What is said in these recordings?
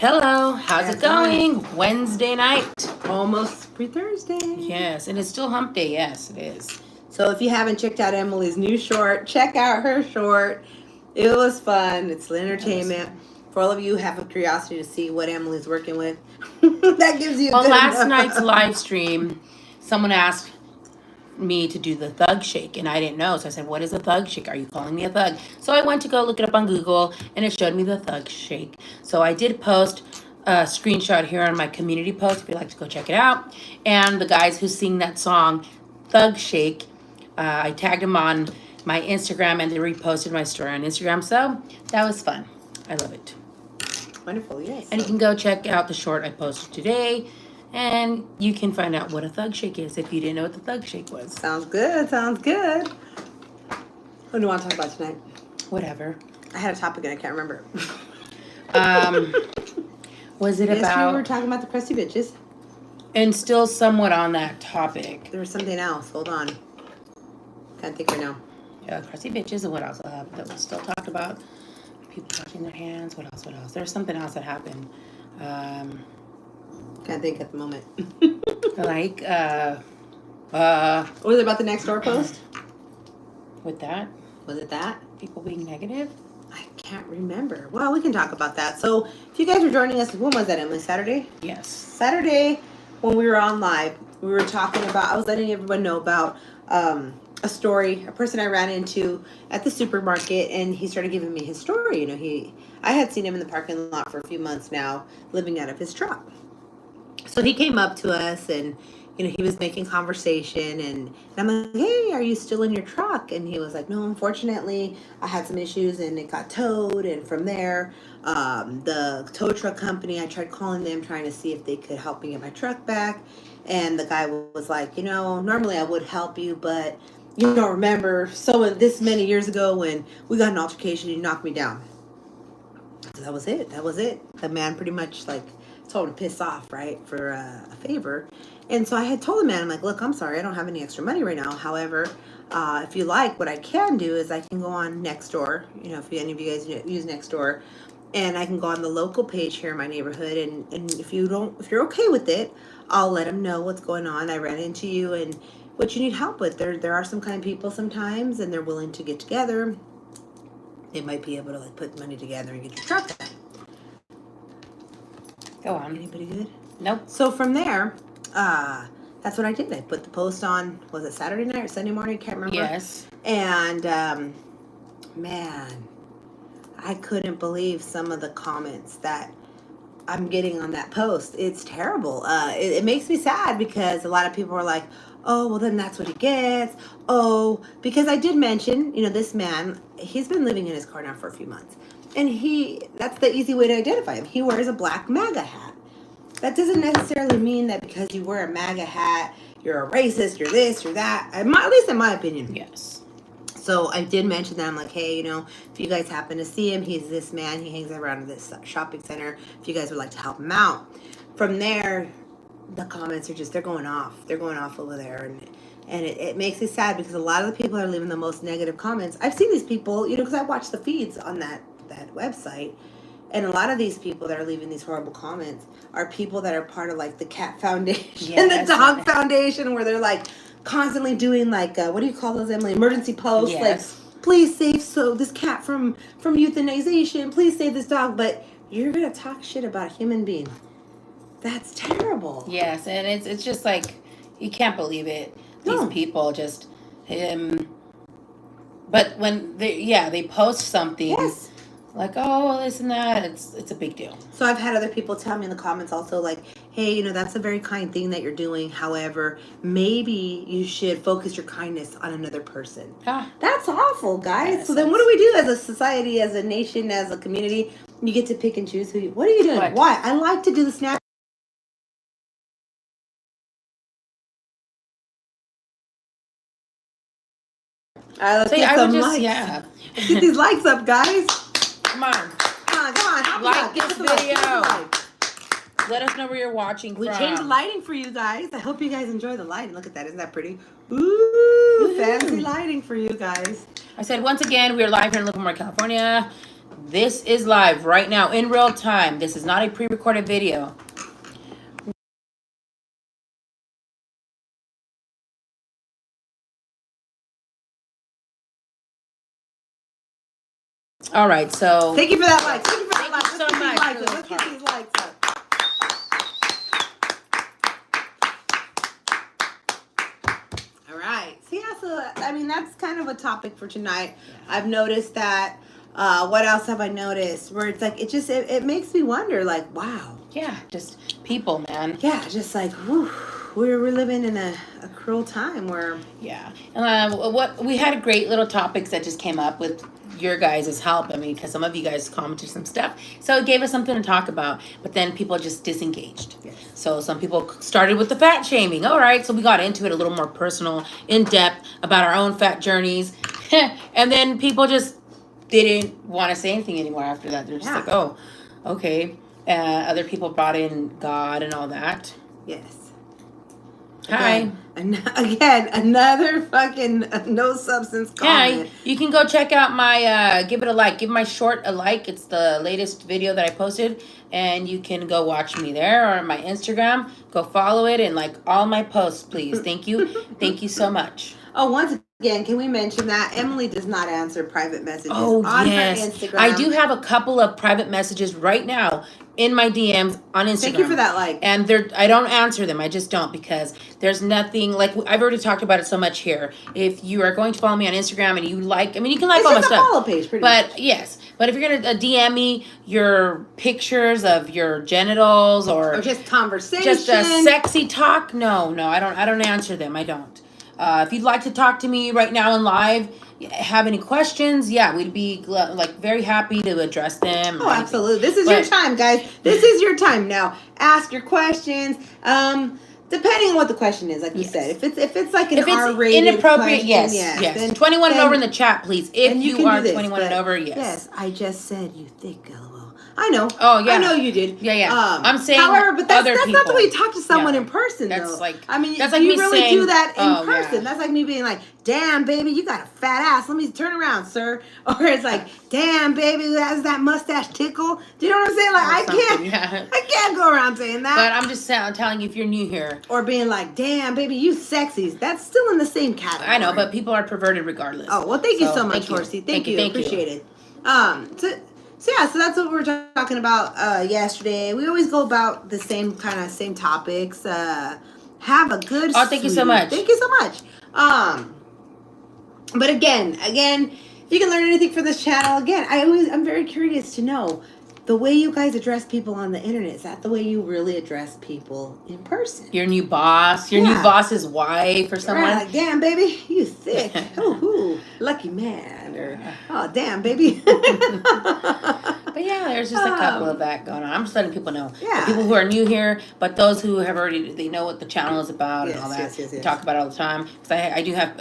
Hello, how's it going? Wednesday night. Almost pre-Thursday. Yes, and it's still hump day. Yes, it is. So if you haven't checked out Emily's new short, check out her short. It was fun. It's entertainment. For all of you who have a curiosity to see what Emily's working with, that gives you a Well, good last enough. night's live stream, someone asked me to do the thug shake, and I didn't know. So I said, what is a thug shake? Are you calling me a thug? So I went to go look it up on Google, and it showed me the thug shake. So I did post a screenshot here on my community post if you'd like to go check it out. And the guys who sing that song, Thug Shake, I tagged them on my Instagram, and they reposted my story on Instagram. So that was fun. I love it. Wonderful, yes. And you can go check out the short I posted today, and you can find out what a thug shake is if you didn't know what the thug shake was. Sounds good. Sounds good. What do you want to talk about tonight? Whatever. I had a topic and I can't remember. Was it Yesterday about? we were talking about the crusty bitches. And still somewhat on that topic. There was something else. Hold on. Can't think right now. Yeah, crusty bitches, and what else that was still talked about? People washing their hands. What else? What else? There's something else that happened. Can't think at the moment. Like, Was it about the Nextdoor post? with that, Was it that? people being negative. I can't remember. Well, we can talk about that. So, if you guys were joining us, when was that, Emily? Saturday? Yes. Saturday, when we were on live, we were talking about, I was letting everyone know about a story, a person I ran into at the supermarket, and he started giving me his story. You know, I had seen him in the parking lot for a few months now, living out of his truck. So he came up to us, and you know, he was making conversation, and I'm like, hey, are you still in your truck? And he was like, no, unfortunately, I had some issues and it got towed. And from there, the tow truck company, I tried calling them, trying to see if they could help me get my truck back. And the guy was like, you know, normally I would help you, but you don't remember this many years ago when we got an altercation, you knocked me down. So that was it. That was it. The man pretty much like told him to piss off, right, for a favor. And so I had told the man, I'm like, look, I'm sorry, I don't have any extra money right now. However, if you like, what I can do is I can go on Nextdoor. You know, if any of you guys use Nextdoor, and I can go on the local page here in my neighborhood. And if you're okay with it, I'll let them know what's going on. I ran into you and what you need help with. There are some kind of people sometimes, and they're willing to get together. They might be able to like put money together and get your truck back. Go on. Anybody good? Nope. So from there, that's what I did. I put the post on, was it Saturday night or Sunday morning? I can't remember. Yes. And, man, I couldn't believe some of the comments that I'm getting on that post. It's terrible. It makes me sad because a lot of people are like, oh, well, then that's what he gets. Oh, because I did mention, you know, this man, he's been living in his car now for a few months. And that's the easy way to identify him. He wears a black MAGA hat. That doesn't necessarily mean that because you wear a MAGA hat, you're a racist, you're this, you're that. At least in my opinion. Yes. So I did mention that. I'm like, hey, you know, if you guys happen to see him, he's this man. He hangs around this shopping center. If you guys would like to help him out. From there, the comments are just, they're going off. They're going off over there. And it makes me sad because a lot of the people are leaving the most negative comments. I've seen these people, you know, because I watch the feeds on that website. And a lot of these people that are leaving these horrible comments are people that are part of like the cat foundation and the dog foundation, where they're like constantly doing like, what do you call those, Emily? Emergency posts. Yes. Like, please save this cat from euthanization. Please save this dog. But you're going to talk shit about a human being. That's terrible. Yes, and it's just like, you can't believe it. These people just, but when they post something. Yes. Like, oh, this and that, it's a big deal. So I've had other people tell me in the comments also like, hey, you know, that's a very kind thing that you're doing. However, maybe you should focus your kindness on another person. That's awful, guys. Yes, so then what do we do as a society, as a nation, as a community? You get to pick and choose what are you doing? What? Why? I like to do the snap. All right, let's get some likes. Yeah. Let's get these likes up, guys. Come on. Come on. Like this video. Let us know where you're watching from. We changed the lighting for you guys. I hope you guys enjoy the lighting. Look at that. Isn't that pretty? Ooh, fancy lighting for you guys. I said, once again, we are live here in Livermore, California. This is live right now in real time. This is not a pre-recorded video. All right, so thank you for that like. Thank you for that thank like. you so much. Let's get these likes up. All right. So yeah, so I mean that's kind of a topic for tonight. I've noticed that. What else have I noticed? Where it's like it makes me wonder. Like, wow. Yeah, just people, man. Yeah, just like whew, we're living in a cruel time where. Yeah, what we had great little topics that just came up with your guys' help. I mean, because some of you guys commented some stuff, so it gave us something to talk about. But then people just disengaged. Yes. So some people started with the fat shaming. All right, so we got into it a little more personal, in depth about our own fat journeys, and then people just didn't want to say anything anymore after that. They're just like, oh, okay. Other people brought in God and all that. Yes. Hi. Again, another fucking no substance comment. Yeah, you can go check out my, give it a like. Give my short a like. It's the latest video that I posted. And you can go watch me there or my Instagram. Go follow it and like all my posts, please. Thank you. Thank you so much. Oh, once again, can we mention that Emily does not answer private messages on her Instagram. I do have a couple of private messages right now in my DMs on Instagram. Thank you for that like. And I don't answer them. I just don't, because there's nothing, like I've already talked about it so much here. If you are going to follow me on Instagram and you like, I mean, you can like it's all my just a stuff. follow page, pretty much. Yes. But if you're going to DM me your pictures of your genitals or just conversation, just a sexy talk, no, I don't answer them. I don't. If you'd like to talk to me right now in live, have any questions, we'd be like very happy to address them. Oh, absolutely. This is your time, guys. This is your time now. Ask your questions. Depending on what the question is, like you said, if it's like an R-rated inappropriate, question, yes. Then 21 and over in the chat, please. If you are 21 and over, yes. Yes, I just said you think, LOL. I know. Oh yeah, I know you did. Yeah. I'm saying, however, but that's people. not the way you talk to someone in person. That's though. like, I mean, that's if like you me really saying, do that in person. Yeah. That's like me being like, "Damn, baby, you got a fat ass. Let me turn around, sir." Or it's like, "Damn, baby, does that mustache tickle?" Do you know what I'm saying? Like, I can't go around saying that. But I'm just telling you, if you're new here, or being like, "Damn, baby, you sexy." That's still in the same category. I know, but people are perverted regardless. Oh well, thank you so much, Horsey. Thank you. Appreciate it. So that's what we were talking about yesterday. We always go about the same topics. Have a good. Oh, thank you so much. Thank you so much. But again, if you can learn anything from this channel, I'm very curious to know the way you guys address people on the internet. Is that the way you really address people in person? Your new boss, new boss's wife, or someone. Right, like, damn, baby, you thick. Ooh, lucky man. Or, oh, damn, baby. But yeah, there's just a couple of that going on. I'm just letting people know. Yeah. The people who are new here, but those who have already, they know what the channel is about and all that. Yes. We talk about it all the time. Because I do have,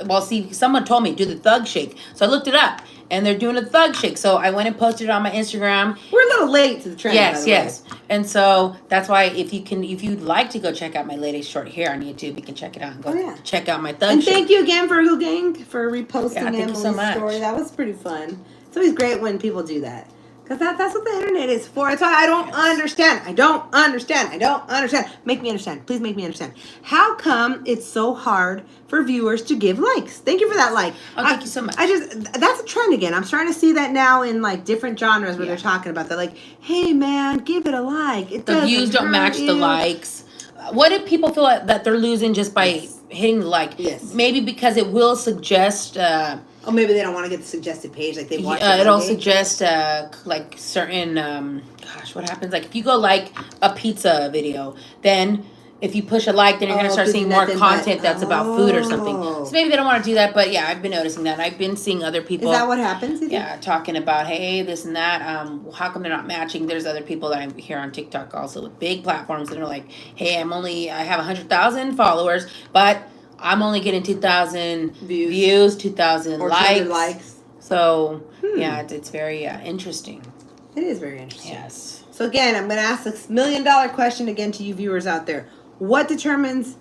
someone told me do the thug shake. So I looked it up. And they're doing a thug shake. So I went and posted it on my Instagram. We're a little late to the trend. Yes. And so that's why if you'd like to go check out my latest short hair on YouTube, you can check it out and go check out my thug shake. And thank you again, Virgo Gang, for reposting Emily's so much. story. That was pretty fun. It's always great when people do that. Because that's what the internet is for. It's why I don't understand. I don't understand. Make me understand. Please make me understand. How come it's so hard for viewers to give likes? Thank you for that like. Oh, thank you so much. That's a trend again. I'm starting to see that now in like different genres where they're talking about that. Like, hey man, give it a like. The views don't match the likes. What if people feel that they're losing just by hitting the like? Yes. Maybe because it will suggest... or maybe they don't want to get the suggested page, like they watch it'll suggest like certain what happens, like if you go like a pizza video, then if you push a like, then you're gonna start seeing more content that's about food or something. So maybe they don't want to do that, but I've been noticing that. I've been seeing other people. Is that what happens? Talking about, hey, this and that. How come they're not matching? There's other people that I hear on TikTok also with big platforms that are like, hey, I have 100,000 followers, but I'm only getting 2,000 views, 2,000 likes. So, it's very interesting. It is very interesting. Yes. So, again, I'm going to ask this $1 million question again to you viewers out there. What determines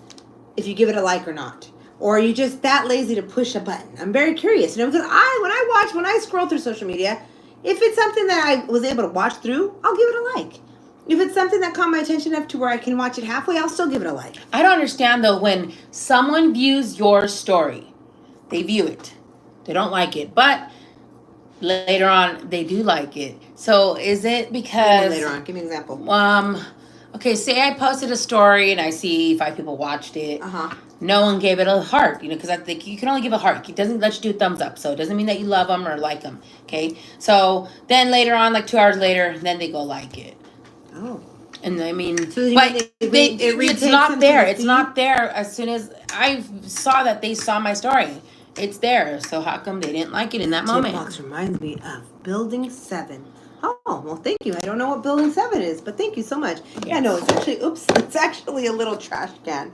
if you give it a like or not? Or are you just that lazy to push a button? I'm very curious. Because when I scroll through social media, If it's something that I was able to watch through, I'll give it a like. If it's something that caught my attention enough to where I can watch it halfway, I'll still give it a like. I don't understand though when someone views your story, they view it, they don't like it, but later on they do like it. So is it because later on? Give me an example. Okay, say I posted a story and I see 5 people watched it. Uh-huh. No one gave it a heart, because I think you can only give a heart. It doesn't let you do a thumbs up, so it doesn't mean that you love them or like them. Okay, so then later on, like 2 hours later, then they go like it. Oh. And I mean, So but it's not there. It's not there as soon as I saw that they saw my story. It's there. So how come they didn't like it in that moment? Box reminds me of Building 7. Oh, well, thank you. I don't know what Building 7 is, but thank you so much. Yes. Yeah, no, it's actually a little trash can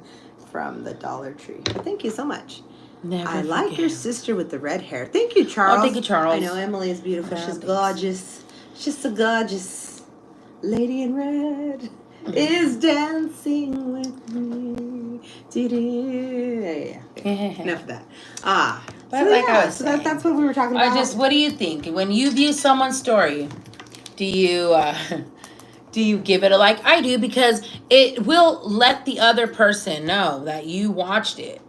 from the Dollar Tree. But thank you so much. I like your sister with the red hair. Thank you, Charles. Oh, thank you, Charles. I know Emily is beautiful. She's gorgeous. She's so gorgeous. Lady in red is dancing with me. Yeah. Enough of that. But so like I was saying, that's what we were talking about. What do you think when you view someone's story? Do you give it a like? I do, because it will let the other person know that you watched it.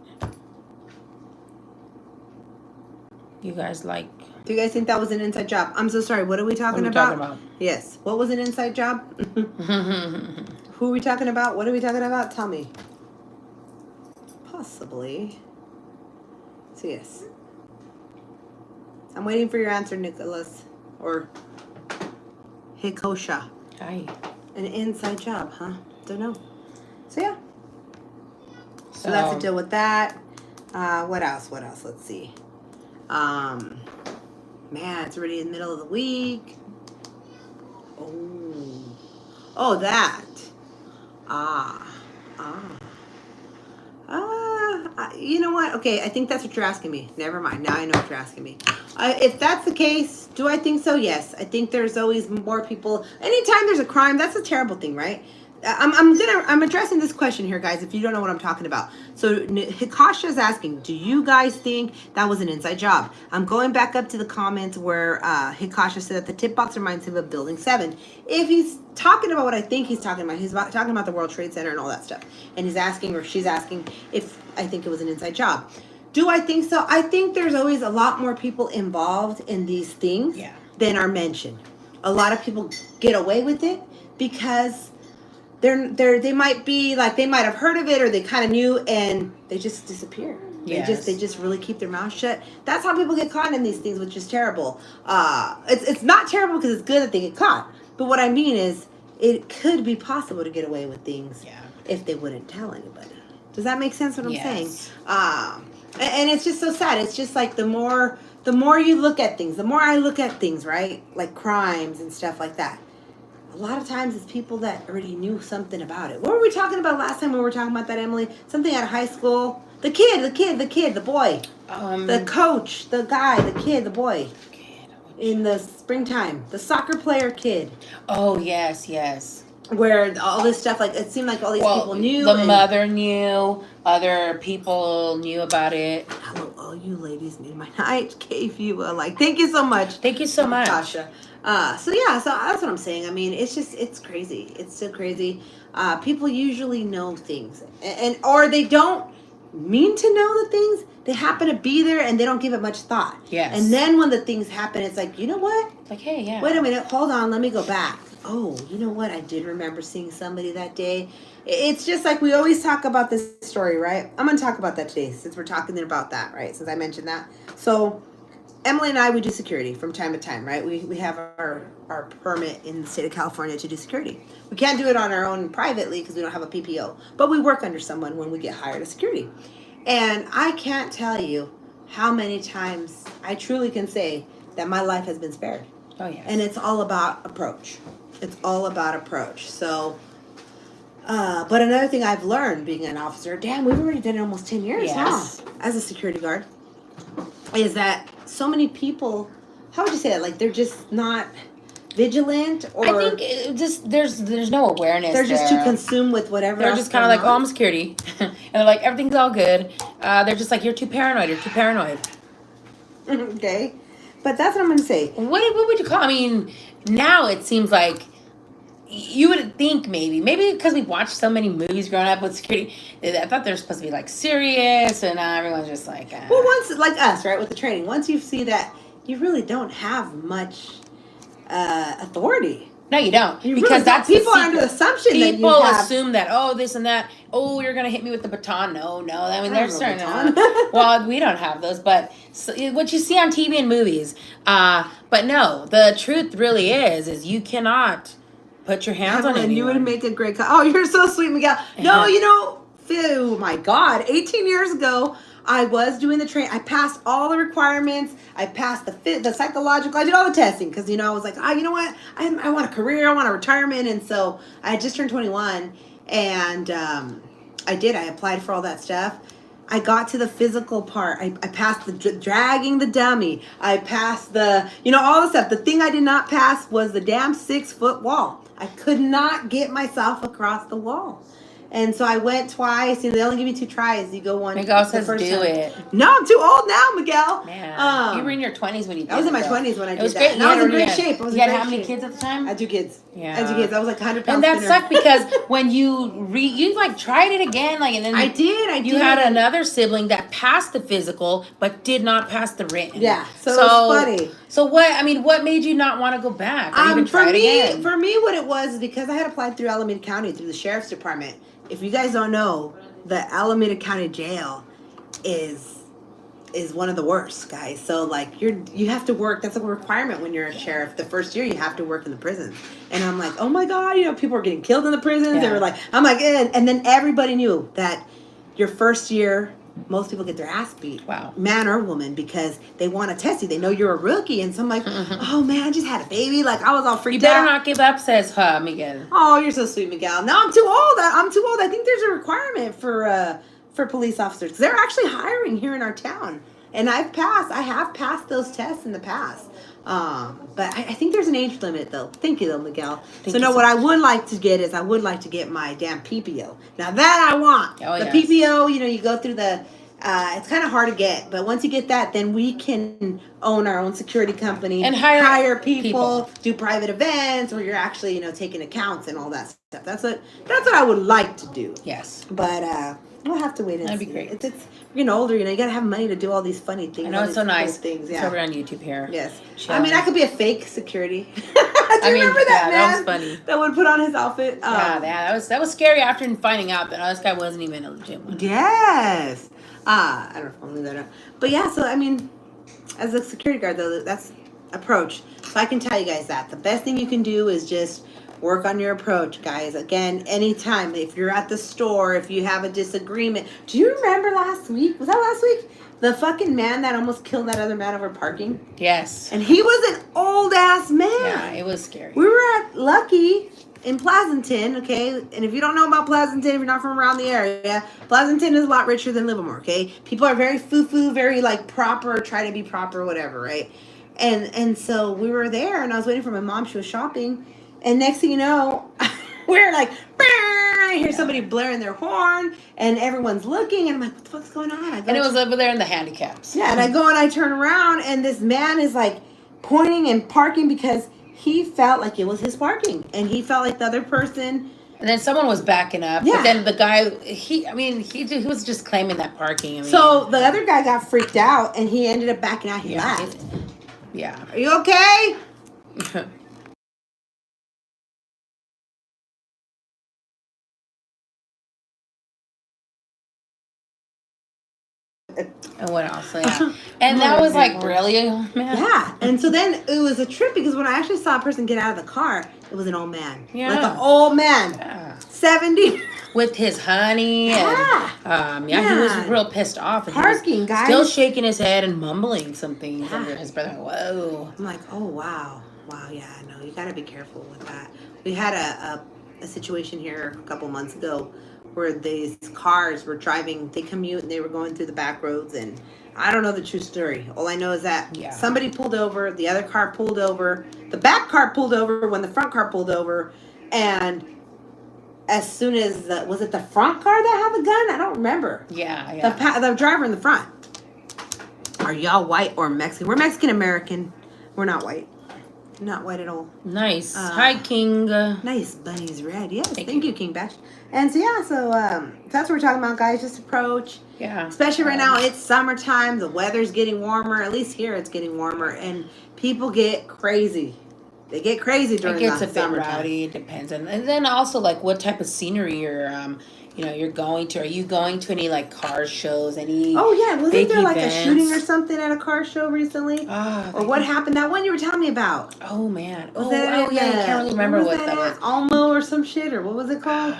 You guys like? Do you guys think that was an inside job? I'm so sorry. What are we talking about? Yes. What was an inside job? Who are we talking about? What are we talking about? Tell me. Possibly. So yes. I'm waiting for your answer, Nicholas. Or Hikosha. Hi. An inside job, huh? Don't know. So yeah. So that's the deal with that. What else? Let's see. Man, it's already in the middle of the week. Oh, that. You know what? Okay, I think that's what you're asking me. Never mind. Now I know what you're asking me. If that's the case, do I think so? Yes. I think there's always more people. Anytime there's a crime, that's a terrible thing, right? I'm addressing this question here, guys, if you don't know what I'm talking about. So Hikasha is asking, do you guys think that was an inside job? I'm going back up to the comments where Hikasha said that the tip box reminds him of Building 7. If he's talking about what I think he's talking about talking about the World Trade Center and all that stuff. And he's asking, or she's asking, if I think it was an inside job. Do I think so? I think there's always a lot more people involved in these things than are mentioned. A lot of people get away with it because they might be like, they might have heard of it or they kind of knew and they just disappear. Yes. They just really keep their mouth shut. That's how people get caught in these things, which is terrible. It's not terrible because it's good that they get caught. But what I mean is, it could be possible to get away with things if they wouldn't tell anybody. Does that make sense what I'm saying? And it's just so sad. It's just like the more you look at things, the more I look at things, right? Like crimes and stuff like that. A lot of times it's people that already knew something about it. What were we talking about last time when we were talking about that, Emily? Something out of high school. The kid, the boy. The coach, the guy, the kid, the boy. In the springtime. The soccer player kid. Oh, yes. Where all this stuff, like, it seemed like all these people knew. The mother knew. Other people knew about it. Hello, all you ladies made my night. Gave you a like. Thank you so much. Thank you so much. Tasha. So that's what I'm saying. I mean, it's crazy. It's so crazy. People usually know things, or they don't mean to know the things. They happen to be there and they don't give it much thought. Yes. And then when the things happen, it's like, you know what? Like, hey, yeah. Wait a minute. Hold on. Let me go back. Oh, you know what? I did remember seeing somebody that day. It's just like we always talk about this story, right? I'm going to talk about that today since we're talking about that, right? Since I mentioned that. So Emily and I, we do security from time to time, right? We have our permit in the state of California to do security. We can't do it on our own privately because we don't have a PPO, but we work under someone when we get hired as security. And I can't tell you how many times I truly can say that my life has been spared. Oh, yes. And it's all about approach. It's all about approach. So, but another thing I've learned being an officer, damn, we've already done it almost 10 years, huh? As a security guard, is that so many people, how would you say that? Like, they're just not vigilant, or I think it just there's no awareness. They're just too consumed with whatever. They're just kind of like, oh, I'm security, and they're like, everything's all good. They're just like, you're too paranoid. Okay. But that's what I'm going to say. What would you call? I mean, now it seems like you would think maybe because we watched so many movies growing up with security. I thought they're supposed to be like serious, and now everyone's just like. Well, once like us, right, with the training, once you see that you really don't have much authority. No, you don't. You because really that's people the are under the assumption people that you have, assume that this and that. Oh, you're gonna hit me with the baton. No. I mean, there's certain. baton. Well, we don't have those, but what you see on TV and movies. But no, the truth really is you cannot put your hands on anyone. You would make a great. Oh, you're so sweet, Miguel. No, you know, oh my God, 18 years ago. I was doing the training. I passed all the requirements. I passed the psychological. I did all the testing because, you know, I was like, you know what? I want a career. I want a retirement. And so I had just turned 21 and I did. I applied for all that stuff. I got to the physical part. I passed the dragging the dummy. I passed the, you know, all the stuff. The thing I did not pass was the damn 6-foot wall. I could not get myself across the wall. And so I went twice. You know, they only give you 2 tries. You go one. Miguel says do time. It. No, I'm too old now, Miguel. Man, you were in your 20s when you did I was in my 20s when I did that. And I was in great shape. You had how many kids at the time? I had 2 kids. Yeah. I had 2 kids. I was like 100 pounds. And that sucked because when you like tried it again, like, and then I did. You had another sibling that passed the physical but did not pass the written. Yeah. So it was funny. So what made you not want to go back? Or even try it again? For me, what it was is because I had applied through Alameda County through the sheriff's department. If you guys don't know, the Alameda County Jail is one of the worst, guys. So like you have to work. That's a requirement when you're a sheriff. The first year you have to work in the prisons. And I'm like, oh my God, you know, people are getting killed in the prisons. Yeah. They were like, I'm like, and then everybody knew that your first year, most people get their ass beat. Wow. Man or woman, because they want to test you. They know you're a rookie. And so I'm like, oh man, I just had a baby. Like I was all freaked out. You better not give up, says Miguel. Oh, you're so sweet, Miguel. No, I'm too old. I think there's a requirement for police officers. They're actually hiring here in our town. And I have passed those tests in the past. But I think there's an age limit, though. Thank you, though, Miguel. What I would like to get is my damn PPO. Now that I want. Oh, the PPO, you know, you go through the, it's kind of hard to get. But once you get that, then we can own our own security company. And hire people, do private events where you're actually, you know, taking accounts and all that stuff. That's what I would like to do. Yes. But we'll have to wait and see. That'd be great. It's you're getting older, you know, you gotta have money to do all these funny things. I know, it's so nice. Cool things. It's over on YouTube here. Yes. Chilling. I mean, I could be a fake security. Do you remember that man? That was funny. That would put on his outfit. That was scary after finding out that this guy wasn't even a legit one. Yes. I don't know if I'll leave that out. But yeah, so I mean, as a security guard though, that's approach. So I can tell you guys that the best thing you can do is just work on your approach, guys. Again, anytime, if you're at the store, if you have a disagreement. Do you remember last week? Was that last week? The fucking man that almost killed that other man over parking? Yes. And he was an old-ass man. Yeah, it was scary. We were at Lucky in Pleasanton, okay? And if you don't know about Pleasanton, if you're not from around the area, Pleasanton is a lot richer than Livermore, okay? People are very foo-foo, very, like, proper, try to be proper, whatever, right? And so we were there, and I was waiting for my mom. She was shopping. And next thing you know, we're like, I hear somebody blaring their horn, and everyone's looking, and I'm like, what the fuck's going on? And it was over there in the handicaps. Yeah, and I go and I turn around, and this man is like pointing and parking because he felt like it was his parking, and he felt like the other person. And then someone was backing up. Yeah. But then the guy, he was just claiming that parking. I mean, so the other guy got freaked out, and he ended up backing out. He left. Yeah. Are you okay? And what else? So, yeah. And that was like, really? Man. Yeah. And so then it was a trip because when I actually saw a person get out of the car, it was an old man. Yeah. Like an old man. Yeah. 70. With his honey. Yeah. And, he was real pissed off. And parking, guys. Still shaking his head and mumbling some things under his breath. Whoa. I'm like, oh, wow. Wow, yeah, no, you got to be careful with that. We had a situation here a couple months ago where these cars were driving, they commute and they were going through the back roads, and I don't know the true story. All I know is that somebody pulled over, the other car pulled over, the back car pulled over when the front car pulled over, and as soon as, was it the front car that had the gun? I don't remember. Yeah. The driver in the front. Are y'all white or Mexican? We're Mexican American. We're not white. Not white at all. Nice. Hi, King. Nice. Bunny's red. Yes. Thank you, King Bash. And so, that's what we're talking about, guys. Just approach. Yeah. Especially right now, it's summertime. The weather's getting warmer. At least here, it's getting warmer. And people get crazy. They get crazy during the summertime. It gets a bit rowdy. It depends. And then also, like, what type of scenery you're going to. Are you going to any, like, car shows? Any wasn't there, like, events? a shooting or something at a car show recently? Or what happened? That one you were telling me about. Oh, man. I can't really remember what that was. Almo or some shit, or what was it called?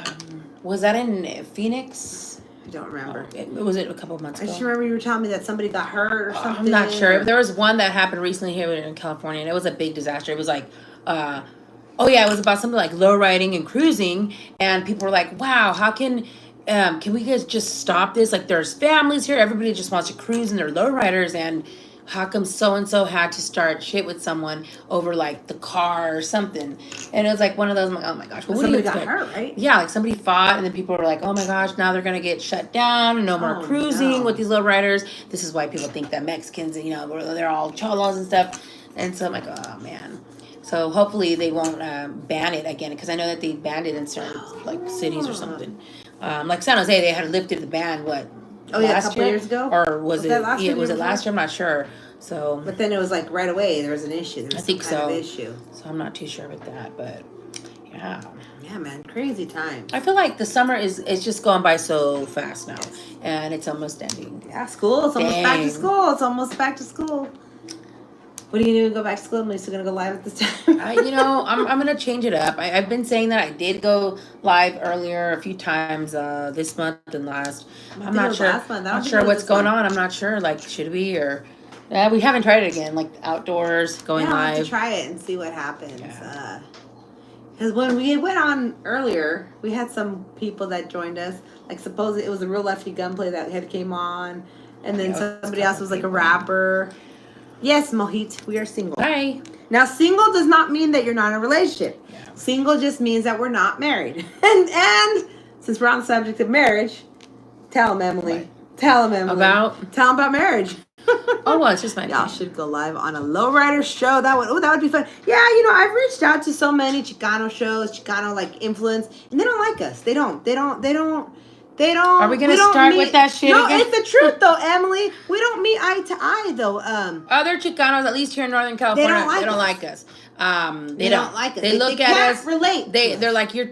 Was that in Phoenix? I don't remember. Was it a couple of months ago? I just remember you were telling me that somebody got hurt or something. I'm not sure. There was one that happened recently here in California, and it was a big disaster. It was like... it was about something like low riding and cruising, and people were like, wow, how can we guys just stop this? Like, there's families here, everybody just wants to cruise in their low riders, and how come so-and-so had to start shit with someone over, like, the car or something? And it was like one of those, I'm like, oh my gosh. Well, somebody got hurt, right? Yeah, like somebody fought, and then people were like, oh my gosh, now they're going to get shut down, and no more cruising with these low riders. This is why people think that Mexicans, they're all cholos and stuff. And so I'm like, oh man. So hopefully they won't ban it again, because I know that they banned it in certain like cities or something. Like San Jose, they had lifted the ban. A couple years ago, or was it last year? Was it last year? I'm not sure. So, but then it was like right away there was an issue. There was I think some kind so. Of issue. So I'm not too sure about that, but yeah. Yeah, man, crazy time. I feel like the summer is just going by so fast now, and it's almost ending. Yeah, school. It's almost back to school. It's almost back to school. What are you going to go back to school? Am I still going to go live at this time? I'm going to change it up. I've been saying that I did go live earlier a few times this month and last. I'm not sure. Not sure what's going on. I'm not sure. Like, should we or... we haven't tried it again. Like, outdoors, going live. I'll have to try it and see what happens. Because when we went on earlier, we had some people that joined us. Like, supposedly it was a real lefty gunplay that had came on. And then somebody else was like a rapper. Yes, Mohit, we are single. Hi. Now, single does not mean that you're not in a relationship. Yeah. Single just means that we're not married. And since we're on the subject of marriage, tell them, Emily. Right. Tell them, Emily. Tell them about marriage. Well, it's just my Y'all should go live on a lowrider show. That would be fun. Yeah, I've reached out to so many Chicano shows, Chicano like influence, and they don't like us. They don't. Are we gonna start with that shit No, again? it's the truth though, Emily. We don't meet eye to eye though. Other Chicanos, at least here in Northern California, they don't like us. They don't like us. They look at us. Relate. They're like, you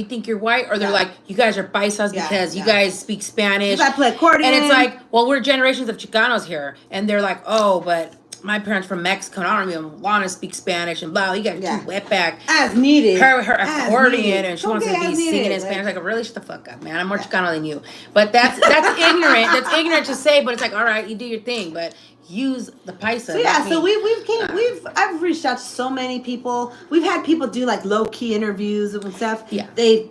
think you're white, or they're like, you guys are paisas because you guys speak Spanish. I play accordion. And it's like, well, we're generations of Chicanos here, and they're like, oh, but my parents from Mexico, and I don't even want to speak Spanish, and blah, you got too wetback. As needed. Her accordion, and she wants to be singing in Spanish. Like, really, shut the fuck up, man. I'm more Chicano than you. But that's ignorant. That's ignorant to say, but it's like, all right, you do your thing, but use the paisa. I've reached out to so many people. We've had people do like low key interviews and stuff. Yeah. They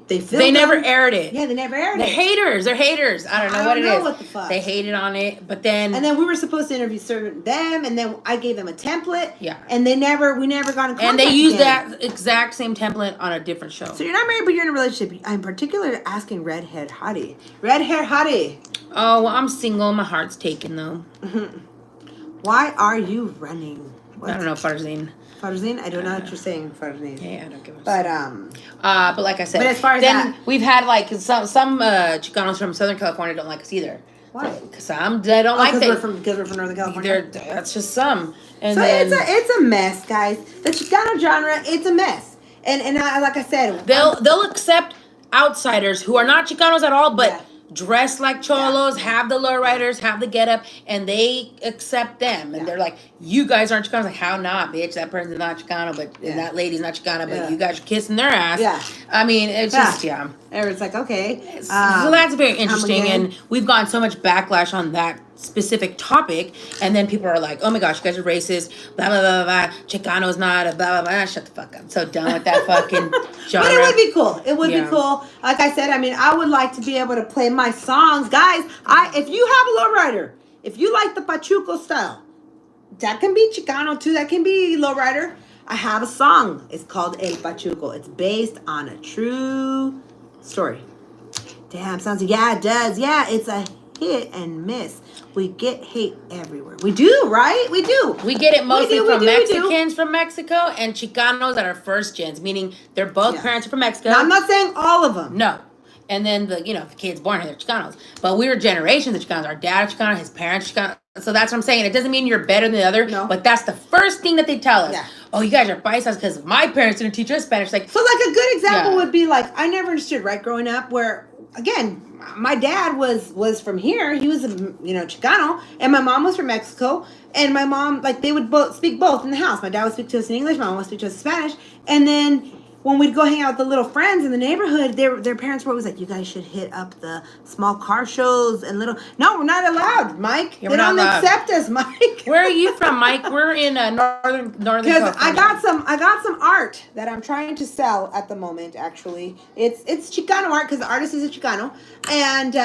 never aired it. Yeah, they never aired it. They're haters. I don't know what it is. What the fuck. They hated on it, but then we were supposed to interview them, and then I gave them a template. Yeah. And we never got in contact. And they used that exact same template on a different show. So you're not married, but you're in a relationship. I'm particularly asking Red Hair Hottie. Red Hair Hottie. Oh, well, I'm single. My heart's taken though. Why are you running? I don't know, Farzine. Farzine? I don't know what you're saying, Farzine. Yeah, I don't give a But like I said, but as far as then we've had like some Chicanos from Southern California don't like us either. Why? Because they don't like that. Because we're from Northern California. That's just some. And so then, it's a mess, guys. The Chicano genre, it's a mess. And like I said, they'll accept outsiders who are not Chicanos at all, but dress like cholos, have the lowriders, have the getup, and they accept them. And they're like, you guys aren't Chicanos. Like, how not, bitch? That person's not Chicano, but and that lady's not Chicana, but you guys are kissing their ass. Yeah. I mean, it's just, It's like, okay. So that's very interesting. And we've gotten so much backlash on that specific topic, and then people are like, oh my gosh, you guys are racist, blah blah blah blah, Chicano's not a blah blah blah. Shut the fuck up. I'm so done with that fucking genre. But it would be cool. It would be cool. Like I said, I mean, I would like to be able to play my songs, guys. If you have a lowrider, if you like the Pachuco style, that can be Chicano too. That can be lowrider. I have a song. It's called El Pachuco. It's based on a true story. Damn, sounds it does. Yeah, it's a hit and miss. We get hate everywhere. We do, right? We do. We get it mostly from we Mexicans from Mexico and Chicanos that are first gens, meaning they're both parents are from Mexico. Now, I'm not saying all of them. No. And then the kids born here, they're Chicanos. But we were generations of Chicanos. Our dad is Chicano, his parents are Chicano. So that's what I'm saying. It doesn't mean you're better than the other. No. But that's the first thing that they tell us. Yeah. Oh, you guys are paisas because my parents didn't teach us Spanish. Like, so like a good example would be like, I never understood, right, growing up, where, again, my dad was from here. He was, Chicano. And my mom was from Mexico. And my mom, like, they would both speak both in the house. My dad would speak to us in English. My mom would speak to us in Spanish. And then when we'd go hang out with the little friends in the neighborhood, their parents were always like, you guys should hit up the small car shows and little... No, we're not allowed, Mike. Yeah, they don't accept us, Mike. Where are you from, Mike? We're in northern Because California. I got some art that I'm trying to sell at the moment, actually. It's Chicano art because the artist is a Chicano. And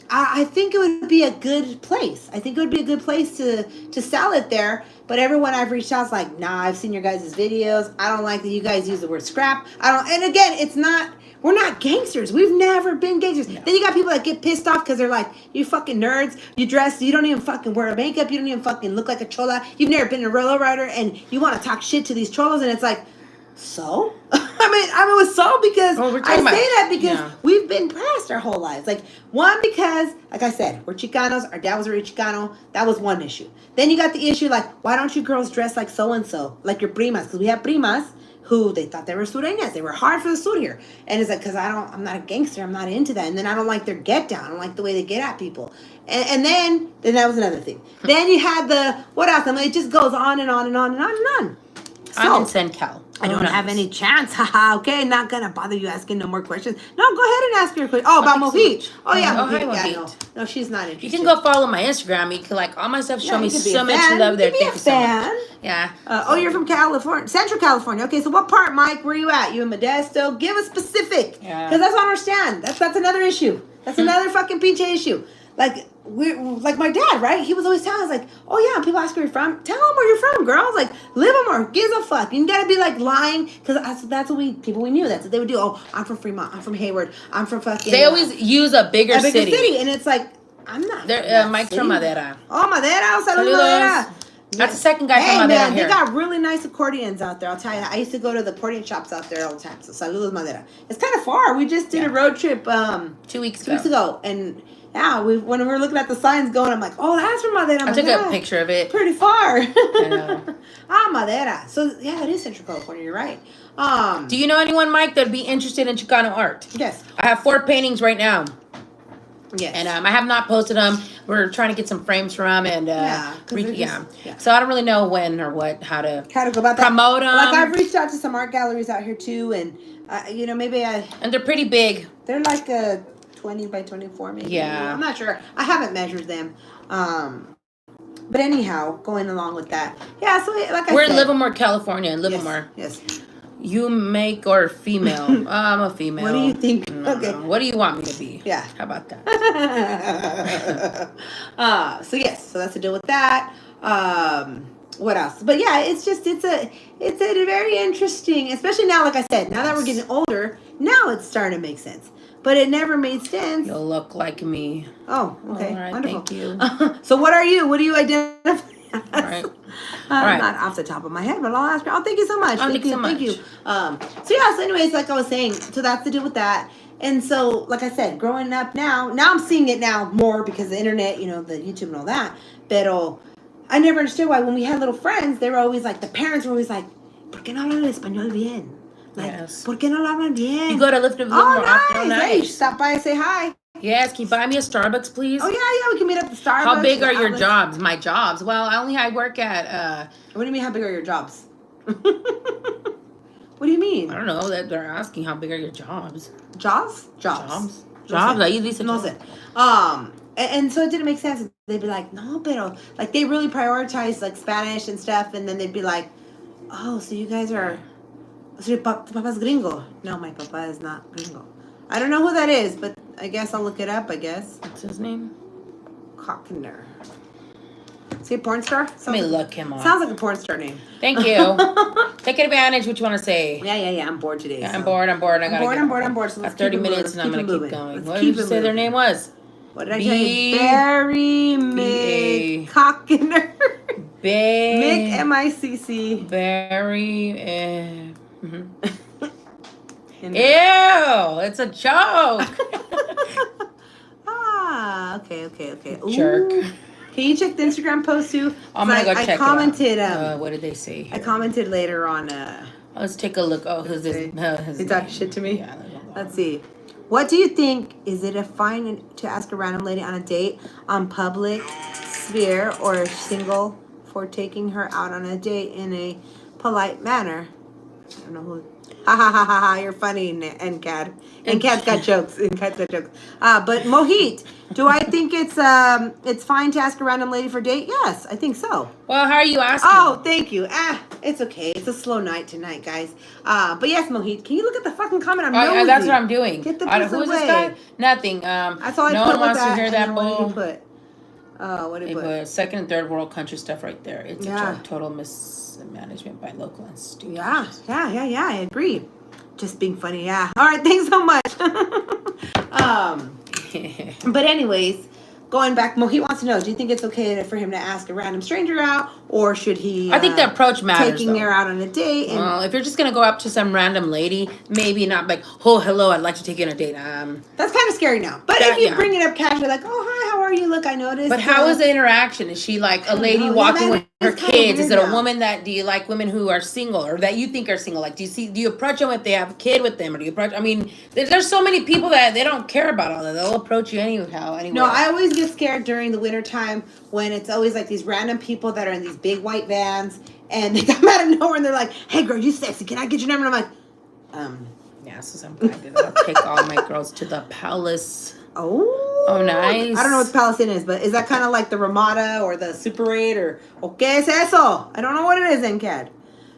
I think it would be a good place. I think it would be a good place to sell it there. But everyone I've reached out is like, nah, I've seen your guys' videos. I don't like that you guys use the word scrap. And again, we're not gangsters. We've never been gangsters. No. Then you got people that get pissed off because they're like, you fucking nerds. You don't even fucking wear makeup. You don't even fucking look like a chola. You've never been a roller rider and you want to talk shit to these cholos. And it's like, so? I mean, it was so because I say that because we've been pressed our whole lives. Like, one, because, like I said, we're Chicanos. Our dad was already Chicano. That was one issue. Then you got the issue, like, why don't you girls dress like so-and-so? Like your primas. Because we have primas who they thought they were sureñas. They were hard for the sur here. And it's like, because I'm not a gangster. I'm not into that. And then I don't like their get down. I don't like the way they get at people. And then that was another thing. Then you had what else? I mean, it just goes on and on and on and on and on. So, I'm in SenCal. I don't have any chance. Haha. Okay, not gonna bother you asking no more questions. No, go ahead and ask your question. Oh, about Mohit. Oh yeah, Mohit. Yeah, no, she's not interested. You can go follow my Instagram. You can like all my stuff. Show me so much love there. Thank you so much. Yeah. You're from California, Central California. Okay, so what part, Mike? Where you at? You in Modesto? Give us specific. Yeah. Because that's what I understand. That's another issue. That's another fucking pinche issue. Like my dad, right? He was always telling us, like, oh yeah, people ask where you're from. Tell them where you're from, girls. Like, live them or gives a fuck. You gotta be like lying, because that's what people we knew. That's what they would do. Oh, I'm from Fremont. I'm from Hayward. I'm from fucking. They always use a bigger city, and it's like, I'm not. Mike's from Madera. Oh, Madera, saludos, Madera. That's the second guy from Madera here. They got really nice accordions out there. I'll tell you. I used to go to the accordion shops out there all the time. So saludos, Madera. It's kind of far. We just did a road trip 2 weeks ago, and. Yeah, when we were looking at the signs going, I'm like, oh, that's from Madera. I took a picture of it. Pretty far. Madera. So, yeah, it is Central California. You're right. Do you know anyone, Mike, that'd be interested in Chicano art? Yes. I have 4 paintings right now. Yes. And I have not posted them. We're trying to get some frames for them. And, So I don't really know when or how to go about promote them. Like, I've reached out to some art galleries out here, too. And, maybe And they're pretty big. They're like a 20 by 24 maybe. Yeah. I'm not sure. I haven't measured them. But anyhow, going along with that. Yeah, so like I said. We're in Livermore, California. In Livermore. Yes. You make or female? I'm a female. What do you think? No, okay. No. What do you want me to be? Yeah. How about that? So that's to deal with that. What else? But yeah, it's a very interesting, especially now, like I said, now that we're getting older, now it's starting to make sense. But it never made sense. You'll look like me. Oh, okay. All right, wonderful. Thank you. So what are you? What do you identify as? All right. All right. Not off the top of my head, but I'll ask you. Oh, thank you so much. Thank you so much. Thank you. So anyways, like I was saying, so that's to do with that. And so, like I said, growing up now I'm seeing it now more because of the internet, the YouTube and all that. Pero I never understood why when we had little friends, they were always like, the parents were always like, ¿por qué no hablan español bien? Like, yes. ¿Por qué no lo hablan bien? You go to Livermore. Oh, nice. Hey, Nice. stop by and say hi. Yes, can you buy me a Starbucks, please? Oh, yeah, we can meet up at the Starbucks. How big are your jobs? My jobs? Well, I work at... What do you mean, how big are your jobs? What do you mean? I don't know. They're asking how big are your jobs. Jobs. Jobs. I usually no sé. And so it didn't make sense. They'd be like, no, pero... Like, they really prioritize, like, Spanish and stuff, and then they'd be like, oh, so you guys are... So your papa's gringo. No, my papa is not gringo. I don't know who that is, but I guess I'll look it up, I guess. What's his name? Cockner. Is he a porn star? Let me look him up. Sounds like a porn star name. Thank you. Take advantage. What you want to say? Yeah. I'm bored today. Yeah, so. I'm bored. I'm bored. I'm bored. So I have 30 minutes and I'm going to keep going. What did you say their name was? What did I tell you? Barry McCockiner. Mick M-I-C-C. Barry. Ew! It's a joke. Okay. Ooh. Jerk. Can you check the Instagram post too? I'm gonna go check. I commented. What did they say here? I commented later on. Let's take a look. Oh, who's this? He talking shit to me. Yeah, let's see. What do you think? Is it a fine to ask a random lady on a date on public sphere or single for taking her out on a date in a polite manner? I don't know who. Ha, you're funny, NCAD. NCAD's got jokes. NCAD's got jokes. But Mohit, do I think it's fine to ask a random lady for a date? Yes, I think so. Well, how are you asking? Oh, thank you. It's okay. It's a slow night tonight, guys. But yes, Mohit, can you look at the fucking comment? I'm nosy. That's what I'm doing. Get the who is this guy? Nothing. That's all I no put one wants to hear that bull. What did you put? Second and third world country stuff right there. It's a joke. Total mismanagement by local institutions. Yeah. I agree. Just being funny. Yeah. All right. Thanks so much. But anyways, going back, Mohit wants to know: do you think it's okay for him to ask a random stranger out, or should he? I think the approach matters. Taking her out on a date. Well, if you're just gonna go up to some random lady, maybe not like, oh, hello, I'd like to take you on a date. That's kind of scary now. But if you bring it up casually, like, oh, hi, how are you? Look, I noticed. But how is the interaction? Is she like a lady walking with her kids? Is it a woman that? Do you like women who are single or that you think are single? Like, do you approach them if they have a kid with them, or do you approach? I mean, there's so many people that they don't care about all that. They'll approach you anyhow. Anyway. No, I always get scared during the winter time when it's always like these random people that are in these big white vans and they come out of nowhere and they're like, "Hey, girl, you sexy? Can I get your number?" And I'm like, yeah. So some guy did that. I'll take all my girls to the palace. Oh, nice. I don't know what the Palace Inn is, but is that kind of like the Ramada or the Super 8 or ¿qué es eso? I don't know what it is, NCAD.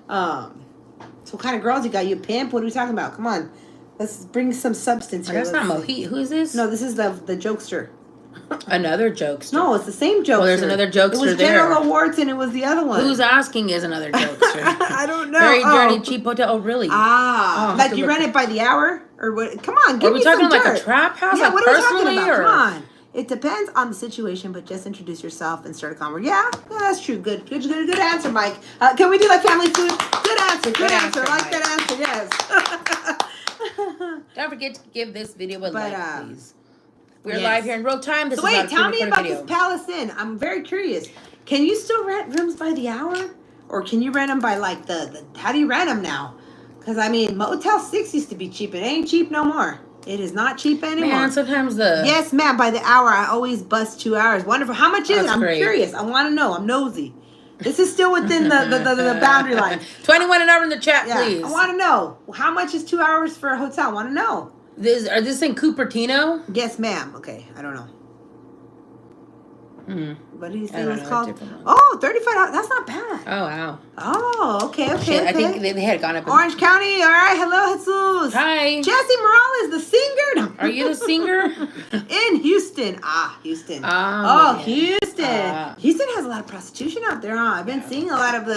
So what kind of girls you got? You pimp? What are we talking about? Come on. Let's bring some substance here. That's not Mohit. Who is this? No, this is the jokester. Another jokester. No, it's the same jokester. Well, there's another jokester there. It was General Awards and it was the other one. Who's asking is another jokester? I don't know. Very dirty, cheap hotel. Oh, really? Like you rent it by the hour? Or what? Come on, give me some dirt. Are we talking like a trap house? Yeah, like what are we talking about? Or? Come on. It depends on the situation, but just introduce yourself and start a conversation. Yeah, that's true. Good answer, Mike. Can we do like family food? Good answer. I like that answer. Yes. Don't forget to give this video a like, please. We're live here in real time. So wait, tell me about this Palace Inn. I'm very curious. Can you still rent rooms by the hour, or can you rent them by like the? How do you rent them now? Because I mean, Motel 6 used to be cheap. It ain't cheap no more. It is not cheap anymore. Man, sometimes Yes, ma'am. By the hour, I always bust 2 hours. Wonderful. How much is it? I'm curious. I want to know. I'm nosy. This is still within the boundary line. 21 and over in the chat, please. I want to know. How much is 2 hours for a hotel? I want to know. Are this in Cupertino? Yes, ma'am. Okay. I don't know. What do you say it's called? Oh, $35. That's not bad. Oh, wow. Oh, okay. Shit, I think they had gone up. Orange County. All right. Hello, Jesus. Hi. Jesse Morales, the singer. Are you the singer? In Houston. Houston. Houston. Houston has a lot of prostitution out there, huh? I've been seeing a lot of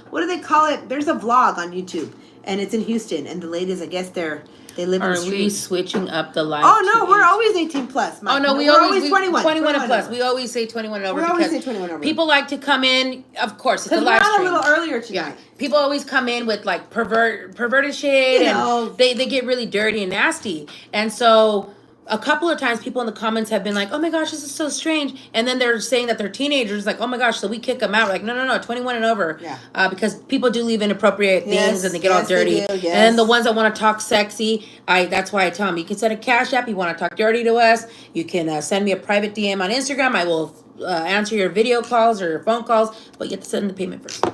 what do they call it? There's a vlog on YouTube, and it's in Houston, and the ladies, I guess they live on the street. Are we switching up the live? Oh, no, we're always 18 plus. Mike. Oh, no, we're always 21. 21 and plus. We always say 21 and over. We always say 21 and over. People like to come in, of course, it's a live stream. We're on a little earlier tonight. Yeah. People always come in with like perverted shit, and they get really dirty and nasty. And so a couple of times people in the comments have been like, oh my gosh, this is so strange. And then they're saying that they're teenagers, like, oh my gosh, so we kick them out. We're like, no, 21 and over. Yeah. Because people do leave inappropriate things and they get all dirty. And then the ones that want to talk sexy, that's why I tell them, you can send a Cash App. You want to talk dirty to us, you can send me a private DM on Instagram. I will answer your video calls or your phone calls, but you have to send the payment first.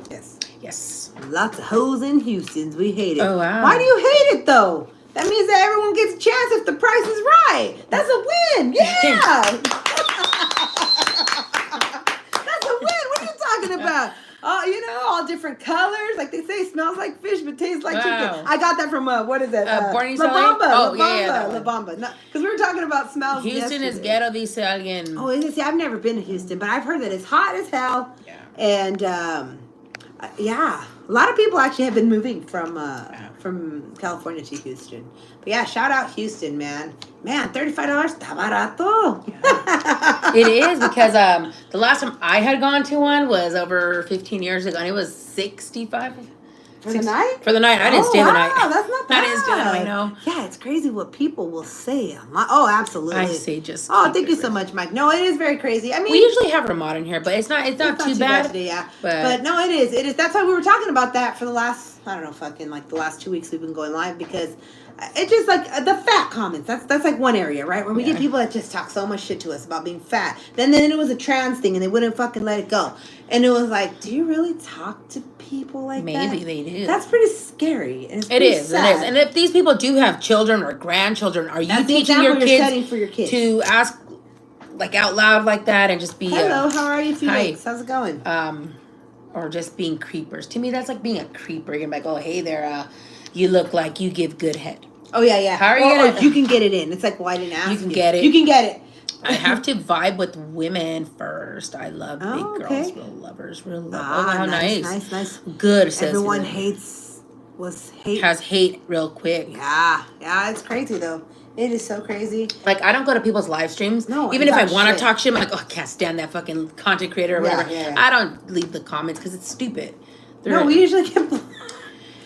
Yes. Lots of hoes in Houston. We hate it. Oh, wow. Why do you hate it, though? That means that everyone gets a chance if the price is right. That's a win. Yeah. That's a win. What are you talking about? All different colors. Like they say, smells like fish, but tastes like chicken. I got that from, what is it? La Bamba. La Bamba. Because we were talking about smells Houston yesterday. Is ghetto, dice alguien. Oh, is it? See, I've never been to Houston, but I've heard that it's hot as hell. Yeah. And, Yeah, a lot of people actually have been moving from California to Houston. But yeah, shout out Houston, man. Man, $35 está barato. It is because the last time I had gone to one was over 15 years ago, and it was 65 For the night? For the night. I didn't stay the night. That's not bad. I didn't stay the night, no. Yeah, it's crazy what people will say. Oh, absolutely. I say just. Oh, thank you so much, Mike. No, it is very crazy. I mean, we usually have Ramada in here, but it's not too bad. Today, yeah. But no, it is. It is. That's why we were talking about that for the last, I don't know, fucking like the last 2 weeks we've been going live, because it's just like the fat comments. That's like one area, right? Where we get people that just talk so much shit to us about being fat. Then it was a trans thing, and they wouldn't fucking let it go. And it was like, do you really talk to people like that? Maybe they do. That's pretty scary. And it is. And if these people do have children or grandchildren, are you teaching your kids to ask like out loud like that and just be hello, how are you, Felix? How's it going? Or just being creepers? To me, that's like being a creeper. You're like, oh, hey there, you look like you give good head. Oh yeah. How are you gonna? You can get it in. It's like, why didn't ask? You can get it. You can get it. I have to vibe with women first. I love big girls, real lovers, real love. Oh, how nice. Good. Everyone has hate real quick. Yeah, it's crazy though. It is so crazy. Like, I don't go to people's live streams. No, even if I want to talk shit, I'm like, oh, I can't stand that fucking content creator or whatever. Yeah. I don't leave the comments because it's stupid. We usually get.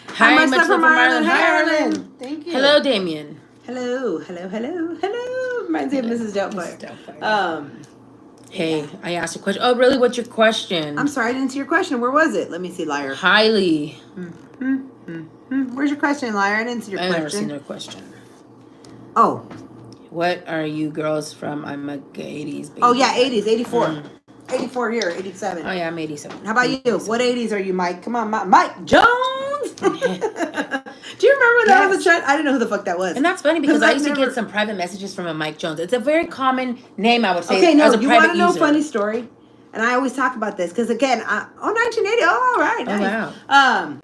Hi, much love from Ireland. Hi, Ireland. Thank you. Hello, Damien. Hello. Reminds me of Mrs. Doubtfire. Hey, I asked a question. Oh, really? What's your question? I'm sorry, I didn't see your question. Where was it? Let me see, liar. Highly. Where's your question, liar? I didn't see your question. I've never seen your question. Oh. What are you girls from? I'm a 80s baby. Oh, yeah, 80s, 84. 84 here, 87. Oh, yeah, I'm 87. How about you? What 80s are you, Mike? Come on, Mike Jones! Do you remember that was a trend? I didn't know who the fuck that was. And that's funny because I used to get some private messages from a Mike Jones. It's a very common name, I would say. Okay, no, as a you want to know a funny story? And I always talk about this because, again, 1980. Oh, all right. Nice. Oh, wow.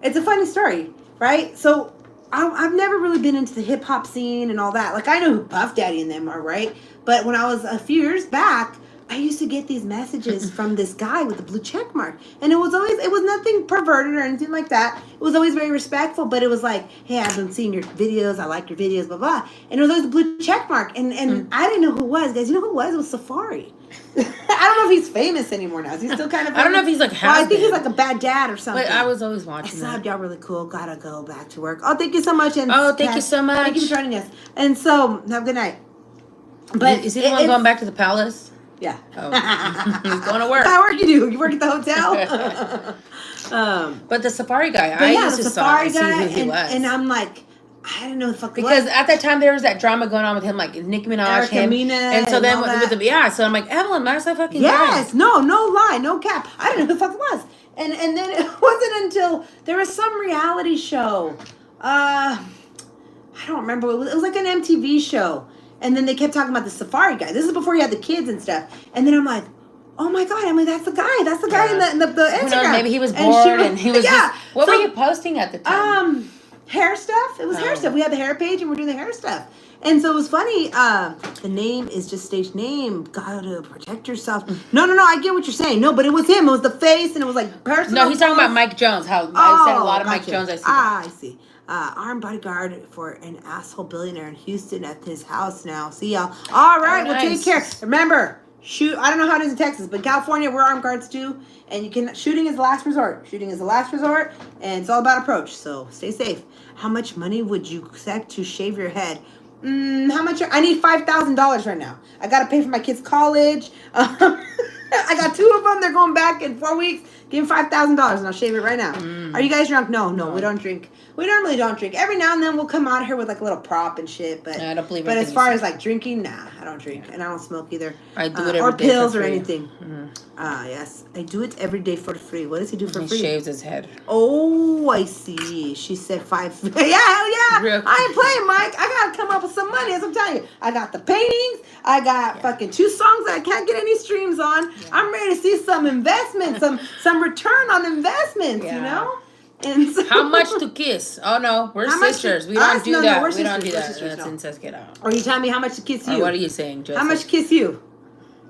It's a funny story, right? So I've never really been into the hip hop scene and all that. Like, I know who Puff Daddy and them are, right? But when I was a few years back, I used to get these messages from this guy with the blue check mark. And it was nothing perverted or anything like that. It was always very respectful, but it was like, hey, I've been seeing your videos. I like your videos, blah, blah. And it was always the blue check mark. And I didn't know who it was. Guys, you know who it was? It was Safari. I don't know if he's famous anymore now. Is he still kind of famous? I don't know if he's like I think he's like a bad dad or something. But I was always watching that. Y'all really cool. Gotta go back to work. Oh, thank you so much. And thank you so much. Thank you for joining us. And so, have a good night. But is he the one going back to the palace? Yeah. Oh. He's going to work. What work you do? You work at the hotel? But the Safari guy, I used to see who he was. And I'm like, I didn't know the fuck because at that time there was that drama going on with him, like Nicki Minaj, and so then so I'm like, Evelyn, that's a fucking guy. No lie, no cap. I didn't know who the fuck it was. And then it wasn't until there was some reality show. I don't remember. It was like an MTV show. And then they kept talking about the Safari guy. This is before he had the kids and stuff. And then I'm like, oh my God, Emily, that's the guy. That's the guy in the Instagram. Maybe he was bored and he was just, what were you posting at the time? Hair stuff. It was hair stuff. We had the hair page and we're doing the hair stuff. And so it was funny. The name is just stage name. Gotta protect yourself. No. I get what you're saying. No, but it was him. It was the face and it was like personal. No, he's talking about Mike Jones. I said a lot of Mike Jones. I see. I see. Armed bodyguard for an asshole billionaire in Houston at his house now. See y'all. All right, well, take care. Remember, shoot. I don't know how it is in Texas, but in California, we're armed guards too. And shooting is the last resort. And it's all about approach. So stay safe. How much money would you accept to shave your head? How much? I need $5,000 right now. I got to pay for my kids' college. I got 2 of them. They're going back in 4 weeks. Give them $5,000 and I'll shave it right now. Are you guys drunk? No, we don't drink. We normally don't drink. Every now and then we'll come out here with like a little prop and shit. But I don't believe. But as far as like drinking, nah, I don't drink and I don't smoke either. I do it every or day pills for or free. anything. Yes, I do it every day for free. What does he do for free? He shaves his head. Oh, I see. She said 5. Yeah, hell yeah. I ain't playing, Mike. I gotta come up with some money, as I'm telling you. I got the paintings. I got fucking 2 songs that I can't get any streams on. Yeah. I'm ready to see some investment, some return on investments. You know. And so, how much to kiss? Oh no, we're sisters. We don't do that. We don't do that. That's incest. Get out. Or you tell me how much to kiss you? Or what are you saying, Joseph? How much to kiss you?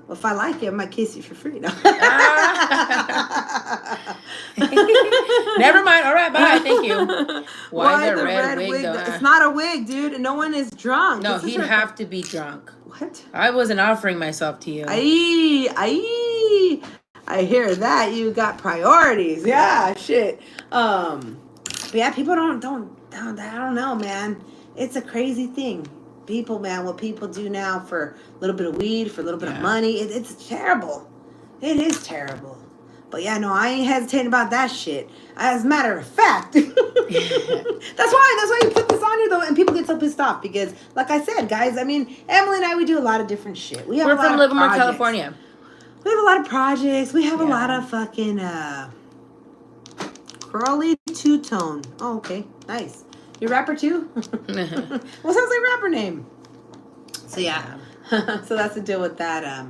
Well, if I like you, I might kiss you for free. No. Never mind. All right, bye. Thank you. Why the red wig, though? It's not a wig, dude. No one is drunk. No, he'd have to be drunk. What? I wasn't offering myself to you. I hear that. You got priorities. Yeah, shit. But yeah, people don't, I don't know, man. It's a crazy thing. People, man, what people do now for a little bit of weed, for a little bit of money, it's terrible. It is terrible. But yeah, no, I ain't hesitating about that shit. As a matter of fact, that's why you put this on here though, and people get so pissed off because, like I said, guys, I mean, Emily and I, we do a lot of different shit. We're from Livermore, California. We have a lot of projects. We have a lot of fucking curly two-tone. Oh, okay, nice. You a rapper too? What sounds like rapper name? So yeah, so that's the deal with that.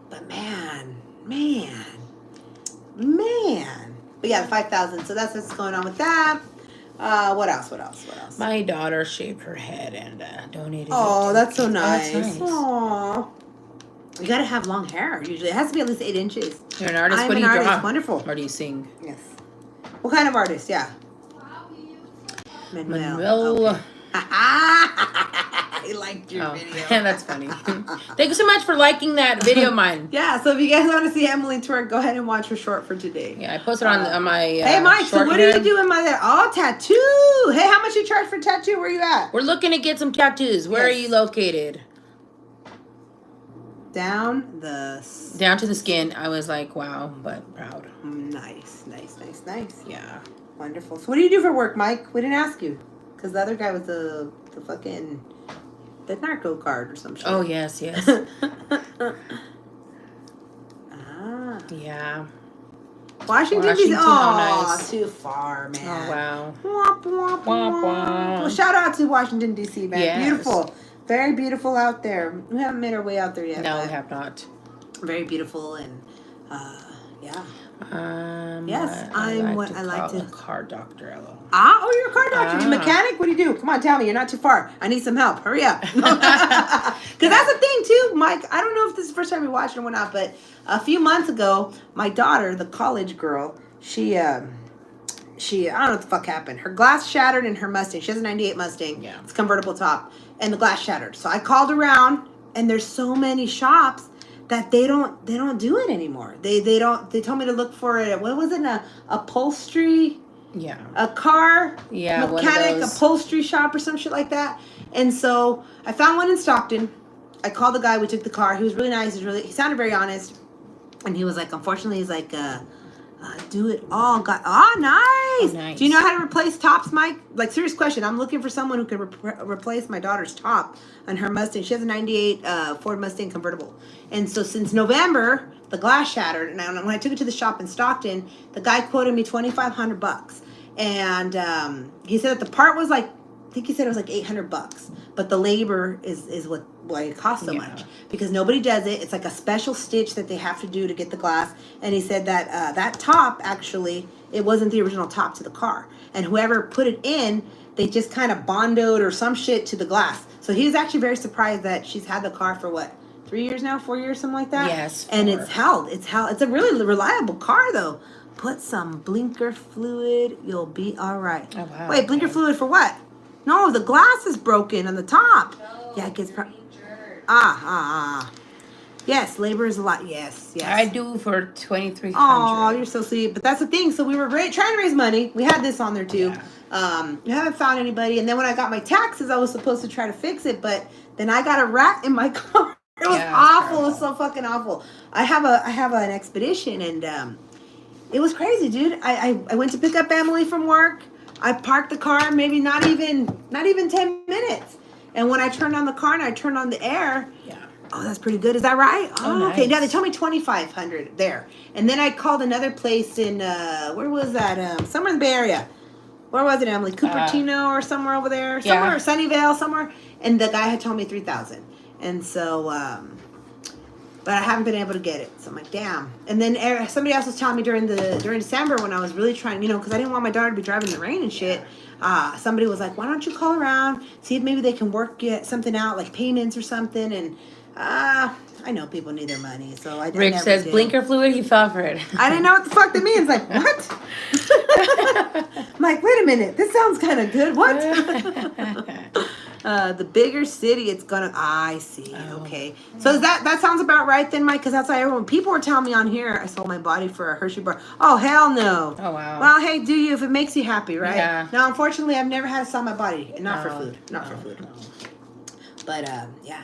But man. But yeah, the 5,000. So that's what's going on with that. What else? My daughter shaved her head and donated. Oh, that's so nice. Oh, that's nice. Aww. You gotta have long hair. Usually, it has to be at least 8 inches. You're an artist. What do you draw? Wonderful. Or do you sing? Yes. What kind of artist? Yeah. Manuel. Okay. I liked your video. That's funny. Thank you so much for liking that video of mine. Yeah, so if you guys want to see Emily twerk, go ahead and watch her short for today. Yeah, I posted on my Hey, Mike, so what are you doing my there? Oh, tattoo. Hey, how much you charge for tattoo? Where you at? We're looking to get some tattoos. Where are you located? Down to the skin. I was like, wow, but proud. Nice. Yeah. Wonderful. So what do you do for work, Mike? We didn't ask you. Because the other guy was the fucking... the narco card or some shit. Oh, yes. Ah. Yeah. Washington, D.C. Oh, nice. Too far, man. Oh, wow. Womp, womp, womp. Well, shout out to Washington, D.C., man. Yes. Beautiful. Very beautiful out there. We haven't made our way out there yet. No, we have not. Very beautiful and, yeah. Yes, I'm what I like to... a car doctor, hello. Oh, you're a car doctor. You're a mechanic? What do you do? Come on, tell me. You're not too far. I need some help. Hurry up. Because that's the thing, too, Mike. I don't know if this is the first time you're watching or whatnot, but a few months ago, my daughter, the college girl, she I don't know what the fuck happened. Her glass shattered in her Mustang. She has a 98 Mustang. Yeah. It's convertible top. And the glass shattered. So I called around, and there's so many shops that they don't do it anymore. They told me to look for it. What was it? A upholstery? Yeah. A car mechanic those... upholstery shop or some shit like that. And so I found one in Stockton. I called the guy. We took the car. He was really nice. He sounded very honest. And he was like, unfortunately, he's like, do it all. Nice. Oh, nice. Do you know how to replace tops, Mike? Like, serious question. I'm looking for someone who can replace my daughter's top on her Mustang. She has a 98 Ford Mustang convertible. And so since November, the glass shattered. And when I took it to the shop in Stockton, the guy quoted me $2,500. And he said that the part was like, I think he said it was like $800. But the labor is why it costs so much. Because nobody does it. It's like a special stitch that they have to do to get the glass. And he said that that top, actually, it wasn't the original top to the car. And whoever put it in, they just kind of bondoed or some shit to the glass. So he was actually very surprised that she's had the car for what? 3 years now, 4 years, something like that. Yes. And it's held. It's a really reliable car, though. Put some blinker fluid, you'll be all right. Oh, wow. Wait, blinker fluid for what? No, the glass is broken on the top. No, yeah, it gets. Yes, labor is a lot. Yes. I do for $2,300. Oh, you're so sweet. But that's the thing. So we were trying to raise money. We had this on there too. Yeah. We haven't found anybody. And then when I got my taxes, I was supposed to try to fix it, but then I got a rat in my car. It was awful. Terrible. It was so fucking awful. I have an expedition, and it was crazy, dude. I went to pick up Emily from work. I parked the car maybe not even 10 minutes. And when I turned on the car and I turned on the air, oh, that's pretty good. Is that right? Oh, nice. Okay. Now they told me $2,500 there. And then I called another place in where was that? Somewhere in the Bay Area. Where was it, Emily? Cupertino or somewhere over there? Somewhere, Sunnyvale, somewhere. And the guy had told me $3,000. And so, but I haven't been able to get it. So I'm like, damn. And then somebody else was telling me during December when I was really trying, because I didn't want my daughter to be driving in the rain and shit. Somebody was like, why don't you call around, see if maybe they can get something out, like payments or something. And I know people need their money, so I Rick never says did. blinker fluid. He fell for it. I didn't know what the fuck that means. Like, what? I'm like, wait a minute. This sounds kind of good. What? The bigger city, it's gonna. I see. Okay. So is that sounds about right then, Mike? Because that's why everyone. People were telling me on here, I sold my body for a Hershey bar. Oh hell no. Oh wow. Well, hey, do you if it makes you happy, right? Yeah. Now, unfortunately, I've never had to sell my body, and not for food. Not for food. No. But yeah.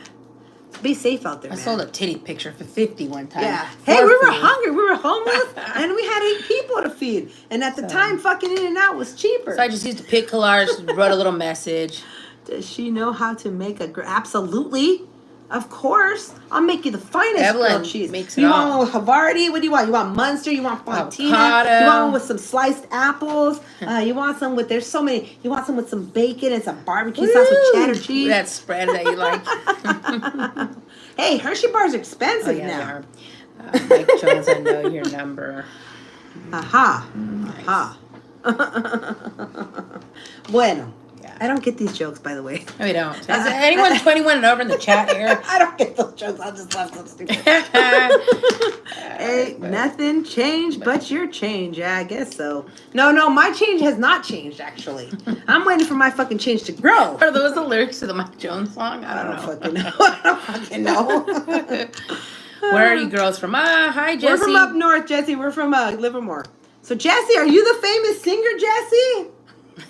Be safe out there, I man. sold a titty picture for $50 one time. Yeah. Hey, we were food. hungry. We were homeless, and we had 8 people to feed. And at the time, fucking In-N-Out was cheaper. So I just used a pic collage, wrote a little message. Does she know how to make a absolutely? Of course. I'll make you the finest Evelyn grilled cheese. makes it you all. want one with Havarti? What do you want? You want Munster? You want Fontina? Avocado. You want one with some sliced apples? You want some with, there's so many. You want some with some bacon and some barbecue sauce with cheddar cheese? That spread that you like. Hey, Hershey bars are expensive now. They are. Mike Jones, I know your number. Aha. Nice. Aha. Bueno. Yeah. I don't get these jokes, by the way. No, we don't. Is anyone 21 and over in the chat here? I don't get those jokes. I'll just laugh so stupid. Ain't nothing changed but your change. Yeah, I guess so. No, my change has not changed, actually. I'm waiting for my fucking change to grow. Are those the lyrics to the Mike Jones song? I don't know. fucking know. I don't fucking know. Where are you girls from? Hi, Jesse. We're from up north, Jesse. We're from Livermore. So, Jesse, are you the famous singer, Jesse?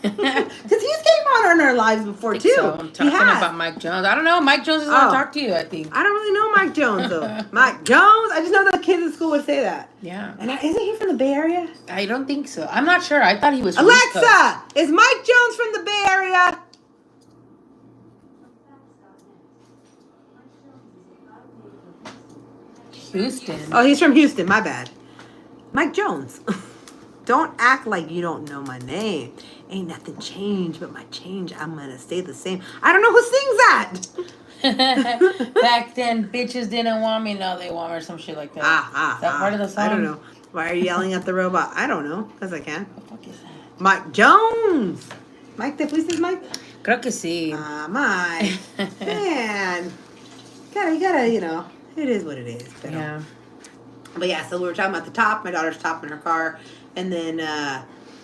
Because he's came on our lives before, too. So I'm talking about Mike Jones. I don't know. Mike Jones is going to talk to you, I think. I don't really know Mike Jones, though. Mike Jones? I just know the kids in school would say that. Yeah. And isn't he from the Bay Area? I don't think so. I'm not sure. I thought he was from East Coast. Alexa, is Mike Jones from the Bay Area? Houston. Oh, he's from Houston. My bad. Mike Jones. Don't act like you don't know my name. Ain't nothing changed but my change. I'm going to stay the same. I don't know who sings that. Back then, bitches didn't want me. Now they want me or some shit like that. Is that part of the song? I don't know. Why are you yelling at the robot? I don't know. Because I can. What the fuck is that? Mike Jones. Mike, ¿te fuiste, Mike? Creo que sí. Mike. Man. You gotta, it is what it is. But, Yeah. But yeah, so we were talking about the top. My daughter's top in her car. And then,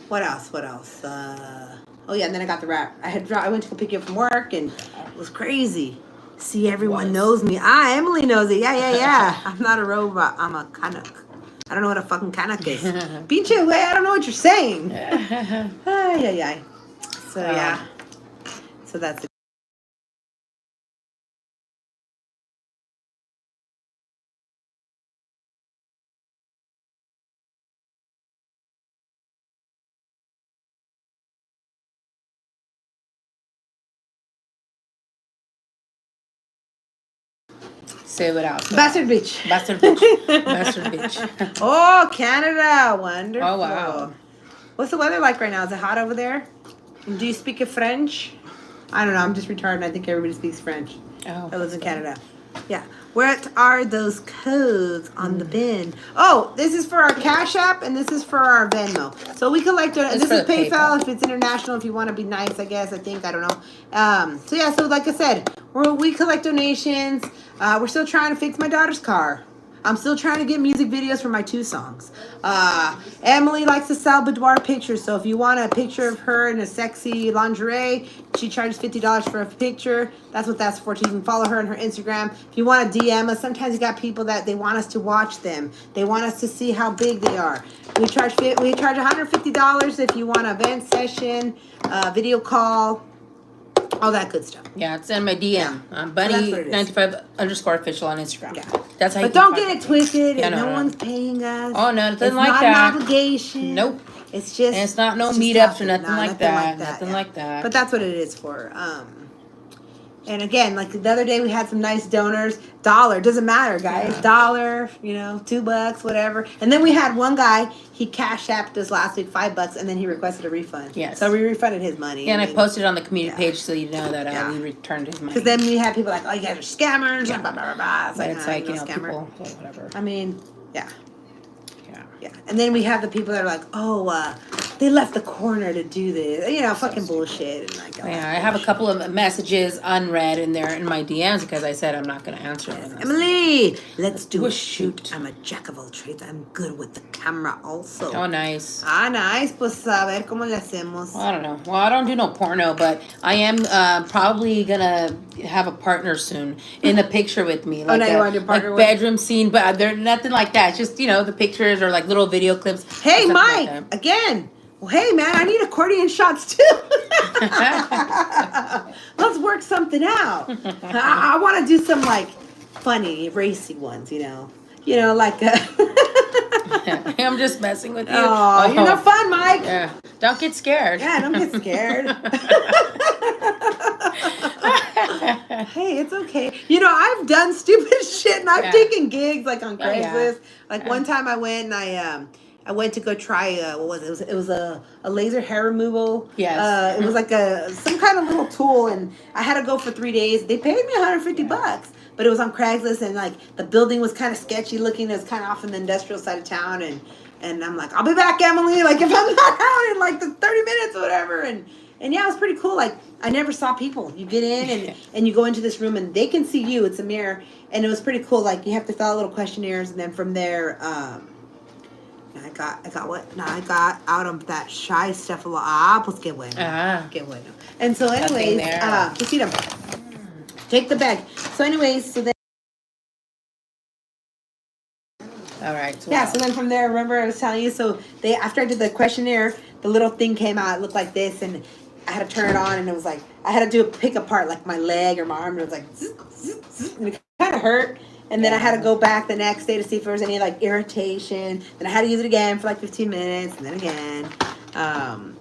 what else? Oh yeah, and then I got the wrap. I went to go pick you up from work, and it was crazy. See, everyone knows me. Emily knows it. Yeah. I'm not a robot. I'm a Canuck. I don't know what a fucking Canuck is. Pinche way, I don't know what you're saying. Ay. So yeah. So that's it. Say what else? Bastard Beach. Bastard Beach. Oh, Canada. Wonderful. Oh, wow. What's the weather like right now? Is it hot over there? Do you speak French? I don't know. I'm just retarded. I think everybody speaks French. Oh. I live in Canada. Yeah. What are those codes on the bin? Oh, this is for our Cash App and this is for our Venmo. So we collect it. This is PayPal if it's international, if you want to be nice, I guess. I don't know. So yeah, so like I said, we collect donations. We're still trying to fix my daughter's car. I'm still trying to get music videos for my 2 songs. Emily likes to sell boudoir pictures, so if you want a picture of her in a sexy lingerie, she charges $50 for a picture. That's what that's for. So you can follow her on her Instagram. If you want to DM us, sometimes you got people that they want us to watch them. They want us to see how big they are. We charge $150 if you want an event session, video call, all that good stuff. Yeah, send my DM. Bunny95_official on Instagram. Yeah. That's how you But don't get it twisted. Yeah, no one's paying us. Oh, no, nothing it's like not that. An obligation. Nope. It's just. And it's not no it's just meetups or helping. nothing like that. Nothing yeah. like that. But that's what it is for. And again, like the other day, we had some nice donors. $1 doesn't matter, guys. $1, $2, whatever. And then we had one guy. He cash apped us last week $5, and then he requested a refund. Yes. So we refunded his money. Yeah, and I posted it on the community page so you know that we returned his money. Because then we had people like, "Oh, you guys are scammers." Blah, blah, blah, blah. It's like no people, whatever. I mean, yeah. And then we have the people that are like, "Oh, they left the corner to do this. You know, fucking bullshit. And like, Yeah, I have a couple of messages unread in there in my DMs because I said I'm not going to answer them. Emily, let's do a shoot. I'm a jack of all trades. I'm good with the camera also. Oh, nice. Ah, nice. Pues a ver cómo le hacemos. Well, I don't know. Well, I don't do no porno, but I am probably gonna have a partner soon in the picture with me. Like now you want your partner like with- bedroom scene, but they're nothing like that. It's just, you know, the pictures or like little video clips. Hey, stuff Mike, like that. again. Well, hey, man, I need accordion shots too. Let's work something out. I want to do some like funny, racy ones, you know. You know, like. I'm just messing with you. Oh, you're no fun, Mike. Yeah. Don't get scared. Yeah, don't get scared. Hey, it's okay. You know, I've done stupid shit and I've taken gigs like on Craigslist. Like one time I went and I went to go try what was it? It was a laser hair removal. Yes. It was like some kind of little tool, and I had to go for 3 days. They paid me $150, but it was on Craigslist, and like the building was kind of sketchy looking. It was kind of off in the industrial side of town, and I'm like, I'll be back, Emily. Like if I'm not out in like the 30 minutes or whatever, and yeah, it was pretty cool. Like I never saw people. You get in and you go into this room and they can see you. It's a mirror, and it was pretty cool. Like you have to fill out little questionnaires, and then from there. I got what? No, I got out of that shy stuff a lot. Pues qué bueno. Qué bueno. And so anyways, take the bag. So anyways, so then. All right. So yeah, so then from there, remember I was telling you, so they after I did the questionnaire, the little thing came out, it looked like this, and I had to turn it on, and it was like, I had to pick apart like my leg or my arm, and it was like, zzz, zzz, zzz, and it kind of hurt. And then I had to go back the next day to see if there was any like irritation. Then I had to use it again for like 15 minutes, and then again.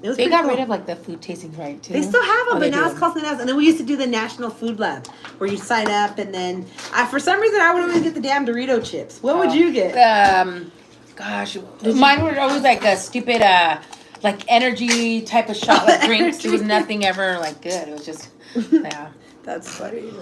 It was they got cool. rid of like the food tasting right too. They still have them, Oh, but now do. it's called something else. And then we used to do the National Food Lab, where you sign up, and then for some reason I would always get the damn Dorito chips. What would you get? Gosh, mine were always like a stupid like energy type of shot, like drinks. There was nothing ever like good. It was just yeah. That's funny.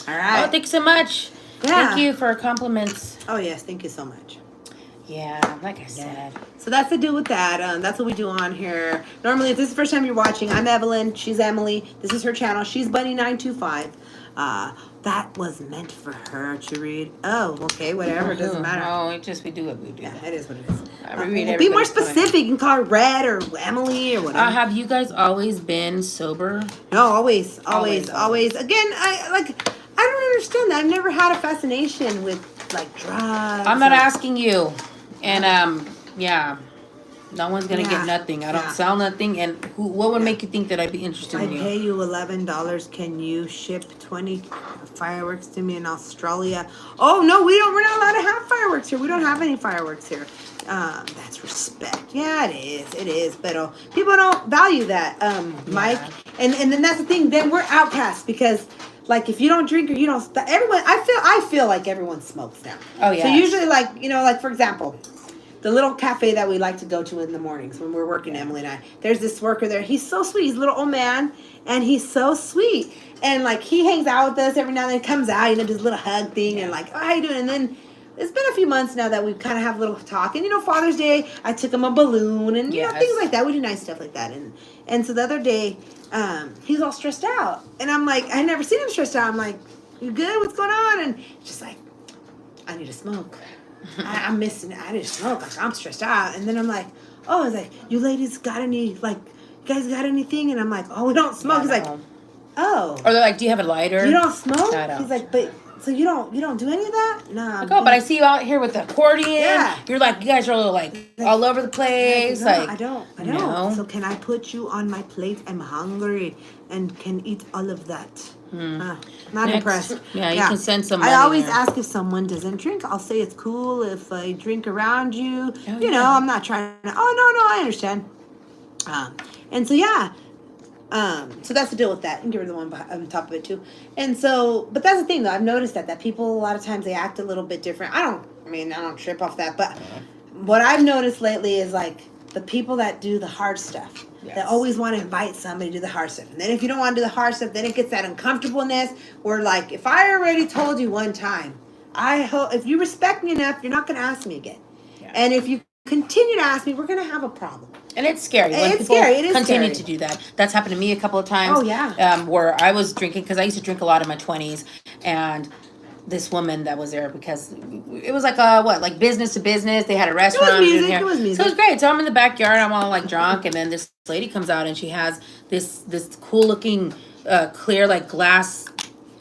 All right. Oh, thank you so much. Yeah. Thank you for compliments. Oh, yes. Thank you so much. Yeah, like I said. So that's the deal with that. That's what we do on here. Normally, if this is the first time you're watching, I'm Evelyn. She's Emily. This is her channel. She's Bunny925. That was meant for her to read. Oh, okay. Whatever. It doesn't matter. Oh, it just we do what we do. Yeah, it is what it is. Be more specific. You can call her Red or Emily or whatever. Have you guys always been sober? No, always. Again, I don't understand that. I've never had a fascination with like drugs. I'm not asking you. And yeah, no one's gonna get nothing. I don't sell nothing. And what would make you think that I'd be interested in you? I pay you $11. Can you ship 20 fireworks to me in Australia? Oh no, we're not allowed to have fireworks here. We don't have any fireworks here. That's respect. Yeah, it is. But people don't value that, Mike. And then that's the thing. Then we're outcasts because. Like if you don't drink or you don't, everyone. I feel like everyone smokes now. Oh yeah. So usually, like like for example, the little cafe that we like to go to in the mornings when we're working, Emily and I. There's this worker there. He's so sweet. He's a little old man, and he's so sweet. And like he hangs out with us every now and then. Comes out, does a little hug thing, and like, oh, how you doing? And then it's been a few months now that we kind of have a little talk. And Father's Day, I took him a balloon and things like that. We do nice stuff like that. And so the other day. He's all stressed out. And I'm like, I never seen him stressed out. I'm like, you good? What's going on? And just like, I need to smoke. I'm missing it. I need to smoke. Like, I'm stressed out. And then I'm like, oh, it's like, you ladies got any, like, you guys got anything? And I'm like, oh, we don't smoke. He's like, oh. Or they're like, do you have a lighter? You don't smoke? I don't. He's like, but, so you don't do any of that? Nah. Like, oh, but I see you out here with the accordion. Yeah. You're like, you guys are like all over the place. No, like, I don't. No. So can I put you on my plate? I'm hungry and can eat all of that. Not impressed. Yeah, you can send some money I always there. ask if someone doesn't drink. I'll say it's cool if I drink around you. Oh, you know, I'm not trying to. Oh no, I understand. And so yeah. So that's the deal with that. You can get rid of the one on top of it too. And so, but that's the thing though. I've noticed that people a lot of times they act a little bit different. I don't trip off that. But what I've noticed lately is like the people that do the hard stuff. Yes. That always want to invite somebody to do the hard stuff. And then if you don't want to do the hard stuff, then it gets that uncomfortableness where, like, if I already told you one time, I hope if you respect me enough, you're not going to ask me again. Yeah. And if you continue to ask me, we're going to have a problem. And it's scary when people continue to do that. That's happened to me a couple of times. Oh, yeah. Where I was drinking, because I used to drink a lot in my 20s, and this woman that was there, because it was like business to business. They had a restaurant. It was music. So it was great. So I'm in the backyard. I'm all like drunk, and then this lady comes out, and she has this cool looking clear like glass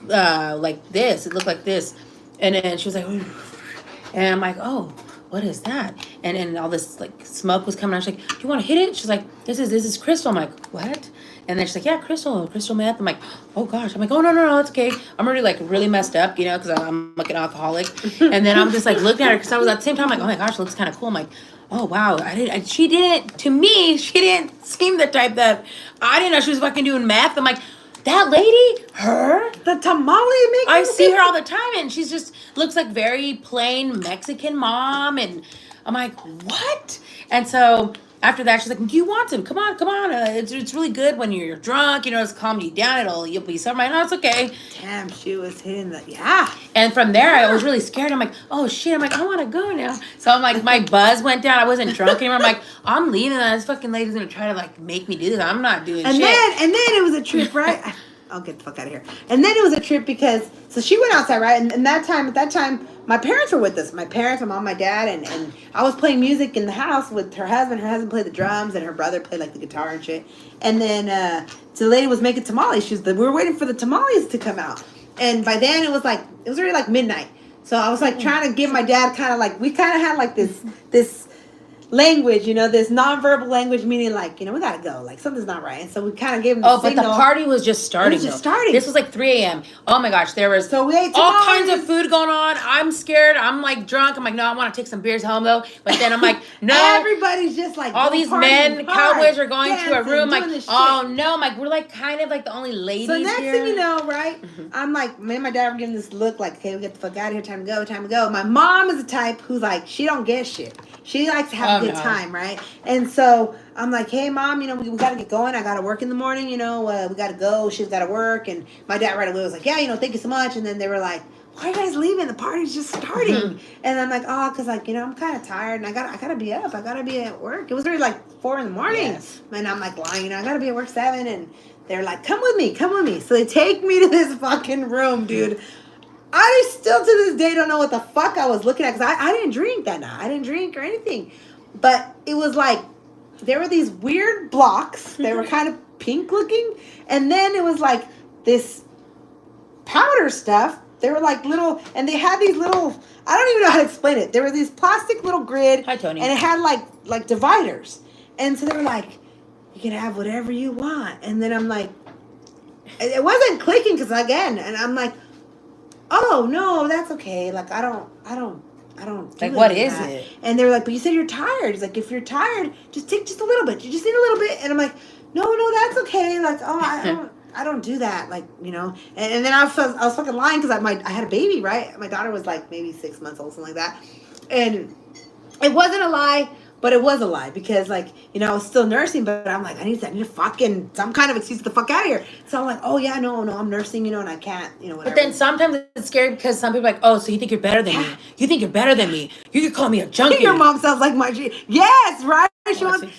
like this. It looked like this, and then she was like, and I'm like, oh, what is that? And then all this like smoke was coming out. She's like, do you want to hit it? She's like, this is crystal. I'm like, what? And then she's like, yeah, crystal meth. I'm like, oh gosh. I'm like, oh no, it's okay. I'm already like really messed up, you know, because I'm like an alcoholic. And then I'm just like looking at her, because I was at the same time like, oh my gosh, it looks kind of cool. I'm like, oh wow, she didn't seem the type that I didn't know she was fucking doing meth. I'm like, that lady, the tamale maker. I see her all the time, and she's just looks like very plain Mexican mom, and I'm like, what? And so after that, she's like, do you want some? Come on. It's really good when you're drunk, you know, it's calm you down. You'll be sober. No, it's okay. Damn, she was hitting the, yeah. And from there, I was really scared. I'm like, oh shit. I'm like, I want to go now. So I'm like, my buzz went down. I wasn't drunk anymore. I'm like, I'm leaving. This fucking lady's going to try to like make me do this. I'm not doing shit. And then it was a trip, right? I'll get the fuck out of here. And then it was a trip because, so she went outside, right? And at that time, my parents were with us. My parents, my mom, my dad, and I was playing music in the house with her husband. Her husband played the drums, and her brother played like the guitar and shit. And then, so the lady was making tamales. We were waiting for the tamales to come out. And by then it was already like midnight. So I was like trying to give my dad kind of like, we kind of had like this language, you know, this nonverbal language, meaning like, you know, we gotta go, like something's not right. And so we kind of gave him the signal. But the party was just starting. It was just starting. This was like 3 a.m. Oh my gosh, there was so we ate all kinds of food going on. I'm scared. I'm like drunk. I'm like, no, I want to take some beers home though. But then I'm like, no. Everybody's just like, all these men, cowboys are going to a room. Like, oh no, I'm like, we're like kind of like the only ladies here. So next here. thing you know, right? Mm-hmm. I'm like, me and my dad were giving this look like, okay, we get the fuck out of here. Time to go. My mom is the type who's like, she don't get shit. She likes to have a good time, right? And so I'm like, hey, Mom, you know, we got to get going. I got to work in the morning, you know. We got to go. She's got to work. And my dad right away was like, yeah, you know, thank you so much. And then they were like, why are you guys leaving? The party's just starting. Mm-hmm. And I'm like, oh, because, like, you know, I'm kind of tired. And I got to be up. I got to be at work. It was already like 4 a.m. Yes. And I'm like lying, you know, I got to be at work 7. And they're like, come with me. So they take me to this fucking room, dude. I still to this day don't know what the fuck I was looking at, because I didn't drink that night. I didn't drink or anything. But it was like, there were these weird blocks. They were kind of pink looking. And then it was like this powder stuff. They were like little, and they had these little, I don't even know how to explain it. There were these plastic little grid. Hi, Tony. And it had like dividers. And so they were like, you can have whatever you want. And then I'm like, it wasn't clicking, because again, and I'm like, oh no, that's okay. Like I don't do like what is it? And they were like, but you said you're tired. It's like, if you're tired, just take just a little bit. You just need a little bit. And I'm like, no, that's okay. Like, oh, I don't do that. Like, you know. And then I was fucking lying, because I had a baby, right? My daughter was like maybe 6 months old, something like that. And it wasn't a lie. But it was a lie, because, like, you know, I was still nursing, but I'm like, I need to fucking some kind of excuse to get the fuck out of here. So I'm like, oh, yeah, no, I'm nursing, you know, and I can't, you know, whatever. But then sometimes it's scary, because some people are like, oh, so you think you're better than me? You think you're better than me? You could call me a junkie. Your mom sounds like my G. Yes, right? So then we're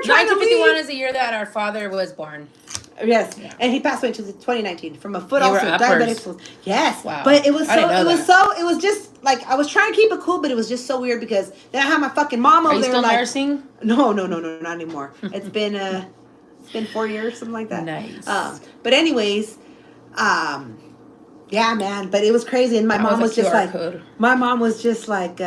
trying to leave. 1951 is the year that our father was born. Yes, yeah. And he passed away in 2019 from a foot ulcer, diabetic. Yes, wow. But it was just like, I was trying to keep it cool, but it was just so weird, because then I had my fucking mom over there. Are you still nursing? No, not anymore. It's been 4 years, something like that. Nice. But anyways, yeah, man. But it was crazy, and my mom was just like,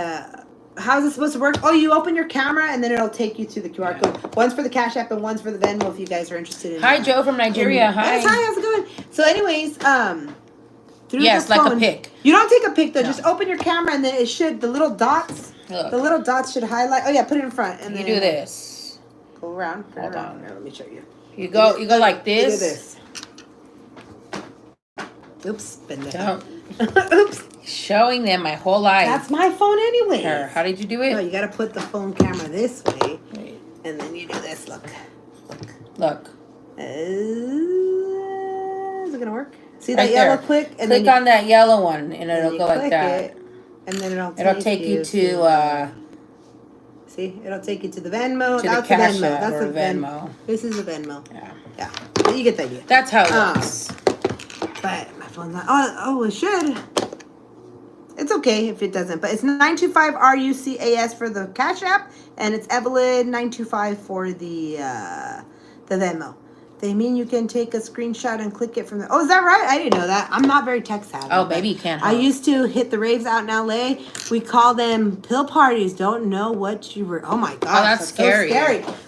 how is it supposed to work? Oh, you open your camera, and then it'll take you to the QR code. One's for the Cash App, and one's for the Venmo, if you guys are interested in Hi, Joe from Nigeria. Hi. Yes, hi, how's it going? So anyways, through yes, the phone, like a pic. You don't take a pic, though. No. Just open your camera, and then it should, the little dots should highlight. Oh, yeah, put it in front. And you do this. Go around. Hold on. Here, let me show you. You go like this. You do this. Oops, been there. Don't. Oops. Showing them my whole life. That's my phone anyway. How did you do it? No, you got to put the phone camera this way. Wait. And then you do this. Look. Is it going to work? See that Right yellow there. click? And click then on that yellow one, and it'll go like that. It, and then it'll take you to see, it'll take you to the Venmo. to That's the Cash the Venmo. App That's or the Venmo. This is a Venmo. Yeah. Yeah. You get the idea. That's how it works. But my phone's not. Oh, it should. It's okay if it doesn't. But it's 925 RUCAS for the Cash App, and it's Evelyn 925 for the Venmo. They mean you can take a screenshot and click it from there. Oh, is that right? I didn't know that. I'm not very tech savvy. Oh, maybe you can. I used to hit the raves out in LA. We call them pill parties. Don't know what you were. Oh my God. Oh, that's scary.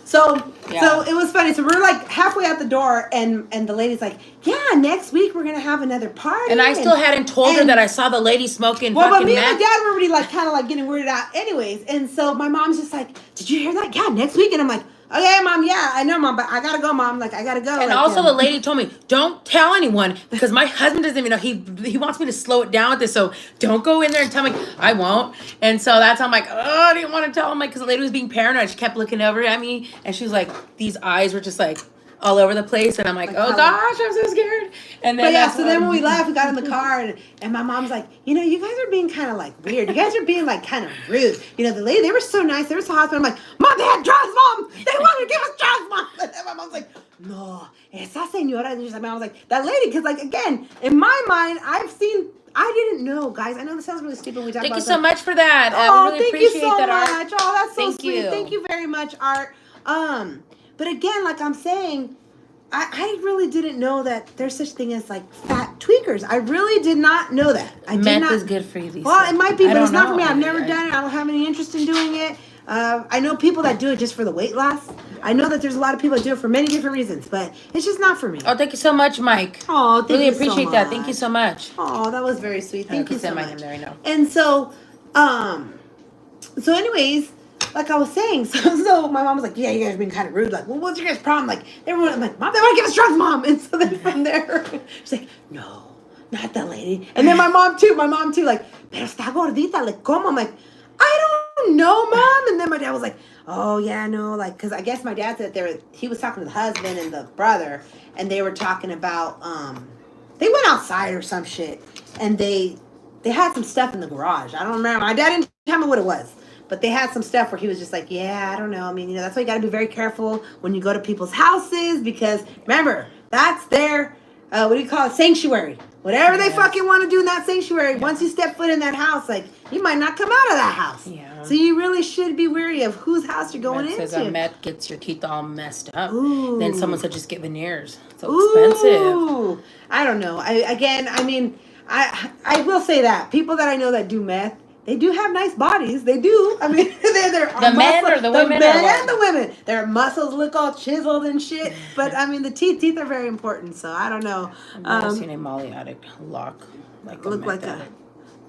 So scary. So it was funny. So we're like halfway out the door, and the lady's like, "Yeah, next week we're gonna have another party." And I still hadn't told her that I saw the lady smoking. Well, but fucking me and my meth. dad were already like kind of like getting weirded out, anyways. And so my mom's just like, "Did you hear that? Yeah, next week." And I'm like, "Okay, Mom. Yeah, I know, Mom, but I gotta go, Mom. Like, I gotta go." And like, also, the lady told me, "Don't tell anyone because my husband doesn't even know. He wants me to slow it down with this, so don't go in there and tell me." I won't. And so that's how I'm like, oh, I didn't want to tell him, like, because the lady was being paranoid. She kept looking over at me, and she was like, these eyes were just like all over the place, and I'm like, oh gosh, I'm so scared. And then so then when we left, we got in the car, and my mom's like, you know, you guys are being kind of like weird. You guys are being like kind of rude. You know, the lady, they were so nice, they were so hospitable. I'm like, Mom, they had drugs, Mom. They wanted to give us drugs, Mom. And then my mom's like, no, esa señora. And she's like, I was like, that lady, because like again, in my mind, I didn't know, guys. I know this sounds really stupid when we talk about Thank you so much for that. Oh, I really thank appreciate you so that, much. Art. Oh, that's so Thank sweet. you. Thank you very much, Art. But again, like I'm saying, I really didn't know that there's such thing as like fat tweakers. I really did not know that. Meth is good for you, Lisa. Well, it might be, but it's not for me. know. I've never done it. I don't have any interest in doing it. I know people that do it just for the weight loss. I know that there's a lot of people that do it for many different reasons, but it's just not for me. Oh, thank you so much, Mike. Oh, thank really you appreciate so that. much. Thank you so much. Oh, that was very sweet. Thank you so much. There, I know. And so, anyways, like I was saying, so my mom was like, yeah, you guys are being kind of rude. Like, well, what's your guys' problem? Like, everyone, I'm like, Mom, they want to give us drugs, Mom. And so then from there, she's like, no, not that lady. And then my mom too, like, pero está gordita, like, ¿cómo? I'm like, I don't know, Mom. And then my dad was like, oh, yeah, no, like, because I guess my dad said he was talking to the husband and the brother, and they were talking about, they went outside or some shit, and they had some stuff in the garage. I don't remember. My dad didn't tell me what it was. But they had some stuff where he was just like, yeah, I don't know. I mean, you know, that's why you got to be very careful when you go to people's houses because, remember, that's their, what do you call it, sanctuary. Whatever they fucking want to do in that sanctuary, once you step foot in that house, like, you might not come out of that house. Yeah. So you really should be wary of whose house you're going into. Says meth gets your teeth all messed up. Ooh. Then someone said just get veneers. So expensive. Ooh. I don't know. I will say that. People that I know that do meth, they do have nice bodies. They do. I mean, they're the men or the women? The men and the women. Their muscles look all chiseled and shit. But I mean, the teeth are very important. So I don't know. I've never seen a Molly addict look like a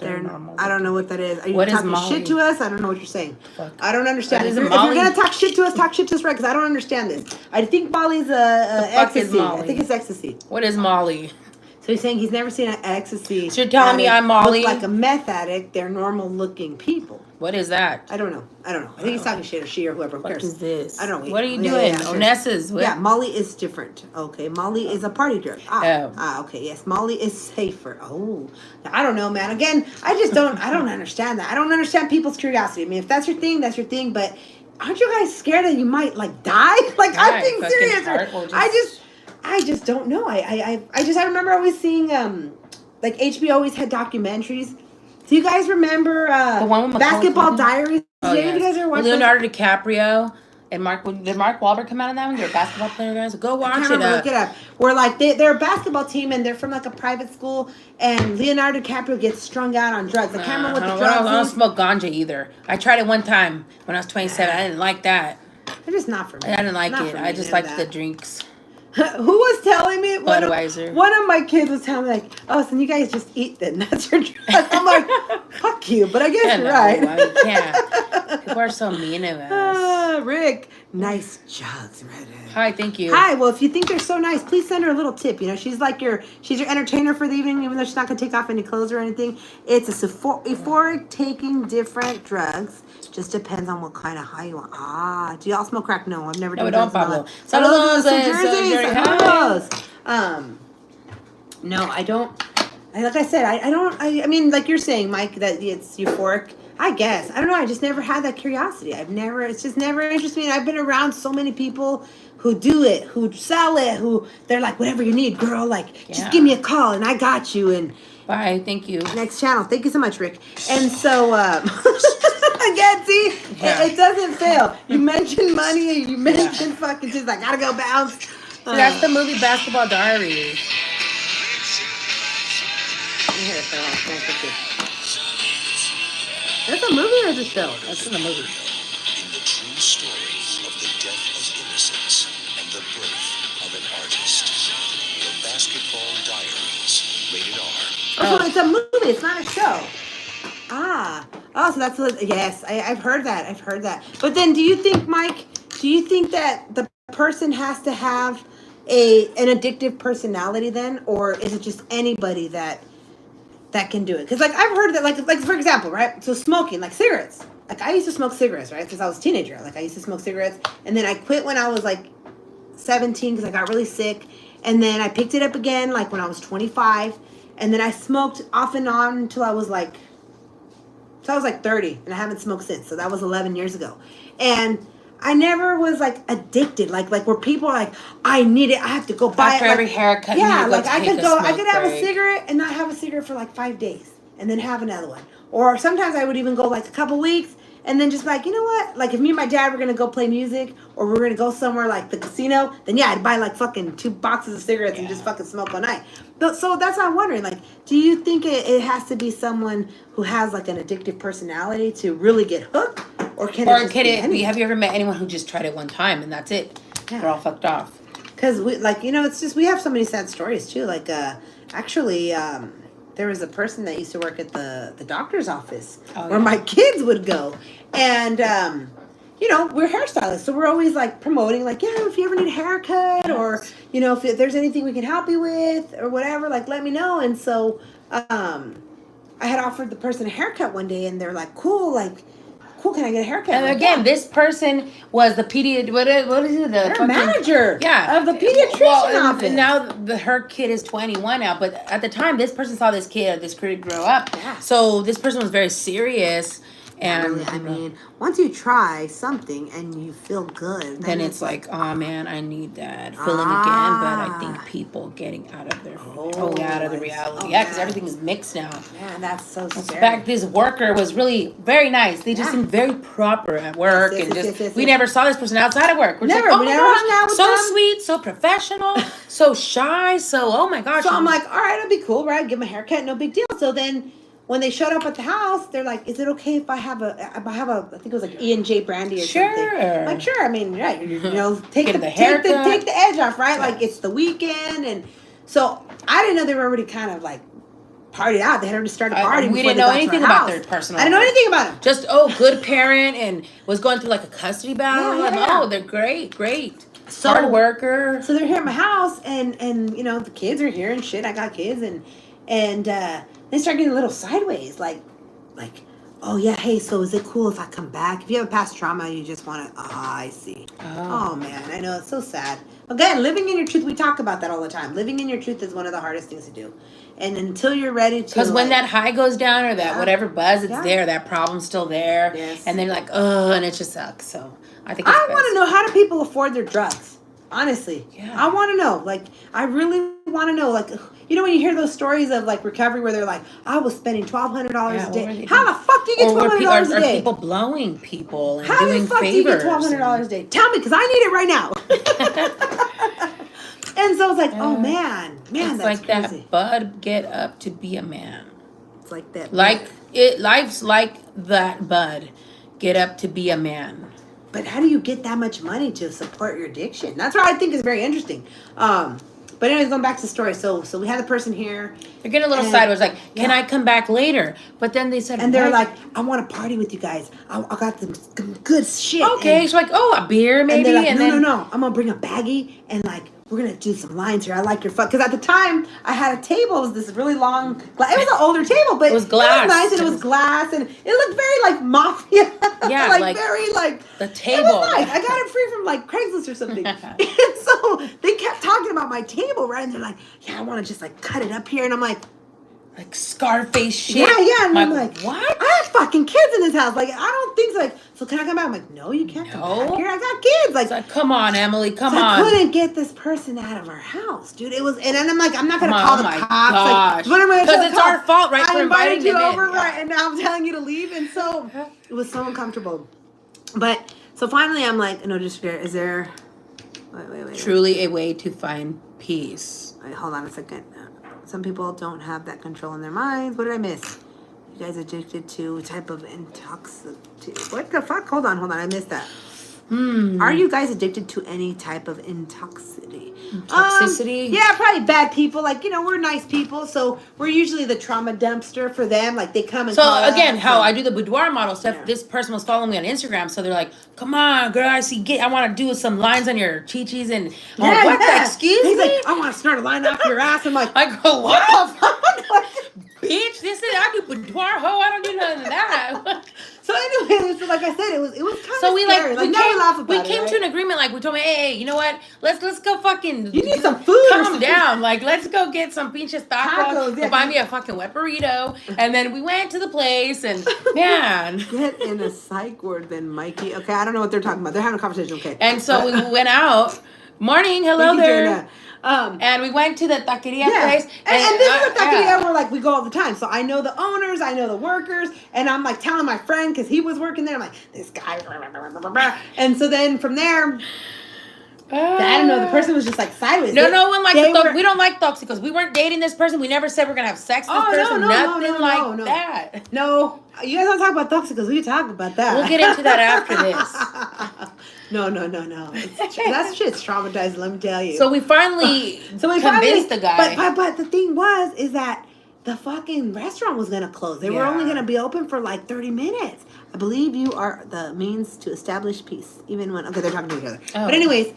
They're normal. I don't know what that is. Are you what talking is Molly? shit to us? I don't know what you're saying. Fuck. I don't understand. If you're gonna talk shit to us, talk shit to us, right? Because I don't understand this. I think Molly's ecstasy. I think it's ecstasy. What is Molly? So he's saying he's never seen an ecstasy. So you're telling me I'm Molly? Look like a meth addict. They're normal looking people. What is that? I don't know. I think he's talking shit or she or whoever. Who cares? What is this? I don't know. What are you doing? Onessa's. Yeah, Molly is different. Okay, Molly is a party drug. Okay, yes, Molly is safer. Oh, I don't know, man. Again, I don't understand that. I don't understand people's curiosity. I mean, if that's your thing, that's your thing. But aren't you guys scared that you might like die? Like I'm being serious. I just don't know. I remember always seeing like HBO always had documentaries. Do you guys remember the one with Basketball Diaries? Oh, Did you guys ever watch Leonardo DiCaprio and did Mark Wahlberg come out of that one? They're a basketball player, guys. Go watch it. Look it up. Where like they're a basketball team and they're from like a private school and Leonardo DiCaprio gets strung out on drugs. I can't remember what the drugs I don't smoke ganja either. I tried it one time when I was 27. I didn't like that. It's just not for me. I didn't like it. I just liked the drinks. Who was telling me? Budweiser. One of my kids was telling me like, "Oh, so you guys just eat then? That's your drug." I'm like, "Fuck you," but I guess you're right. I can't. People are so mean of us. Rick, nice jugs, Reddit. Hi, thank you. Hi. Well, if you think they're so nice, please send her a little tip. She's she's your entertainer for the evening, even though she's not gonna take off any clothes or anything. It's a euphoric taking different drugs. Just depends on what kind of high you want. Ah, do y'all smoke crack? No, I've never done drugs. Pablo. Saludos, Jersey. No, I don't. Like I said, I don't. I mean, like you're saying, Mike, that it's euphoric. I guess. I don't know. I just never had that curiosity. It's just never interested me. And I've been around so many people who do it, who sell it, who they're like, whatever you need, girl, just give me a call and I got you. And bye. Thank you. Next channel. Thank you so much, Rick. And so, again, see, it doesn't fail. You mentioned money and you mentioned fucking just, I gotta go bounce. So that's the movie Basketball Diaries. That's a movie or is it a show? That's in the movie. In the true story of the death of innocence and the birth of an artist, the Basketball Diaries, rated R. Oh, so it's a movie. It's not a show. So that's what. Yes, I've heard that. I've heard that. But then, do you think, Mike? Do you think that the person has to have an addictive personality then, or is it just anybody that can do it? Because I've heard that like for example, right? So smoking, like cigarettes. Like I used to smoke cigarettes, right? Since I was a teenager. Like I used to smoke cigarettes, and then I quit when I was like 17 because I got really sick, and then I picked it up again like when I was 25, and then I smoked off and on until I was like 30, and I haven't smoked since. So that was 11 years ago, and I never was like addicted, like where people are like, I need it, I have to go buy After it. every haircut, yeah, like I could have break. a cigarette and not have a cigarette for like 5 days, and then have another one. Or sometimes I would even go like a couple weeks, and then just like, you know what? Like if me and my dad were gonna go play music, or we're gonna go somewhere like the casino, then yeah, I'd buy like fucking 2 boxes of cigarettes and just fucking smoke all night. So that's what I'm wondering. Like, do you think it has to be someone who has like an addictive personality to really get hooked? Or can it have you ever met anyone who just tried it one time and that's it? Yeah. They're all fucked off. Because it's just, we have so many sad stories too. Like, actually, there was a person that used to work at the doctor's office where my kids would go. And, we're hairstylists. So we're always like promoting, like, if you ever need a haircut or, if there's anything we can help you with or whatever, like, let me know. And so, I had offered the person a haircut one day and they're like, cool, can I get a haircut? And again, this person was the what is it? The manager of the pediatrician office. And now her kid is 21 now, but at the time, this person saw this kid grow up. Yeah. So this person was very serious. And really, I mean, once you try something and you feel good, then it's like, oh man, I need that feeling again. But I think people getting out of their out of the reality, because everything is mixed now. Yeah, that's so scary. In fact, this worker was really very nice. They just seemed very proper at work, we never saw this person outside of work. We're never, like, we never hung out with so them. Sweet, so professional, so shy, so oh my gosh. So I'm like, all right, it'll be cool, right? Give them a haircut, no big deal. So then, when they showed up at the house, they're like, "Is it okay if I have a I think it was like E&J brandy or something?" Like, sure. I mean, right? Take the edge off, right? Like it's the weekend, and so I didn't know they were already kind of like partied out. They had already started partying. We didn't know anything about their personal life. I didn't know anything about them. Just good parent, and was going through like a custody battle. Yeah. They're great. So, hard worker. So they're here at my house, and the kids are here and shit. I got kids, and they start getting a little sideways, like, oh yeah, hey, so is it cool if I come back? If you have a past trauma, you just want to, I see. Oh man, I know, it's so sad. Again, living in your truth, we talk about that all the time. Living in your truth is one of the hardest things to do. And until you're ready to... Because when that high goes down or that whatever buzz, it's there, that problem's still there. Yes. And they're like, and it just sucks. So I think it's I want to know, how do people afford their drugs? Honestly. Yeah. I want to know. Like, I really want to know. Like, when you hear those stories of, like, recovery where they're like, I was spending $1,200 a day. How the fuck do you get $1,200 a day? Are people blowing people and doing favors? How the fuck do you get $1,200 a day? Tell me, because I need it right now. And so it's like, oh, man, it's that's like crazy. That bud, get up to be a man. It's like that. Life's like that bud, get up to be a man. But how do you get that much money to support your addiction? That's what I think is very interesting. But anyways, going back to the story. So we had the person here. They're getting a little sideways, like, can I come back later? But then they said, and they're like, I want to party with you guys. I got some good shit. Okay, and, so like, a beer maybe, and they're like, and no, then no, I'm gonna bring a baggie and like. We're gonna do some lines here. I like your fuck because at the time I had a table. It was this really long. It was an older table, but it was glass. It was nice and it was glass and it looked very like mafia. Yeah, like very like the table. It was nice. I got it free from like Craigslist or something. And so they kept talking about my table, right? And they're like, "Yeah, I want to just like cut it up here," and I'm like. Like Scarface shit. Yeah, and I'm like, what? I have fucking kids in this house. Like, I don't think so. Like, so can I come back? I'm like, no, you can't come back here. I got kids. Like, come on, Emily, come on. I couldn't get this person out of our house, dude. It was, and then I'm like, I'm not gonna call the cops. Gosh. Like, what am I gonna tell the Because it's our fault, right? I for invited you over, in. right? And now I'm telling you to leave, and so it was so uncomfortable. But so finally, I'm like, no, just is there? Wait. Truly a way to find peace. Wait, hold on a second. Some people don't have that control in their minds. What did I miss? You guys addicted to a type of intoxicity. What the fuck? Hold on. I missed that. Are you guys addicted to any type of intoxicity? Toxicity? Yeah, probably bad people. Like, we're nice people, so we're usually the trauma dumpster for them. Like, they come and so again, how I do the boudoir model stuff. Yeah. This person was following me on Instagram, so they're like, "Come on, girl, I want to do some lines on your chichis," and I'm like, what? Excuse me? Like, I want to snort a line off your ass. I'm like, I go, what? Bitch, this is I do boudoir hoe. I don't do none of that. So anyway, so like I said, it was kind of so we scary. We came to an agreement. Like we told me, hey, you know what? Let's go fucking. You need some food. Calm down. Like let's go get some pinches tacos. Yeah. Buy me a fucking wet burrito. And then we went to the place and man. Get in a psych ward then, Mikey. Okay, I don't know what they're talking about. They're having a conversation. Okay. And so we went out. Morning, hello there. And we went to the taqueria place. And this is a taqueria where, like, we go all the time. So I know the owners, I know the workers, and I'm, like, telling my friend, because he was working there, I'm like, this guy, and so then from there, I don't know, the person was just, like, sideways. No one likes we don't like toxicos. We weren't dating this person. We never said we're going to have sex with this person. Nothing like that. No, you guys don't talk about toxicos. We can talk about that. We'll get into that after this. No. That shit's traumatizing, let me tell you. So we finally convinced the guy. But the thing is that the fucking restaurant was going to close. They were only going to be open for like 30 minutes. I believe you are the means to establish peace. Even when, they're talking to each other. Oh. But anyways,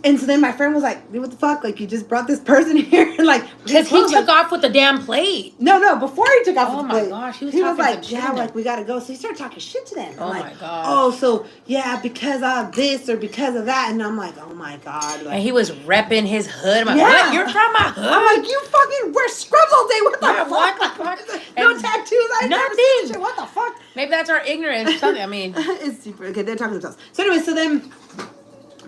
and so then my friend was like, what the fuck? Like, you just brought this person here? Like, because he took off with the damn plate. No, before he took off with the plate. Oh, my gosh. He was like, like, we got to go. So he started talking shit to them. Oh, my God. Oh, so, yeah, because of this or because of that. And I'm like, oh, my God. Like, and he was repping his hood. I'm like, what? You're from my hood? I'm like, you fucking wear scrubs all day. What the fuck? What the fuck? No tattoos. I never seen shit. What the fuck? Maybe that's our ignorance or something. I mean. It's super. Okay, they're talking to themselves. So anyway, so then...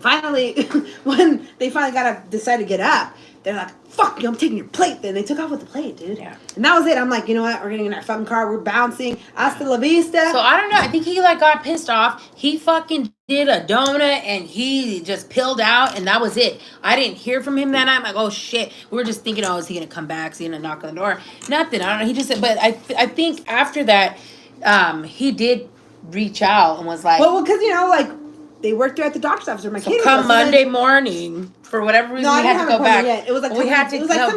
Finally, when they decided to get up, they're like, fuck you, I'm taking your plate. Then they took off with the plate, dude. Yeah. And that was it. I'm like, you know what? We're getting in our fucking car. We're bouncing. Hasta la vista. So I don't know. I think he got pissed off. He fucking did a donut and he just pilled out and that was it. I didn't hear from him that night. I'm like, oh shit. We were just thinking, is he going to come back? Is he going to knock on the door? Nothing. I don't know. He just said, but I think after that, he did reach out and was like. Well, because, they worked there at the doctor's office. My kid come Monday morning for whatever reason we had to go back. Yet. It was like we had to go back.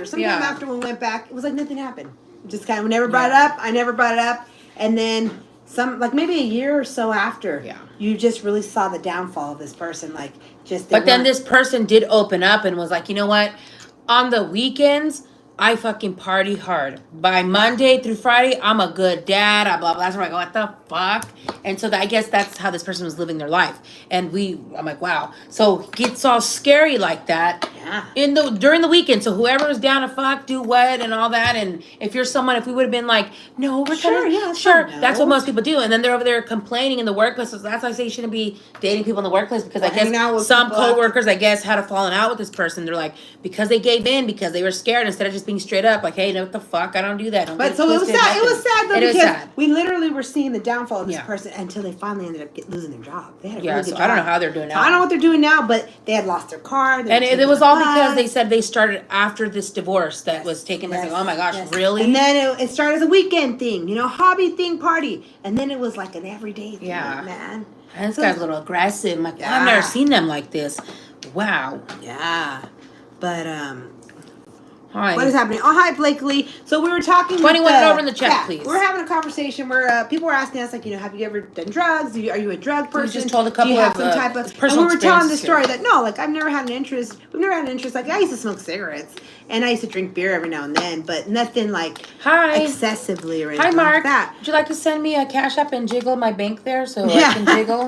Sometime after we went back. It was like nothing happened. Just kind of never brought it up. I never brought it up, and then maybe a year or so after. Yeah. You just really saw the downfall of this person. But then this person did open up and was like, you know what? On the weekends, I fucking party hard. By Monday through Friday, I'm a good dad. Blah, blah, blah. So I'm like, what the fuck? And so I guess that's how this person was living their life. And I'm like, wow. So it gets all scary like that. Yeah. During the weekend. So whoever is down to fuck, do what, and all that. And if you're someone, if we would have been like, no, we're sure. That's what most people do. And then they're over there complaining in the workplace. So that's why I say you shouldn't be dating people in the workplace because I guess some coworkers, had a falling out with this person. They're like, because they gave in, because they were scared instead of just being straight up like, hey, what the fuck? I don't do that. But so it was sad. It was sad though because we literally were seeing the downfall of this person until they finally ended up losing their job. They had a really good job. I don't know how they're doing now. I don't know what they're doing now, but they had lost their car. And it was all because they said they started after this divorce that was taken. Like, oh my gosh, really? And then it started as a weekend thing, hobby thing, party, and then it was like an everyday thing, man. And this guy's a little aggressive. I'm like, I've never seen them like this. Wow. Yeah. But Hi. what is happening? Oh, hi, Blakely. So we were talking. 21 and over in the chat, please. We're having a conversation where people were asking us, like, have you ever done drugs? Are you a drug person? We just told a couple Do you have of some type of personal and we were telling the experiences story here. that no, like I've never had an interest. We've never had an interest. Like I used to smoke cigarettes and I used to drink beer every now and then, but nothing like excessively or anything. Hi, Mark. Like that. Would you like to send me a Cash App and jiggle my bank there so I can jiggle?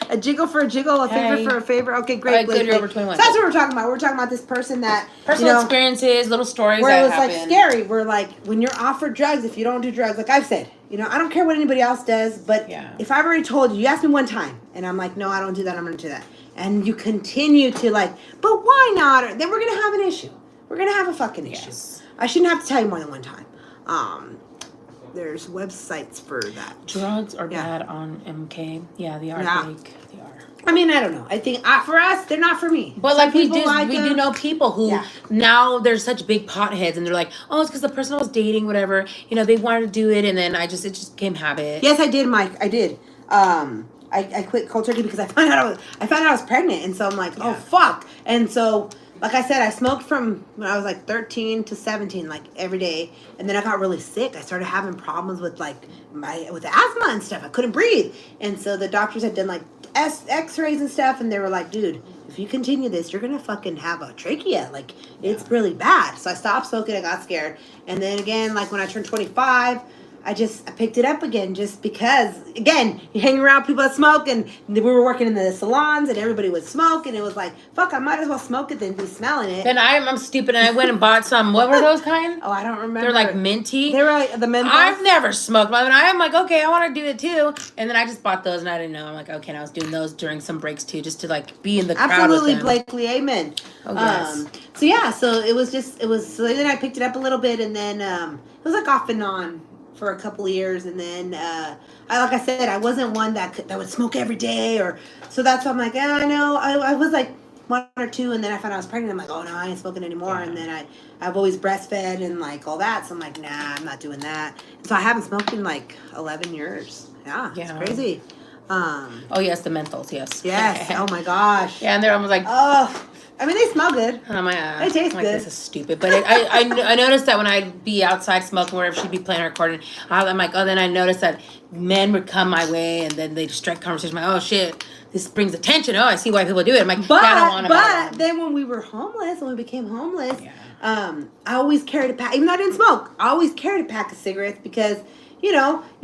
A jiggle for a jiggle, a favor for a favor. Okay, great. All right, good, you're over 21. So that's what we're talking about. We're talking about this person that personal experiences, little stories where that it was happen. like scary. Where like when you're offered drugs, if you don't do drugs, like I've said, I don't care what anybody else does, but if I've already told you, you asked me one time, and I'm like, no, I don't do that. I'm going to do that, and you continue to like, but why not? Or, then we're going to have an issue. We're going to have a fucking issue. I shouldn't have to tell you more than one time. There's websites for that. Drugs are bad on MK. Yeah, they are. Blake. They are. I mean, I don't know. I think for us, they're not for me. But like we do know people who now they're such big potheads, and they're like, oh, it's because the person I was dating, whatever. They wanted to do it, and then it just became habit. Yes, I did, Mike. I did. I quit cold turkey because I found out I was pregnant, and so I'm like, oh fuck. And so, like I said, I smoked from when I was like 13 to 17, like every day, and then I got really sick. I started having problems with with asthma and stuff. I couldn't breathe, and so the doctors had done like X-rays and stuff, and they were like, dude, if you continue this, you're gonna fucking have a trachea. Like it's really bad. So I stopped smoking. I got scared, and then again, like when I turned 25. I picked it up again just because, again, you hang around people that smoke, and we were working in the salons, and everybody would smoke, and it was like, fuck, I might as well smoke it than be smelling it. Then I'm stupid, and I went and bought some. What were those kind? Oh, I don't remember. They're like minty. They were like the menthol. I've never smoked one. I'm like, okay, I want to do it too. And then I just bought those, and I didn't know. I'm like, okay, and I was doing those during some breaks too, just to like be in the crowd. Absolutely, with them. Blakely, amen. Oh yes. So so then I picked it up a little bit, and then it was like off and on for a couple of years, and then like I said, I wasn't one that would smoke every day, or so that's why I'm like, I know I was like 1 or 2, and then I found out I was pregnant. I'm like, oh no, I ain't smoking anymore. And then I've always breastfed and like all that, so I'm like, nah, I'm not doing that. And so I haven't smoked in like 11 years. It's crazy. Oh yes, the menthols, yes. Yes. Oh my gosh. Yeah, and they're almost like, oh. I mean, they smell good. Oh my god. They taste good. This is stupid. But I noticed that when I'd be outside smoking, wherever she'd be playing her recording, I'm like, oh, then I noticed that men would come my way, and then they'd strike conversation. I'm like, oh shit, this brings attention. Oh, I see why people do it. I'm like, I don't want to. But then when we were homeless, when we became homeless, I always carried a pack. Even though I didn't smoke, I always carried a pack of cigarettes because, you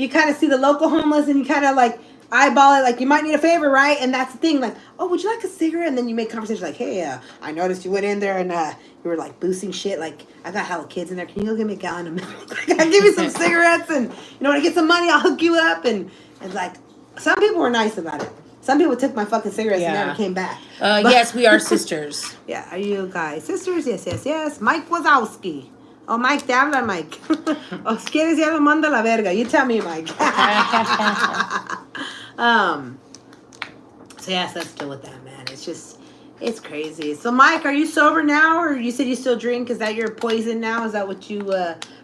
kind of see the local homeless, and you kind of like eyeball it, like you might need a favor, right? And that's the thing, like, oh, would you like a cigarette? And then you make conversation like, hey, I noticed you went in there and you were like boosting shit. Like, I got hella kids in there. Can you go give me a gallon of milk? I'll give you some cigarettes, and when I get some money, I'll hook you up. And like, some people were nice about it. Some people took my fucking cigarettes and never came back. Yes, we are sisters. Yeah, are you guys sisters? Yes. Mike Wazowski. Oh, Mike, te habla, Mike. O si quieres ya lo manda a la verga. You tell me, Mike. So yes, let's deal with that, man. It's crazy. So, Mike, are you sober now, or you said you still drink? Is that your poison now? Is that what you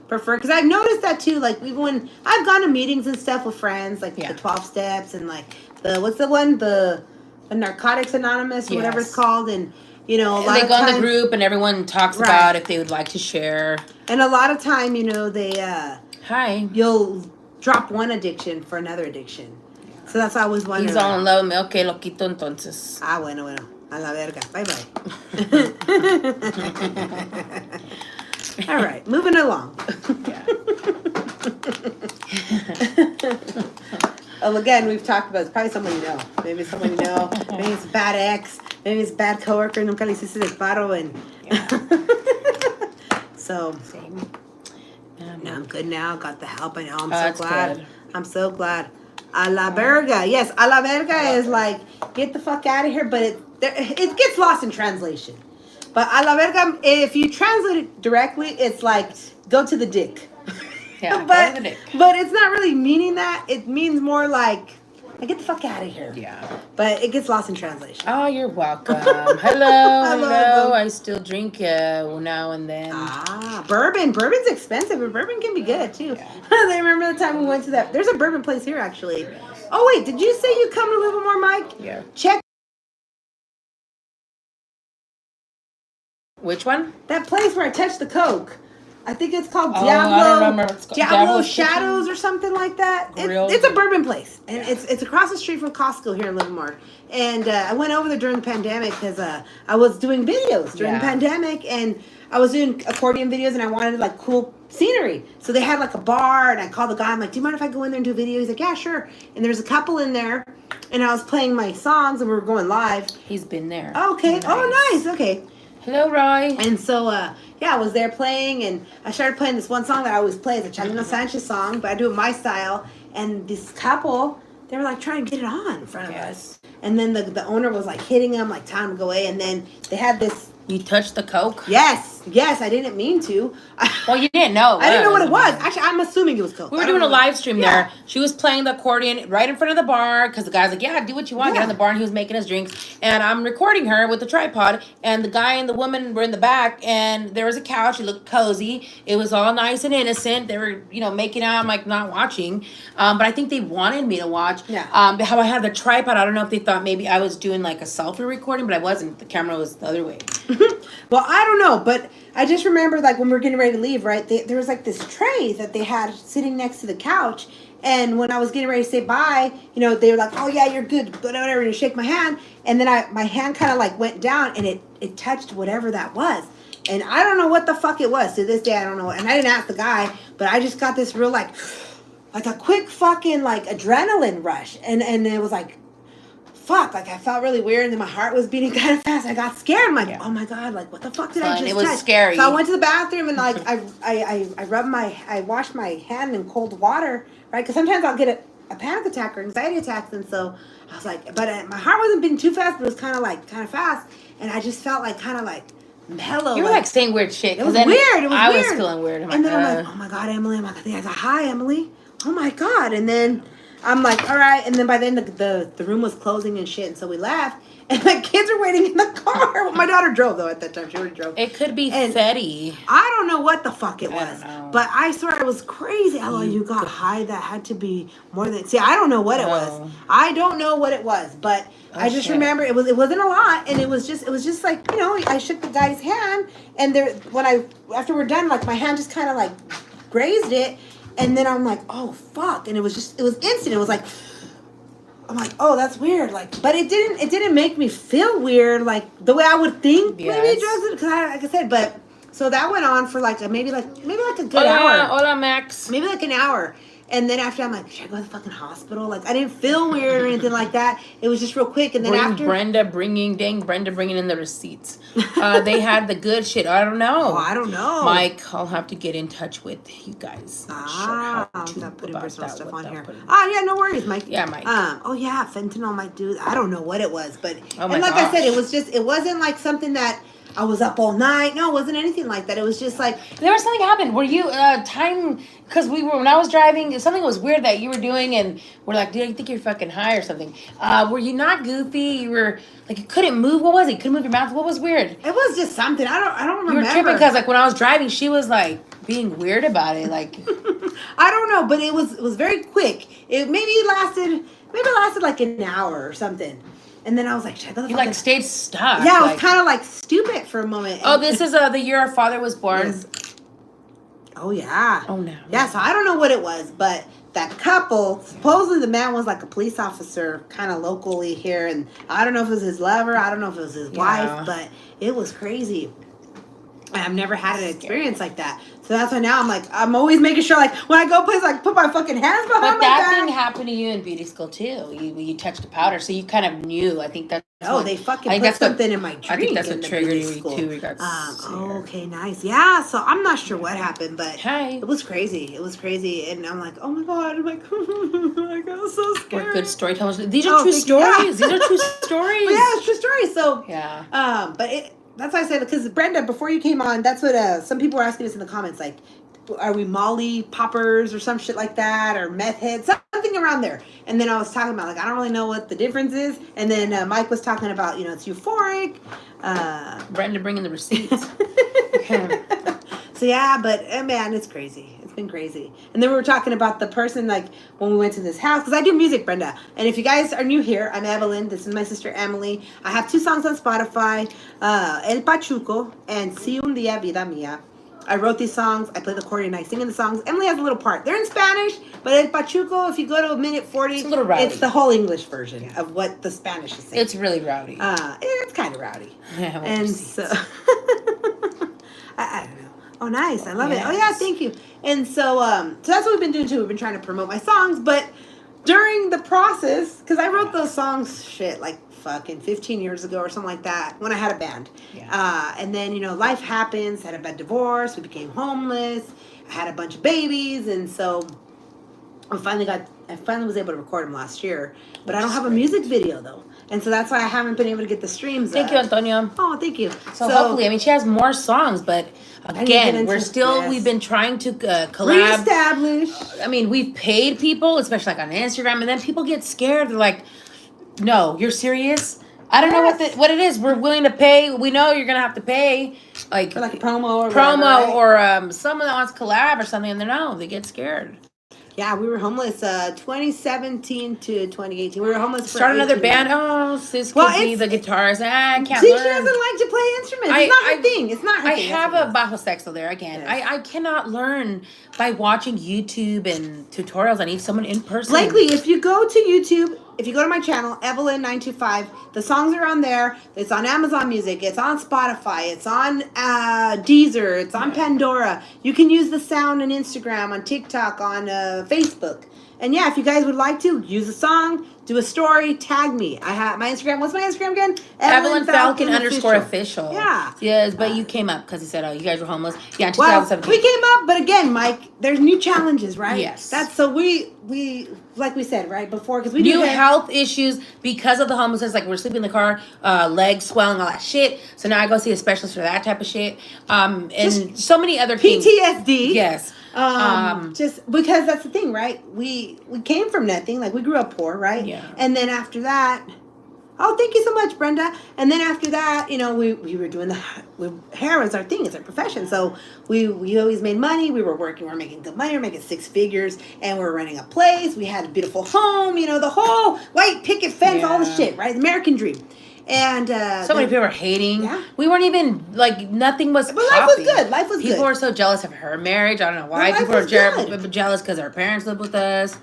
prefer? Because I've noticed that too. Like, even when I've gone to meetings and stuff with friends, like the 12 steps and like what's the one, the Narcotics Anonymous, or whatever it's called, and a lot they of go time, in the group, and everyone talks about if they would like to share. And a lot of time, they you'll drop one addiction for another addiction. So that's why I was wondering. He's all in love with me. Okay, lo quito entonces. Bueno. A la verga. Bye-bye. All right, moving along. Again, we've talked about, it's probably someone you know. Maybe it's someone you know. Maybe it's a bad ex. Maybe it's a bad coworker. Nunca le hiciste el paro. And so, now I'm good now. Got the help. I know. I'm so glad. Good. I'm so glad. A la verga. Yes, a la verga is like, get the fuck out of here. But it gets lost in translation. But a la verga, if you translate it directly, it's like, go to the dick. Yeah, but it's not really meaning that. It means more like, get the fuck out of here. Yeah. But it gets lost in translation. Oh, you're welcome. Hello. I still drink now and then. Bourbon. Bourbon's expensive, but bourbon can be good too. Yeah. I remember the time we went to that. There's a bourbon place here actually. Oh wait, did you say you come to Livermore, Mike? Yeah. Check Which one? That place where I touched the coke. I think it's called Oh, I don't remember what it's called. Diablo Diablo's Shadows or something like that. It's a bourbon place, and it's across the street from Costco here in Livermore. And I went over there during the pandemic because I was doing videos during the pandemic, and I was doing accordion videos, and I wanted like cool scenery. So they had like a bar, and I called the guy. I'm like, "Do you mind if I go in there and do a video?" He's like, "Yeah, sure." And there's a couple in there, and I was playing my songs, and we were going live. He's been there. Okay. Nice. Oh, nice. Okay. Hello, Roy. And so, I was there playing, and I started playing this one song that I always play. It's a Chicano Sanchez song, but I do it my style. And this couple, they were like trying to get it on in front of us. And then the owner was like hitting them, like telling them to go away. And then they had this. You touched the coke? Yes, I didn't mean to. Well, you didn't know. I didn't know what it was. Actually, I'm assuming it was coke. We were doing a live stream there. She was playing the accordion right in front of the bar because the guy's like, "Yeah, do what you want." Get in the bar, and he was making his drinks. And I'm recording her with the tripod. And the guy and the woman were in the back, and there was a couch. It looked cozy. It was all nice and innocent. They were, making out. I'm like not watching, but I think they wanted me to watch. Yeah. How I had the tripod. I don't know if they thought maybe I was doing like a selfie recording, but I wasn't. The camera was the other way. Well, I don't know, but I just remember like when we were getting ready to leave, right? There was like this tray that they had sitting next to the couch. And when I was getting ready to say bye, they were like, "Oh yeah, you're good," whatever, and shake my hand. And then my hand kind of like went down, and it touched whatever that was. And I don't know what the fuck it was. To this day, I don't know. And I didn't ask the guy, but I just got this real like a quick fucking like adrenaline rush. And it was like, fuck, like I felt really weird, and then my heart was beating kind of fast. I got scared. I'm like, oh my god, like what the fuck did I just touch? It was scary. So I went to the bathroom and like I washed my hand in cold water, right? Because sometimes I'll get a panic attack or anxiety attacks, and so I was like, but my heart wasn't beating too fast, but it was kind of fast, and I just felt like kind of like mellow. You were like saying weird shit. It was weird. I was feeling weird. And then I'm like, oh my god, Emily. I'm like, I think I got high, Emily. Oh my god. And then I'm like, all right. And then by then the room was closing and shit. And so we left. And my kids were waiting in the car. My daughter drove, though, at that time. She already drove. It could be Fetty. I don't know what the fuck it was. I don't know. But I swear it was crazy. Oh, you got high. That had to be more than... See, I don't know what it was. I don't know what it was. But I just remember it wasn't a lot. And it was just like, I shook the guy's hand. And after we're done, like, my hand just kind of, like, grazed it. And then I'm like, oh, fuck. And it was instant. It was like... I'm like, oh, that's weird. Like, but it didn't make me feel weird, like the way I would think maybe drugs. Because like I said, but so that went on for like maybe a good hour. Hola, Max. Maybe like an hour. And then after, I'm like, should I go to the fucking hospital? Like, I didn't feel weird or anything like that. It was just real quick. And then Brenda bringing in the receipts. They had the good shit. I don't know. Oh, I don't know. Mike, I'll have to get in touch with you guys. I'll stop putting personal stuff on here. Yeah, no worries, Mike. Yeah, Mike. Oh, yeah, fentanyl might do that. I don't know what it was. But, I said, it wasn't like something that I was up all night. No, it wasn't anything like that. It was just like... There was something happened. Were you, because when I was driving, something was weird that you were doing, and we're like, dude, I think you're fucking high or something. Were you not goofy? You were, like, you couldn't move. What was it? You couldn't move your mouth. What was weird? It was just something. I don't remember. You were tripping because, like, when I was driving, she was, like, being weird about it. Like... I don't know, but it was very quick. It lasted like an hour or something. And then I was like, should I go the You, like, stayed stuck. Yeah, I was kind of, like, stupid for a moment. Oh, this is the year our father was born. Yes. Oh, yeah. Oh, no. Yeah, so I don't know what it was, but that couple, supposedly the man was, like, a police officer kind of locally here, and I don't know if it was his lover, I don't know if it was his wife, but it was crazy. I've never had an experience like that. So that's why now I'm always making sure, like, when I go places, like, put my fucking hands behind my back. But that thing happened to you in beauty school, too. You touched the powder, so you kind of knew. I think that's... No, they fucking put something in my drink. I think that's what triggered you, too. We got okay, nice. Yeah, so I'm not sure what happened, but Hi. It was crazy. It was crazy. And I'm like, oh, my God. I'm like, I got so scared. We're good storytellers. These are true stories. These are true stories. Well, yeah, it's true stories. So, yeah. But that's why I said, because Brenda, before you came on, that's what some people were asking us in the comments, like, are we Molly poppers or some shit like that, or meth heads, something around there. And then I was talking about, like, I don't really know what the difference is. And then Mike was talking about, it's euphoric. Brenda bringing the receipts. So yeah, but man, it's crazy. been crazy. And then we were talking about the person, like, when we went to this house, because I do music, Brenda. And if you guys are new here, I'm Evelyn. This is my sister, Emily. I have 2 songs on Spotify, El Pachuco and Si Un Día Vida Mía. I wrote these songs. I play the accordion. I sing in the songs. Emily has a little part. They're in Spanish, but El Pachuco, if you go to a minute 40, It's a little rowdy. it's the whole English version of what the Spanish is saying. It's really rowdy. It's kind of rowdy. Yeah, And so, I don't know. Oh, nice. I love it. Oh, yeah, Yes. thank you. And so, so that's what we've been doing, too. We've been trying to promote my songs, but during the process, because I wrote those songs, like fucking 15 years ago or something like that, when I had a band. Yeah. And then, life happens. Had a bad divorce. We became homeless. I had a bunch of babies. And so I finally was able to record them last year. But I don't have a music video, though. And so that's why I haven't been able to get the streams Thank up. you, Antonio. Oh, thank you. So hopefully, I mean, she has more songs, but again, we've been trying to collab. Reestablish. I mean, we've paid people, especially like on Instagram, and then people get scared. They're like, "No, you're serious? I don't know what it is. We're willing to pay. We know you're gonna have to pay, like For like a promo or promo whatever, right? or someone that wants to collab or something." And they get scared. Yeah, we were homeless 2017 to 2018. We were homeless for Start another 18 band. months. Oh, sis Well, could be the guitarist. I can't See, learn. she doesn't like to play instruments. It's not her thing. It's not her thing. I have a bajo sexto there again. Yes. I cannot learn by watching YouTube and tutorials. I need someone in person. Blakely, if you go to YouTube, if you go to my channel, Evelyn925, the songs are on there. It's on Amazon Music. It's on Spotify. It's on Deezer. It's on Pandora. You can use the sound on Instagram, on TikTok, on Facebook. And yeah, if you guys would like to, use a song, do a story, tag me. I have my Instagram. What's my Instagram again? Evelyn Falcon _ official. Yeah. Yes, but you came up because he said, "Oh, you guys were homeless." Yeah, in Well, 2017. we came up, but again, Mike, there's new challenges, right? Yes. That's so we like we said right before, because we New do have health issues because of the homelessness. Like we're sleeping in the car, legs swelling, all that shit. So now I go see a specialist for that type of shit. And Just so many other things. PTSD. Yes. Just because that's the thing, right? We came from nothing. Like we grew up poor, right? Yeah. And then after that, oh, thank you so much, Brenda. And then after that, we were doing hair is our thing, it's our profession. So we always made money. We were working, we were making good money, we were making 6 figures, and we were renting a place. We had a beautiful home, the whole white picket fence, all the shit, right? The American dream. And so many people were hating. Yeah. We weren't even nothing was. But life was good. Life was good. People were so jealous of her marriage. I don't know why. Well, People were life was jealous because her parents lived with us.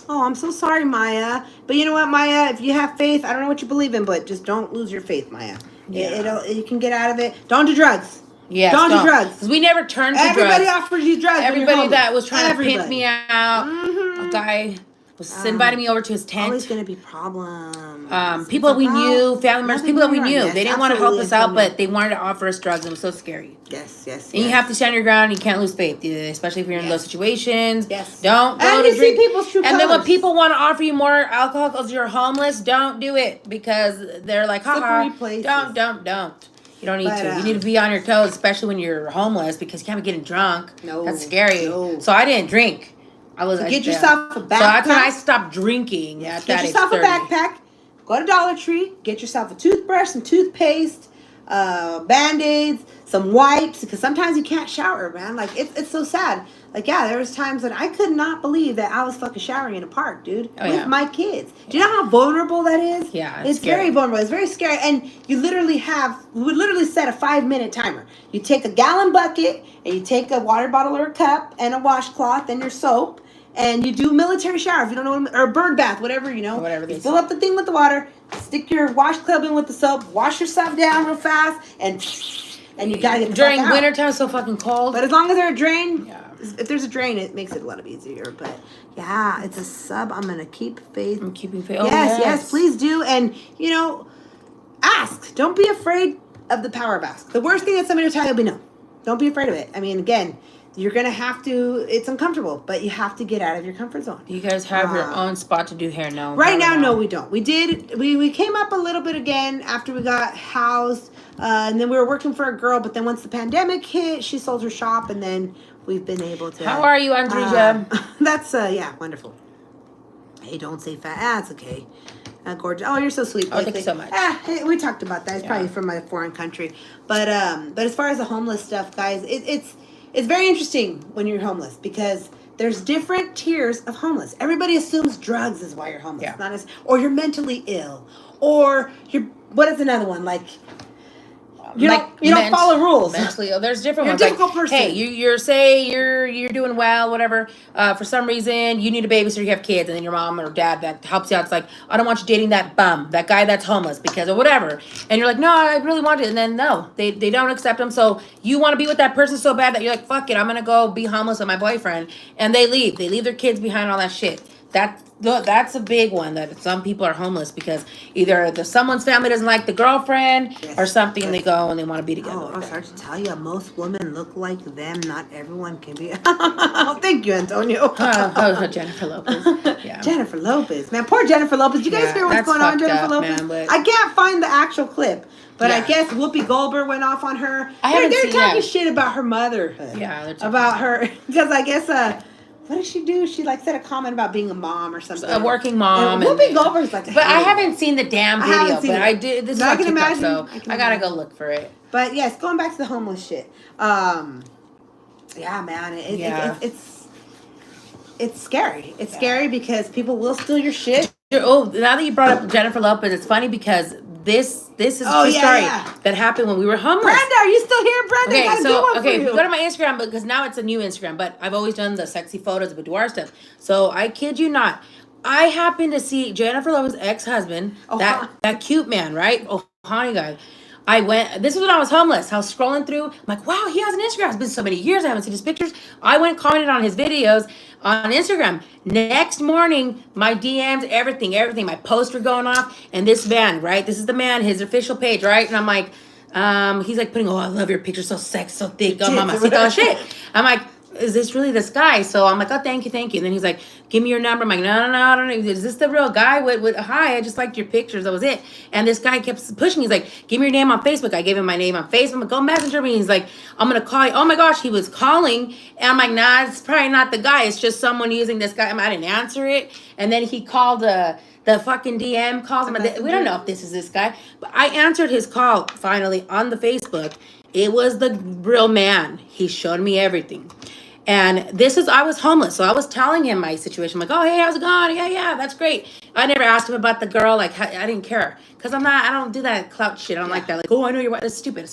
Oh, I'm so sorry, Maya. But you know what, Maya? If you have faith, I don't know what you believe in, but just don't lose your faith, Maya. Yeah. You can get out of it. Don't do drugs. Yes, don't do drugs. Because we never turned to Everybody drugs. offers you drugs. Everybody that was trying to pimp me out. Mm-hmm. A guy was inviting me over to his tent. Always going to be problems. People we knew, family members, people that we knew. Yes, they didn't want to help us out, absolutely. but they wanted to offer us drugs. It was so scary. Yes. And you have to stand your ground. You can't lose faith, especially if you're in those situations. Yes. Don't go And to you drink. see people's true And then when colors. people want to offer you more alcohol because you're homeless, don't do it because they're like, haha, Slippery places. don't. You don't need But, to. You need to be on your toes, especially when you're homeless because you can't be getting drunk. No. That's scary. No. So I didn't drink. Get yourself a backpack. So that's when I stopped drinking. Get yourself a backpack. Go to Dollar Tree. Get yourself a toothbrush, some toothpaste, Band-Aids, some wipes. Because sometimes you can't shower, man. Like, it's so sad. Like, yeah, there was times that I could not believe that I was fucking showering in a park, dude. With my kids. Do you know how vulnerable that is? Yeah, it's scary. very vulnerable. It's very scary. And we would literally set a 5-minute timer. You take a gallon bucket, and you take a water bottle or a cup, and a washcloth, and your soap. And you do military shower, if you don't know, or a bird bath, whatever, Whatever you fill up the thing with the water, stick your wash club in with the soap, wash yourself down real fast, and you gotta get the During fuck out. wintertime, it's so fucking cold. But as long as there's a drain, Yeah. if there's a drain, it makes it a lot easier. But yeah, it's a sub. I'm gonna keep faith. I'm keeping faith. Yes, please do. And ask. Don't be afraid of the power of ask. The worst thing that somebody will tell you will be no. Don't be afraid of it. I mean, again, you're going to have to, it's uncomfortable, but you have to get out of your comfort zone. Do you guys have your own spot to do hair now? Right now, no, we don't. We came up a little bit again after we got housed, and then we were working for a girl, but then once the pandemic hit, she sold her shop, and then we've been able to. How are you, Andrea? That's, wonderful. Hey, don't say fat. It's okay. Gorgeous. Oh, you're so sweet. Oh, thank you so much. Hey, we talked about that. It's probably from a foreign country. But as far as the homeless stuff, guys, it's it's very interesting when you're homeless because there's different tiers of homeless. Everybody assumes drugs is why you're homeless, Yeah. not as, or you're mentally ill, or you're, what is another one, like you don't follow rules. Mentally, there's different You're ones. a difficult like, person. Hey, you're doing well, whatever. For some reason, you need a babysitter. You have kids, and then your mom or dad that helps you out. It's like, I don't want you dating that bum, that guy that's homeless because of whatever. And you're like, no, I really want it. And then no, they don't accept them. So you want to be with that person so bad that you're like, fuck it, I'm gonna go be homeless with my boyfriend. And they leave. They leave their kids behind, all that shit. That's a big one, that some people are homeless because either someone's family doesn't like the girlfriend or something, and they go and they want to be together. Oh, I'm sorry to tell you, most women look like them. Not everyone can be. Thank you, Antonio. Jennifer Lopez. Yeah. Jennifer Lopez, man, poor Jennifer Lopez. You guys hear what's going on, Jennifer Lopez? Man, I can't find the actual clip, but I guess Whoopi Goldberg went off on her. They're talking shit about her motherhood. Yeah, about her because I guess what did she do? She like said a comment about being a mom or something. A working mom. Whoopi Goldberg's like. But I haven't seen the damn video. But I did. This is on TikTok, so I gotta go look for it. But yes, going back to the homeless shit. Yeah, man, it's scary. It's scary because people will steal your shit. Oh, now that you brought up Jennifer Lopez, it's funny because this is a true story that happened when we were homeless. Brenda, are you still here, Brenda? Okay, go to my Instagram because now it's a new Instagram, but I've always done the sexy photos of boudoir stuff. So I kid you not, I happened to see Jennifer Lopez's ex-husband, that cute man, right? Oh, honey guy. This is when I was homeless. I was scrolling through. I'm like, wow, he has an Instagram. It's been so many years. I haven't seen his pictures. I went and commented on his videos on Instagram. Next morning, my DMs, everything, my posts were going off. And this man, right? This is the man, his official page, right? And I'm like, he's like putting, I love your picture. So sexy, so thick. Oh, mama, shit. I'm like, is this really this guy? So I'm like, oh, thank you. And then he's like, give me your number. I'm like, no, I don't know. Is this the real guy? Hi, I just liked your pictures. That was it. And this guy kept pushing. He's like, give me your name on Facebook. I gave him my name on Facebook. I'm like, go messenger me. He's like, I'm going to call you. Oh my gosh, he was calling. And I'm like, nah, it's probably not the guy. It's just someone using this guy. I didn't answer it. And then he called the fucking DM, calls him. We don't know if this is this guy. But I answered his call finally on the Facebook. It was the real man. He showed me everything. And I was homeless. So I was telling him my situation. I'm like, oh, hey, how's it going? Yeah, that's great. I never asked him about the girl. Like, I didn't care. Because I don't do that clout shit. I don't like that. Like, oh, I know you're white. That's stupid.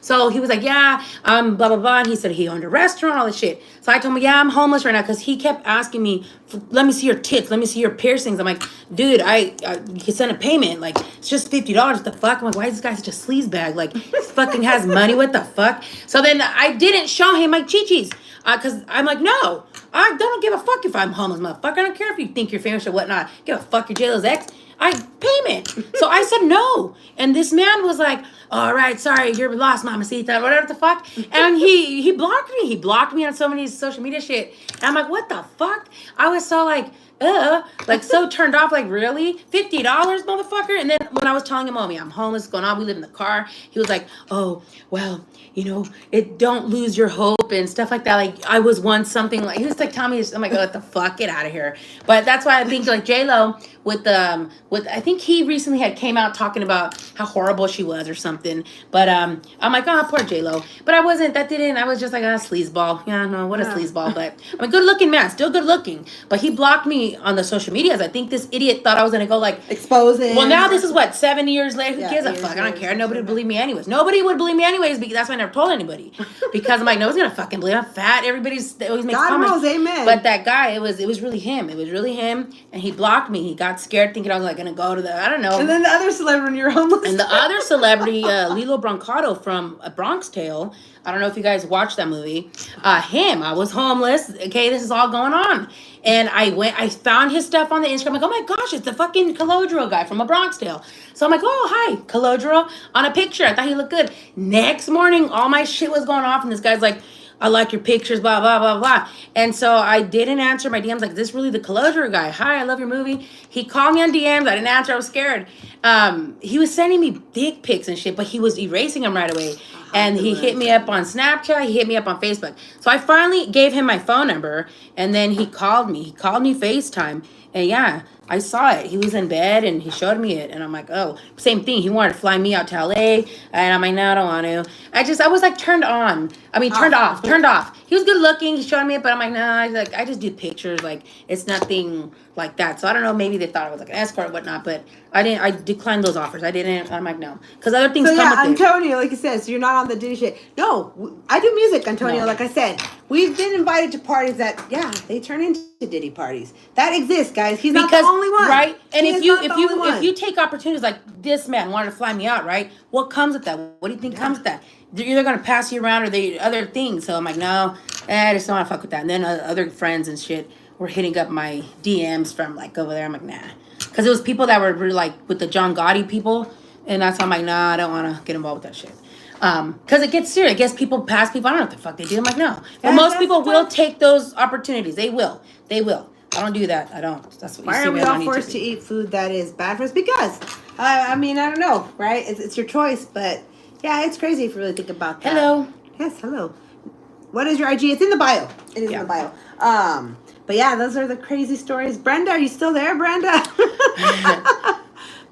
So he was like, yeah, blah, blah, blah. And he said he owned a restaurant, all this shit. So I told him, yeah, I'm homeless right now. Because he kept asking me, let me see your tits. Let me see your piercings. I'm like, dude, you can send a payment. Like, it's just $50. What the fuck? I'm like, why is this guy such a sleaze bag? Like, he fucking has money. What the fuck? So then I didn't show him my chi-chis. Because I'm like, no, I don't give a fuck if I'm homeless, motherfucker. I don't care if you think you're famous or whatnot. Give a fuck, you're J-Lo's ex. Payment. So I said no. And this man was like, all right, sorry, you're lost, mamacita, whatever the fuck. And he blocked me. He blocked me on so many social media shit. And I'm like, what the fuck? I was so like so turned off, like, really? $50, motherfucker? And then when I was telling him, I'm homeless, what's going on? We live in the car. He was like, oh, well, don't lose your hope and stuff like that. Like, I was once something like, he was like, telling me, I'm like, what the fuck? Get out of here. But that's why I think, like, J-Lo with I think he recently came out talking about how horrible she was or something. But I'm like, oh, poor J-Lo. But I was just like, sleazeball. Yeah, no, what a sleazeball. But I'm a good looking man, still good looking. But he blocked me on the social medias. I think this idiot thought I was going to go, like, expose him. Well, now this is 7 years later. Who gives a fuck? I don't care. Nobody would believe me anyways. Nobody would believe me anyways because that's why I never told anybody. Because I'm like, nobody's going to fucking believe I'm fat. They always make comments. Knows, amen. But that guy, it was really him. It was really him. And he blocked me. He got scared thinking I was, like, going to go to I don't know. And then the other celebrity, you're homeless. And the other celebrity, Lilo Brancato from A Bronx Tale. I don't know if you guys watched that movie. I was homeless. Okay, this is all going on. And I found his stuff on the Instagram. I'm like, oh my gosh, it's the fucking Calodro guy from A Bronx Tale. So I'm like, oh, hi, Calodro, on a picture. I thought he looked good. Next morning, all my shit was going off. And this guy's like, I like your pictures, blah, blah, blah, blah. And so I didn't answer my DMs. Like, is this really the Calodro guy? Hi, I love your movie. He called me on DMs. I didn't answer. I was scared. He was sending me dick pics and shit, but he was erasing them right away. And he hit me up on Snapchat. He hit me up on Facebook. So I finally gave him my phone number. And then he called me. He called me FaceTime. And yeah, I saw it. He was in bed and he showed me it, and I'm like, oh, same thing. He wanted to fly me out to LA, and I'm like, no, I don't want to. I was like turned on. I mean, turned off, turned off. He was good looking. He showed me it, but I'm like, no, I just do pictures. Like, it's nothing like that. So I don't know. Maybe they thought I was like an escort or whatnot, but I didn't. I declined those offers. I didn't. I'm like, no, because other things So come yeah, with it. Antonio, like you said, so you're not on the Diddy shit. No, I do music, Antonio. No. Like I said, we've been invited to parties that, yeah, they turn into Diddy parties. That exists, guys. He's not the only one, right? And He if is you not the if only you one. if you take opportunities like this man wanted to fly me out, right? What comes with that? What do you think comes with that? They're either gonna pass you around or they other things. So I'm like, no, I just don't want to fuck with that. And then other friends and shit were hitting up my DMs from like over there. I'm like, nah, because it was people that were like with the John Gotti people, and that's why I'm like, nah, I don't want to get involved with that shit. Because it gets serious. I guess people pass people. I don't know what the fuck they do. I'm like, no. But most people will take those opportunities. They will. They will. I don't do that. I don't. That's what you Why see are we me on all forced to eat food that is bad for us? Because, I mean, I don't know, right? It's your choice, but yeah, it's crazy if you really think about that. Hello. Yes, hello. What is your IG? It's in the bio. It is in the bio. But yeah, those are the crazy stories. Brenda, are you still there, Brenda?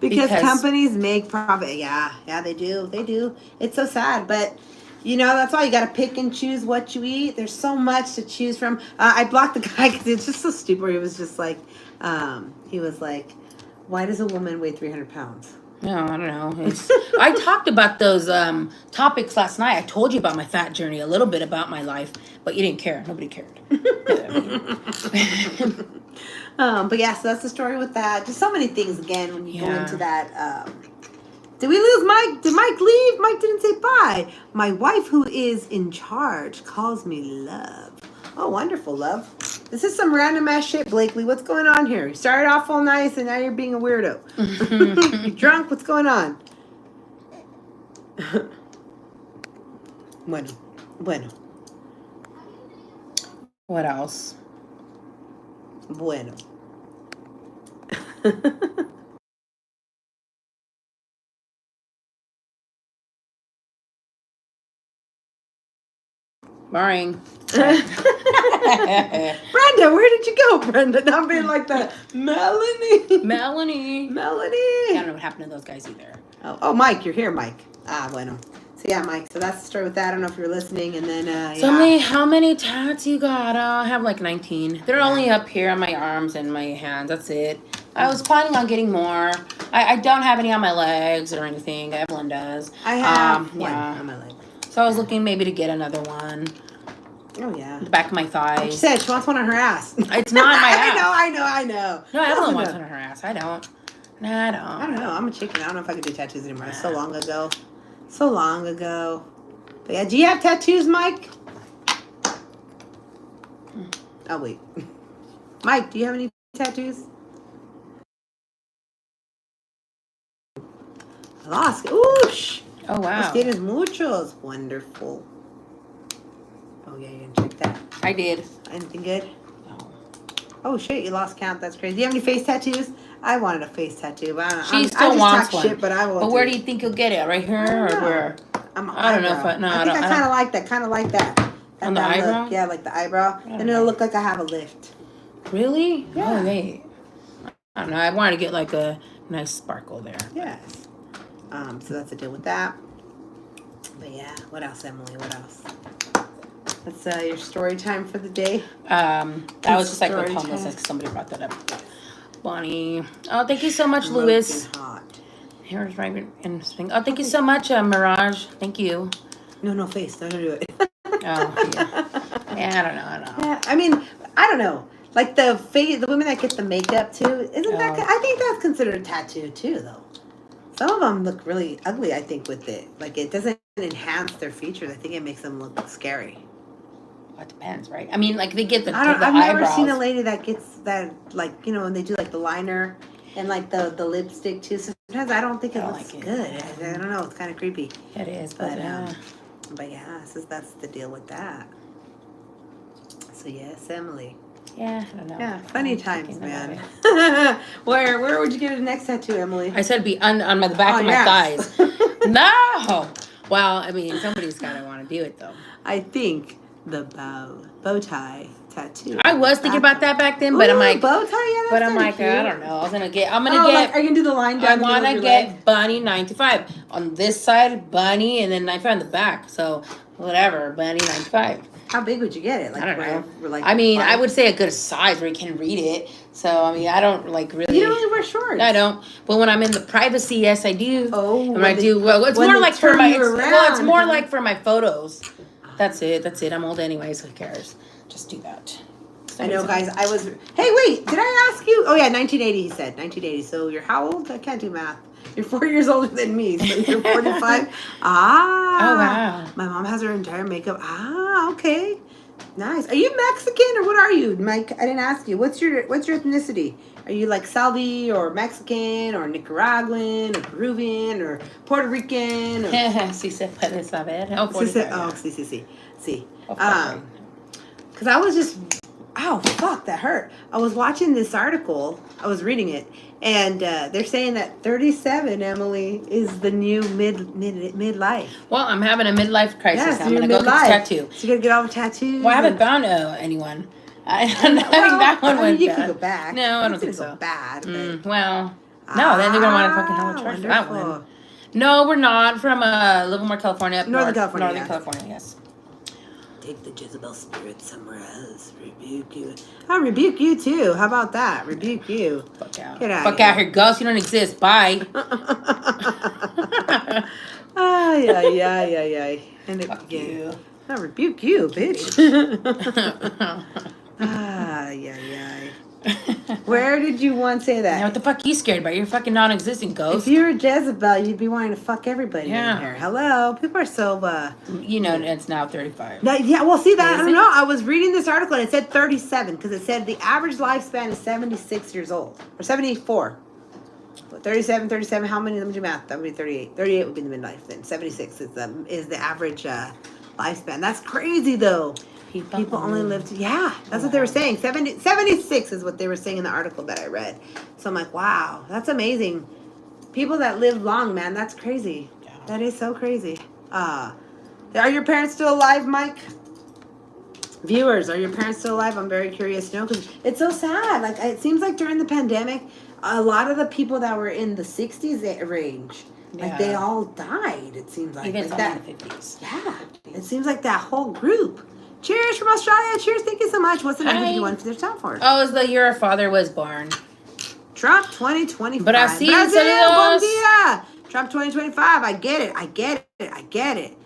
because companies make profit. Yeah, they do. They do. It's so sad, but you know, that's why you got to pick and choose what you eat. There's so much to choose from. I blocked the guy because it's just so stupid. He was just like, he was like, why does a woman weigh 300 pounds? No, I don't know. I talked about those topics last night. I told you about my fat journey, a little bit about my life, but you didn't care. Nobody cared. But yeah, so that's the story with that. Just so many things again when you go into that. Did we lose Mike? Did Mike leave? Mike didn't say bye. My wife, who is in charge, calls me love. Oh, wonderful, love. This is some random ass shit, Blakely. What's going on here? You started off all nice and now you're being a weirdo. You drunk? What's going on? Bueno. What else? Bueno. Boring. Brenda, where did you go, Brenda? Not being like the Melanie. Melanie. I don't know what happened to those guys either. Oh, Mike, you're here, Mike. Bueno. So yeah, Mike. So that's the story with that. I don't know if you were listening, and then How many tats you got? I have like 19. They're only up here on my arms and my hands. That's it. I was planning on getting more. I don't have any on my legs or anything. Evelyn does. I have one on my leg. So I was looking maybe to get another one. Oh yeah. The back of my thighs. She said she wants one on her ass. It's not my ass. I know. No, Evelyn wants one on her ass. I don't. Nah, I don't. I don't know. I'm a chicken. I don't know if I could do tattoos anymore. It's so long ago. So long ago. But yeah, do you have tattoos, Mike? Oh, wait. Mike, do you have any tattoos? Lost. Oosh. Oh, wow. Los tienes muchos. Wonderful. Oh, yeah, you're going to check that. I did. Anything good? No. Oh, shit, you lost count. That's crazy. Do you have any face tattoos? I wanted a face tattoo, but I don't know. She still wants one. Shit, but I won't. But where do you think you'll get it? Right here or where? I don't know if I kind of like that. Kind of like that. On the eyebrow? Look. Yeah, like the eyebrow. Then it'll look like I have a lift. Really? Yeah. Oh, wait. I don't know. I wanted to get like a nice sparkle there. Yes. So that's the deal with that. But yeah, what else, Emily? What else? That's your story time for the day. That was just like with homelessness. Somebody brought that up. Bonnie. Oh, thank you so much, Lewis. Hot. Here's right in spring. Oh, thank you so much, Mirage. Thank you. No face. Don't do it. Oh, yeah. Yeah, I don't know. Yeah, I mean, I don't know. Like the women that get the makeup too, isn't that? I think that's considered a tattoo too, though. Some of them look really ugly. I think with it, like it doesn't enhance their features. I think it makes them look scary. Well, it depends, right? I mean, like they get the I've eyebrows. never seen a lady that gets that, like, you know, when they do like the liner and like the lipstick too. Sometimes I don't think it looks good. I don't know. It's kind of creepy. It is, but yeah, so that's the deal with that. So yes, Emily. Yeah, I don't know. Yeah, funny times, man. Where would you get a next tattoo, Emily? I said it'd be on the back of my thighs. No. Well, I mean, somebody's gotta want to do it though. I think the bow tie tattoo. I was thinking about that back then, but I'm like, bow tie. Yeah, that's but I'm kinda like, cute. I don't know. I'm gonna get. Like, are you gonna do the line down? I the middle want of to your get leg? bunny 95 on this side, bunny, and then 95 on the back. So whatever, bunny 95. How big would you get it? Like, I don't know. We're like, I mean, I 5? would say a good size where you can read it. So I mean, I don't like really. You don't really wear shorts. I don't. But when I'm in the privacy, yes, I do. Oh, and when I do. Well, it's more like for my. It's more like for my photos. That's it. That's it. I'm old anyway, so who cares? Just do that. I know, guys. I was. Hey, wait. Did I ask you? Oh yeah, 1980. He said 1980. So you're how old? I can't do math. You're 4 years older than me. So you're 45. Oh wow. My mom has her entire makeup. Okay. Nice. Are you Mexican or what are you, Mike? I didn't ask you. What's your ethnicity? Are you like Saudi or Mexican or Nicaraguan or Peruvian or Puerto Rican? Or... Si se puede saber. Oh, See. Because I was just, fuck, that hurt. I was watching this article. I was reading it, and they're saying that 37, Emily, is the new midlife. Well, I'm having a midlife crisis. Yes, I'm gonna go get a tattoo. So you're gonna get all the tattoos. Well, I haven't found anyone. I think that one went you bad. could go back. No, I don't think so. Go bad. But... Well, no, then they're gonna want to fucking hold a charge for that one. No, we're not from Livermore, California. Northern California. California, yes. Take the Jezebel spirit somewhere else. Rebuke you. I'll rebuke you too. How about that? Rebuke you. Fuck out. Get out. Fuck out here, ghost. You don't exist. Bye. Ay. And it Fuck began. you. I'll rebuke you, bitch. Ay. Where did you once say that? Now, what the fuck are you scared about? You're fucking non-existent, ghost. If you were Jezebel, you'd be wanting to fuck everybody Yeah. in here. Hello? People are so, You know, it's now 35. Yeah, well, see, that, I Is don't it? know. I was reading this article, and it said 37, because it said the average lifespan is 76 years old. Or 74. 37, how many? Let me do math. That would be 38. 38 would be the midlife, then. 76 is the average lifespan. That's crazy, though. People only live to, that's what they were saying. 76 is what they were saying in the article that I read. So I'm like, wow, that's amazing. People that live long, man, that's crazy. Yeah. That is so crazy. Are your parents still alive, Mike? Viewers, are your parents still alive? I'm very curious to know, because it's so sad. Like, it seems like during the pandemic, a lot of the people that were in the 60s range, like, they all died, it seems like. Even like some in the 50s. Yeah, it seems like that whole group. Cheers from Australia. Cheers. Thank you so much. What's the 951 for their top for? Oh, it's the year our father was born. Trump 2025. Brasil, bon saludos. dia. Trump 2025. I get it.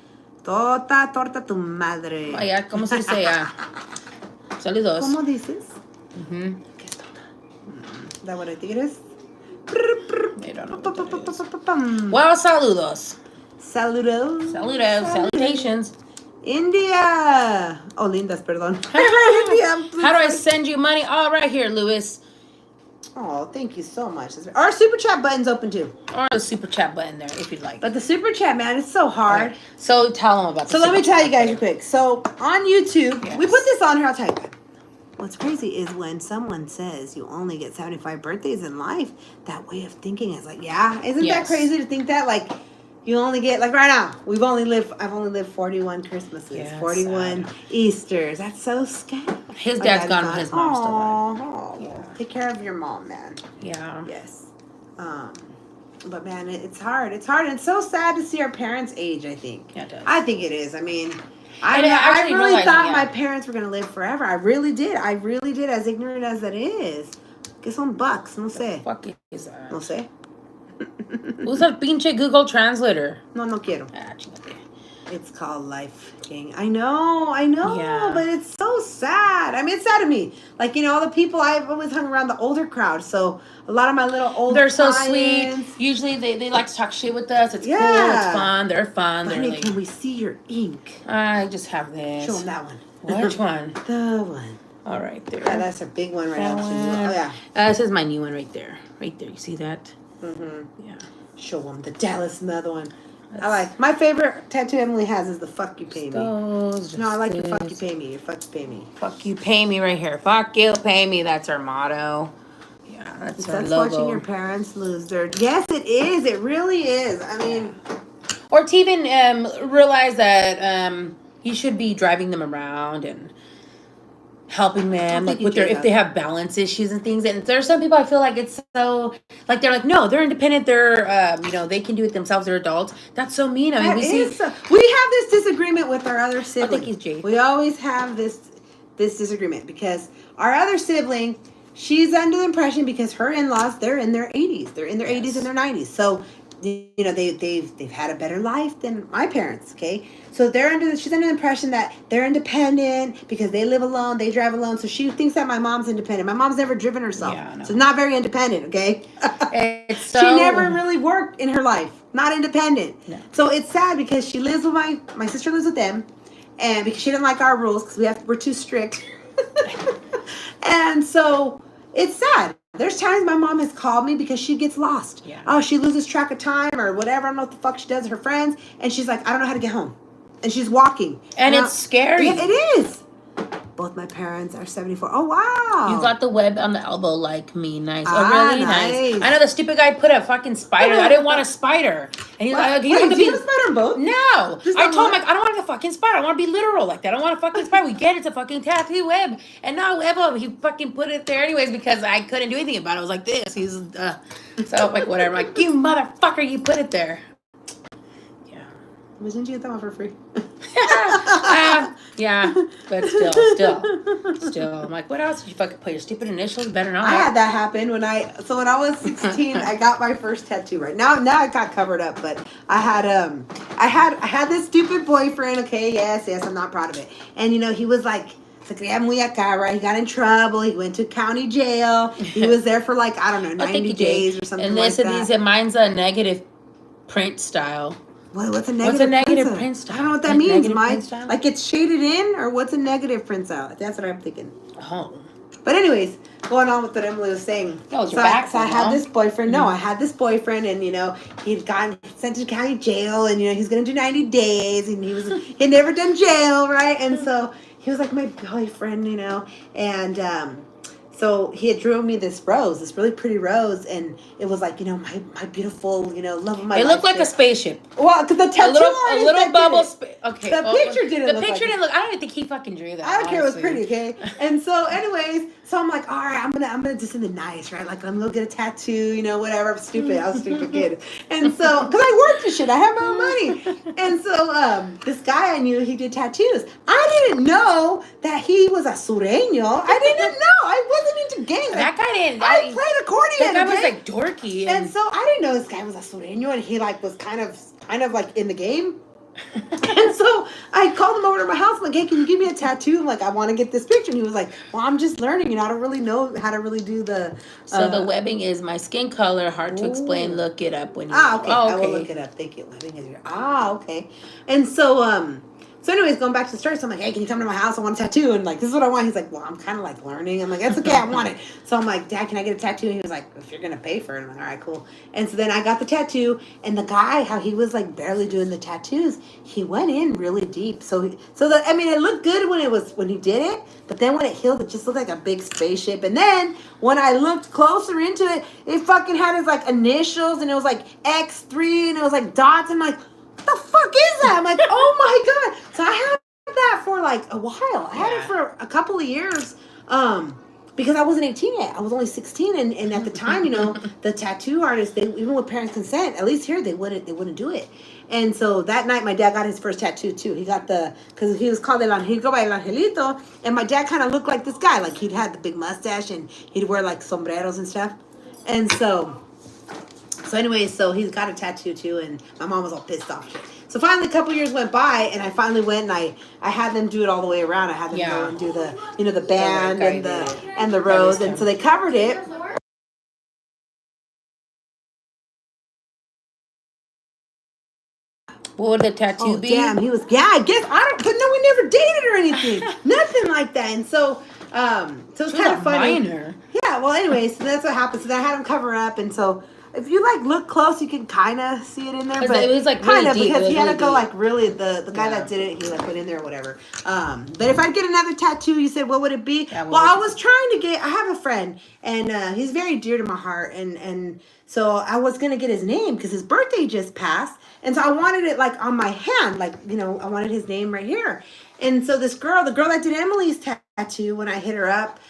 Torta tu madre. Vaya, ¿cómo se dice? Saludos. ¿Cómo dices? Mm-hmm. Is that what I think it is? I don't know what that is. Well, saludos. Saludos. Salutations. India. Oh, lindas, perdón. India. How do I send you money? All right here, Lewis. Oh, thank you so much. Our super chat button's open too. Or the super chat button there if you'd like. But the super chat, man, it's so hard. Okay. So tell them about. So let me tell you guys real quick. So on YouTube, Yes. we put this on here. I'll tell you. What's crazy is when someone says you only get 75 birthdays in life, that way of thinking is like, yeah, isn't that Yes. crazy to think that? Like, you only get, like right now, I've only lived 41 Christmases, Yes, 41 Easters. That's so scary. His My dad's gone, but his mom's still Oh, Yeah. take care of your mom, man. Yeah. Yes. But man, it's hard. It's hard. And it's so sad to see our parents age, I think. Yeah, it does. I think it is. I mean, And I actually really realizing, thought yeah. my parents were going to live forever. I really did. As ignorant as that is. Que son bucks. No sé. What the fuck is that? No sé. Usa el pinche Google Translator. No quiero. Ah, chingate. It's called Life King. I know, Yeah. but it's so sad. I mean, it's sad to me. Like, you know, all the people, I've always hung around the older crowd, so a lot of my little old They're so clients, sweet. Usually they like to talk shit with us. It's cool. Yeah. It's fun. They're fun. But They're honey, like, can we see your ink? I just have this. Show them that one. Which one? The one. All right there. Yeah, that's a big one right That now. one. Oh, yeah. This is my new one right there. Right there. You see that? Mm-hmm. Yeah. Show them the Dallas, another one. I like. My favorite tattoo Emily has is the fuck you pay me. Those, No, I like your this. fuck you pay me. Your fuck you pay me. Fuck you, pay me right here. Fuck you, pay me. That's our motto. Yeah, that's our That's logo. watching your parents lose their. Yes, it is. It really is. I mean, Or to even realize that you should be driving them around and helping them, thank like you, with their, if Jacob. they have balance issues and things. And there's some people I feel like it's so, like they're like, no, they're independent. They're, they can do it themselves. They're adults. That's so mean. I mean, we see. We have this disagreement with our other sibling. I think he's Jake. We always have this disagreement because our other sibling, she's under the impression because her in-laws, they're in their 80s. They're in their 80s and their 90s. So, they've had a better life than my parents, okay? So she's under the impression that they're independent because they live alone, they drive alone. So she thinks that my mom's independent. My mom's never driven herself. Yeah, no. So not very independent, okay? It's so... She never really worked in her life. Not independent. No. So it's sad because she lives with my sister lives with them, and because she didn't like our rules because we're too strict. And so it's sad. There's times my mom has called me because she gets lost. Yeah. Oh, she loses track of time or whatever. I don't know what the fuck she does with her friends. And she's like, I don't know how to get home. And she's walking. And it's scary. Yeah, it is. Both my parents are 74. Oh, wow. You got the web on the elbow like me. Nice. Oh, really nice. I know the stupid guy put a fucking spider. I didn't want a spider. And he's like, you have a spider on boat? No. I told him, like, I don't want a fucking spider. I want to be literal like that. I don't want a fucking spider. We get it. It's a fucking tattoo web. And now he fucking put it there anyways because I couldn't do anything about it. I was like this. So, like, whatever. I'm like, you motherfucker, you put it there. Didn't you get that one for free? Yeah, but still. I'm like, what else did you fucking put? Your stupid initials? Better not. I had that happen when I was 16. I got my first tattoo. Right now it got covered up, but I had this stupid boyfriend. Okay, yes, I'm not proud of it. And he was like. Se creía muy acá, right? He got in trouble. He went to county jail. He was there for 90 days or something and like that. And they said mine's a negative print style. What's a negative print style? I don't know what that means, Mike. Like it's shaded in, or what's a negative print style? That's what I'm thinking. Oh. But anyways, going on with what Emily was saying. Oh, so I had this boyfriend. No, I had this boyfriend, and he'd gotten sent to county jail, and he's gonna do 90 days, and he'd never done jail, right? And so he was like my boyfriend, and so he had drew me this rose, this really pretty rose, and it was like, my beautiful, love of my life. It looked like a spaceship. Well, because the tattoo a little bubble. Okay. The picture didn't. The picture didn't look. I don't even think he fucking drew that. I don't care. It was pretty, okay. And so, anyways, so I'm like, all right, I'm gonna do something nice, right? Like I'm gonna get a tattoo, whatever. I'm stupid. I was a stupid kid, and so because I worked and shit, I had my own money, and so this guy I knew, he did tattoos. I didn't know that he was a sureño. I didn't know. I wasn't into games. That guy didn't. I played accordion. That guy was like dorky, and so I didn't know this guy was a sureño, and he was kind of like in the game. And so I called him over to my house. I'm like, hey, can you give me a tattoo? I'm like, I want to get this picture. And he was like, well, I'm just learning. I don't really know how to really do the... So the webbing is my skin color. Hard to explain. Look it up when you... Okay. I will look it up. Thank you. Webbing is your... okay. And so... So anyways, going back to the story, so I'm like, hey, can you come to my house? I want a tattoo. And this is what I want. He's like, well, I'm kind of learning. I'm like, that's okay. I want it. So I'm like, Dad, can I get a tattoo? And he was like, if you're going to pay for it. I'm like, all right, cool. And so then I got the tattoo. And the guy, how he was barely doing the tattoos, he went in really deep. So it looked good when he did it. But then when it healed, it just looked like a big spaceship. And then when I looked closer into it, it fucking had his initials. And it was X3. And it was dots. And I'm like, what the fuck is that? I'm like, oh my God. So I had that for a while. I had it for a couple of years because I wasn't 18 yet. I was only 16. And at the time, the tattoo artists, they even with parents' consent, at least here, they wouldn't do it. And so that night, my dad got his first tattoo too. He got because he was called he'd go by El Angelito. And my dad kind of looked like this guy. He'd had the big mustache and he'd wear sombreros and stuff. And so anyways, so he's got a tattoo too, and my mom was all pissed off. So finally, a couple years went by, and I finally went and I had them do it all the way around. I had them go and do the band and the rose, and so they covered it. What would the tattoo be? Damn, he was. Yeah, I guess but no, we never dated or anything, nothing like that. And so it was kind of funny. Minor. Yeah. Well, anyways, so that's what happened. So I had him cover up, and so. if you like look close, you can kind of see it in there, but it was like really kind of deep. because he had to really go deep. like really the guy that did it, he like went in there or whatever. But if I'd get another tattoo, you said what would it be? Yeah, well, I was trying to get. I have a friend, and he's very dear to my heart, and so I was gonna get his name because his birthday just passed, and so I wanted it like on my hand, like I wanted his name right here. And so this girl, the girl that did Emily's tattoo, when I hit her up,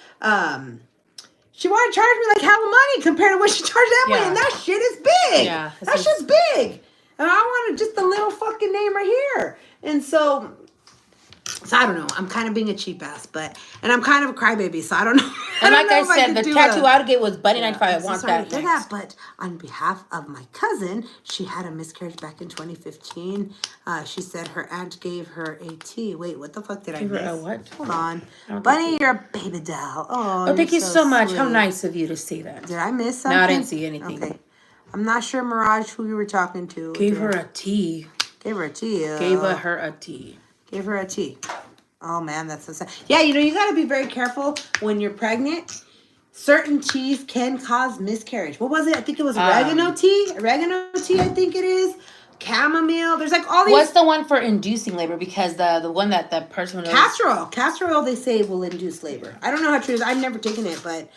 she wanted to charge me like hella money compared to what she charged Emily, and that shit is big. Yeah, that shit's big. And I wanted just a little fucking name right here. And so I don't know. I'm kind of being a cheap ass, and I'm kind of a crybaby, so I don't know. And like I said, the tattoo I would get was Buddy 95. I want that. But on behalf of my cousin, she had a miscarriage back in 2015. She said her aunt gave her a T. Wait, what the fuck did I miss? A what? Hold on. Bunny, you're a baby doll. Oh, thank you so much. How nice of you to see that. Did I miss something? No, I didn't see anything. Okay. I'm not sure, Mirage, who you were talking to. Gave her a T. Gave her a T. Gave her a T. Give her a T. Oh, man, that's so sad. Yeah, you got to be very careful when you're pregnant. Certain teas can cause miscarriage. What was it? I think it was oregano tea. Oregano tea, I think it is. Chamomile. There's like all these. What's the one for inducing labor? Because the one that the person knows. Castor oil, they say will induce labor. I don't know how true it is. I've never taken it, but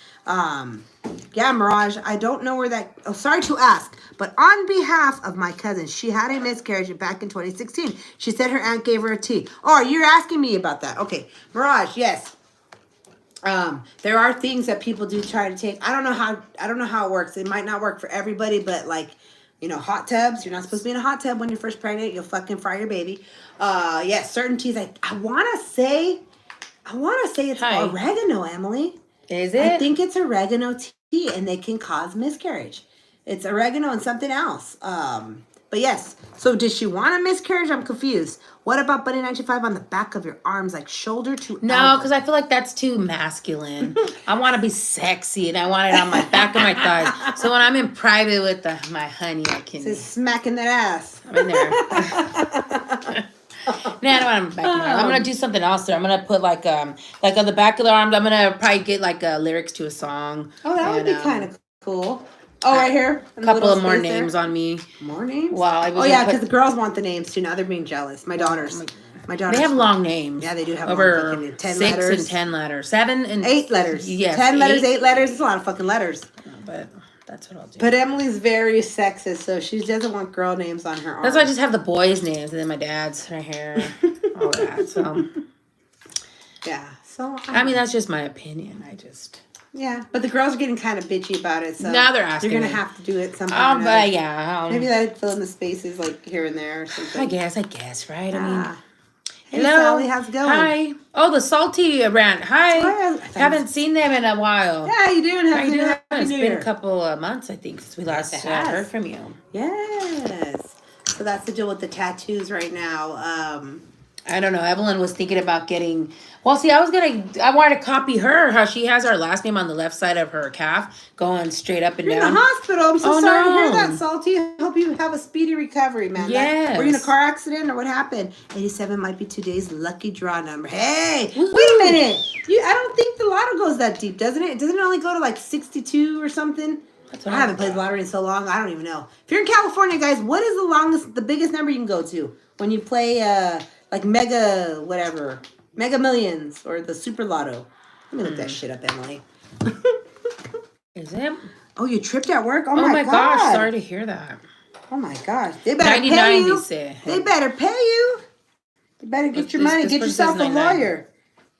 yeah, Mirage. I don't know where that. Oh, sorry to ask, but on behalf of my cousin, she had a miscarriage back in 2016. She said her aunt gave her a tea. Oh, you're asking me about that? Okay, Mirage. Yes. There are things that people do try to take. I don't know how it works. It might not work for everybody, but like. Hot tubs. You're not supposed to be in a hot tub when you're first pregnant. You'll fucking fry your baby. Yes, certain teas. I want to say it's oregano, Emily. Is it? I think it's oregano tea, and they can cause miscarriage. It's oregano and something else. But yes. So did she want a miscarriage? I'm confused. What about Buddy 95 on the back of your arms, like shoulder to elbow? No, because I feel like that's too masculine. I want to be sexy, and I want it on my back of my thighs. So when I'm in private with my honey, I can... Just smacking that ass. I'm in there. Nah, I don't want to back my arm. I'm going to do something else there. I'm going to put like on the back of the arms, I'm going to probably get like lyrics to a song. Oh, that would be kind of cool. Oh, right here. A couple of more names on me. More names? Wow. Because the girls want the names too. Now they're being jealous. My daughters. They have long names. Yeah, they do have over long 10 6 letters. and 10 letters. 7 and 8 letters. Yes. 10 letters, 8 letters. It's a lot of fucking letters. But that's what I'll do. But Emily's very sexist, so she doesn't want girl names on her arm. That's why I just have the boys' names and then my dad's right here. All that. So yeah. So I mean that's just my opinion. Yeah, but the girls are getting kind of bitchy about it, so now they're asking. You're gonna have to do it sometime. But yeah, maybe that fill in the spaces like here and there or something. I guess, right? I mean, hey, hello, Sally, how's it going? Hi. Oh, the salty rant. Hi. Oh, haven't seen them in a while. Yeah, how you doing? How you doing? It's been a couple of months, I think, since we last heard from you. Yes. So that's the deal with the tattoos right now. I don't know. Evelyn was thinking about getting. Well, see, I wanted to copy her. How she has our last name on the left side of her calf, going straight up and You're down. in the hospital. I'm so sorry to hear that, Salty. I hope you have a speedy recovery, man. Yes. Were you in a car accident or what happened? 87 might be today's lucky draw number. Hey, wait a minute. I don't think the lotto goes that deep, doesn't it? Doesn't it only go to like 62 or something? I haven't played the lottery in so long. I don't even know. If you're in California, guys, what is the biggest number you can go to when you play like Mega Millions or the Super Lotto? Let me look that shit up, Emily. Is it? Oh, you tripped at work? Oh my God. gosh, sorry to hear that. Oh my gosh. They better pay you. They better pay you. You better get your money. Get yourself a lawyer.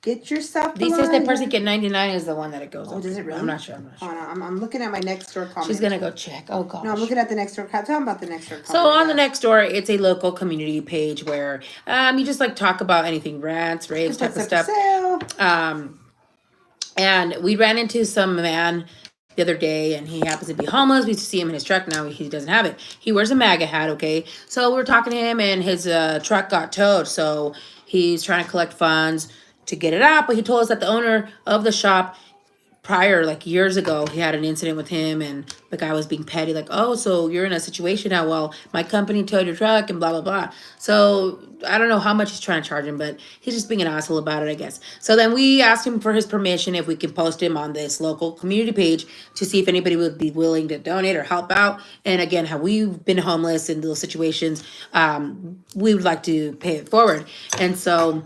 Get yourself a lawyer. These says the person get 99 is the one that it goes on. Oh, does it really? I'm not sure. Oh, no, I'm looking at my Nextdoor comment. She's going to go check. Oh, gosh. No, I'm looking at the Nextdoor. Tell them about the Nextdoor comment. So on the Nextdoor, it's a local community page where you just like talk about anything, rants, raves, type of stuff. And we ran into some man the other day, and he happens to be homeless. We used to see him in his truck. Now he doesn't have it. He wears a MAGA hat, okay? So we were talking to him, and his truck got towed. So he's trying to collect funds to get it out, but he told us that the owner of the shop prior, like years ago, he had an incident with him, and the guy was being petty, like, oh, so you're in a situation now, well, my company towed your truck and blah blah blah. So I don't know how much he's trying to charge him, but he's just being an asshole about it, I guess. So then we asked him for his permission if we could post him on this local community page to see if anybody would be willing to donate or help out. And again, have we been homeless in those situations, we would like to pay it forward. And so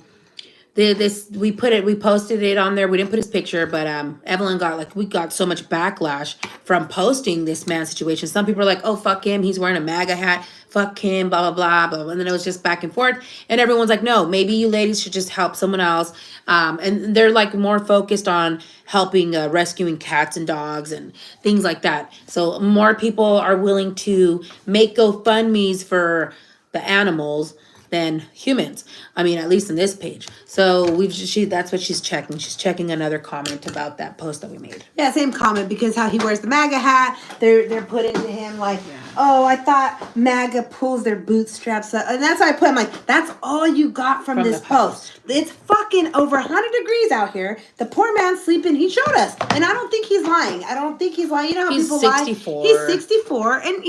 we posted it on there. We didn't put his picture, but Evelyn we got so much backlash from posting this man's situation. Some people are like, oh, fuck him, he's wearing a MAGA hat, fuck him, blah blah blah blah. And then it was just back and forth, and everyone's like, no, maybe you ladies should just help someone else. And they're like more focused on helping rescuing cats and dogs and things like that. So more people are willing to make GoFundMe's for the animals than humans. I mean, at least in this page. So that's what she's checking. She's checking another comment about that post that we made. Yeah, same comment, because how he wears the MAGA hat, they're putting to him like, oh, I thought MAGA pulls their bootstraps up. And that's why I put him like, that's all you got from this post. It's fucking over 100 degrees out here. The poor man's sleeping. He showed us. And I don't think he's lying. You know how people 64. lie? He's 64 and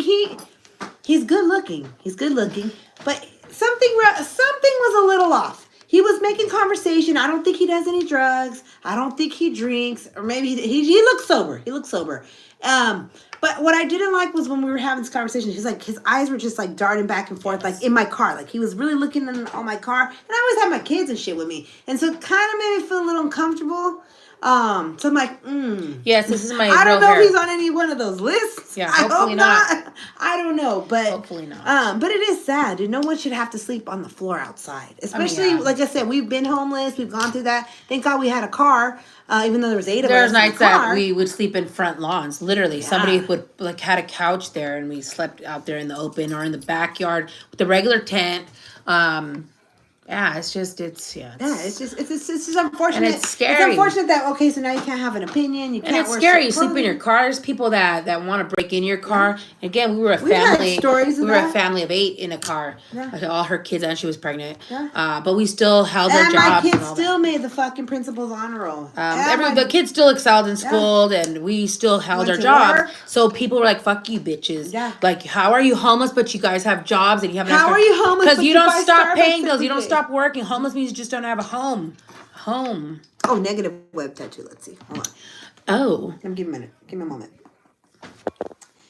he's good looking. He's good looking. But something was a little off. He was making conversation. I don't think he does any drugs. I don't think he drinks, or maybe he looks sober. He looks sober. But what I didn't like was when we were having this conversation, he's like, his eyes were just like darting back and forth, like in my car. Like he was really looking on my car, and I always have my kids and shit with me, and so it kind of made me feel a little uncomfortable. So I'm like, yes, this is my. I don't know if he's on any one of those lists. Yeah, I hopefully hope not. I don't know, but hopefully not. But it is sad. No one should have to sleep on the floor outside, especially like I said, we've been homeless. We've gone through that. Thank God we had a car. Even though there was 8 of us. There's nights that we would sleep in front lawns. Literally, somebody would had a couch there, and we slept out there in the open or in the backyard with the regular tent. Yeah, it's just unfortunate. And it's scary. It's unfortunate that so now you can't have an opinion. You can't. And it's scary. You sleep in your car. There's people that want to break in your car. Yeah. Again, we were a family. We were a family of 8 in a car. Yeah. All her kids, and she was pregnant. Yeah. But we still held our jobs. My kids still made the fucking principal's honor roll. The kids still excelled in school, and we still held our jobs. Work. So people were like, "Fuck you, bitches." Yeah. Like, how are you homeless, but you guys have jobs and you have? How are you homeless? Because you don't stop paying bills. You don't stop working. Homeless means you just don't have a home. Oh, negative web tattoo. Let's see. Hold on. Oh. Give me a minute. Give me a moment.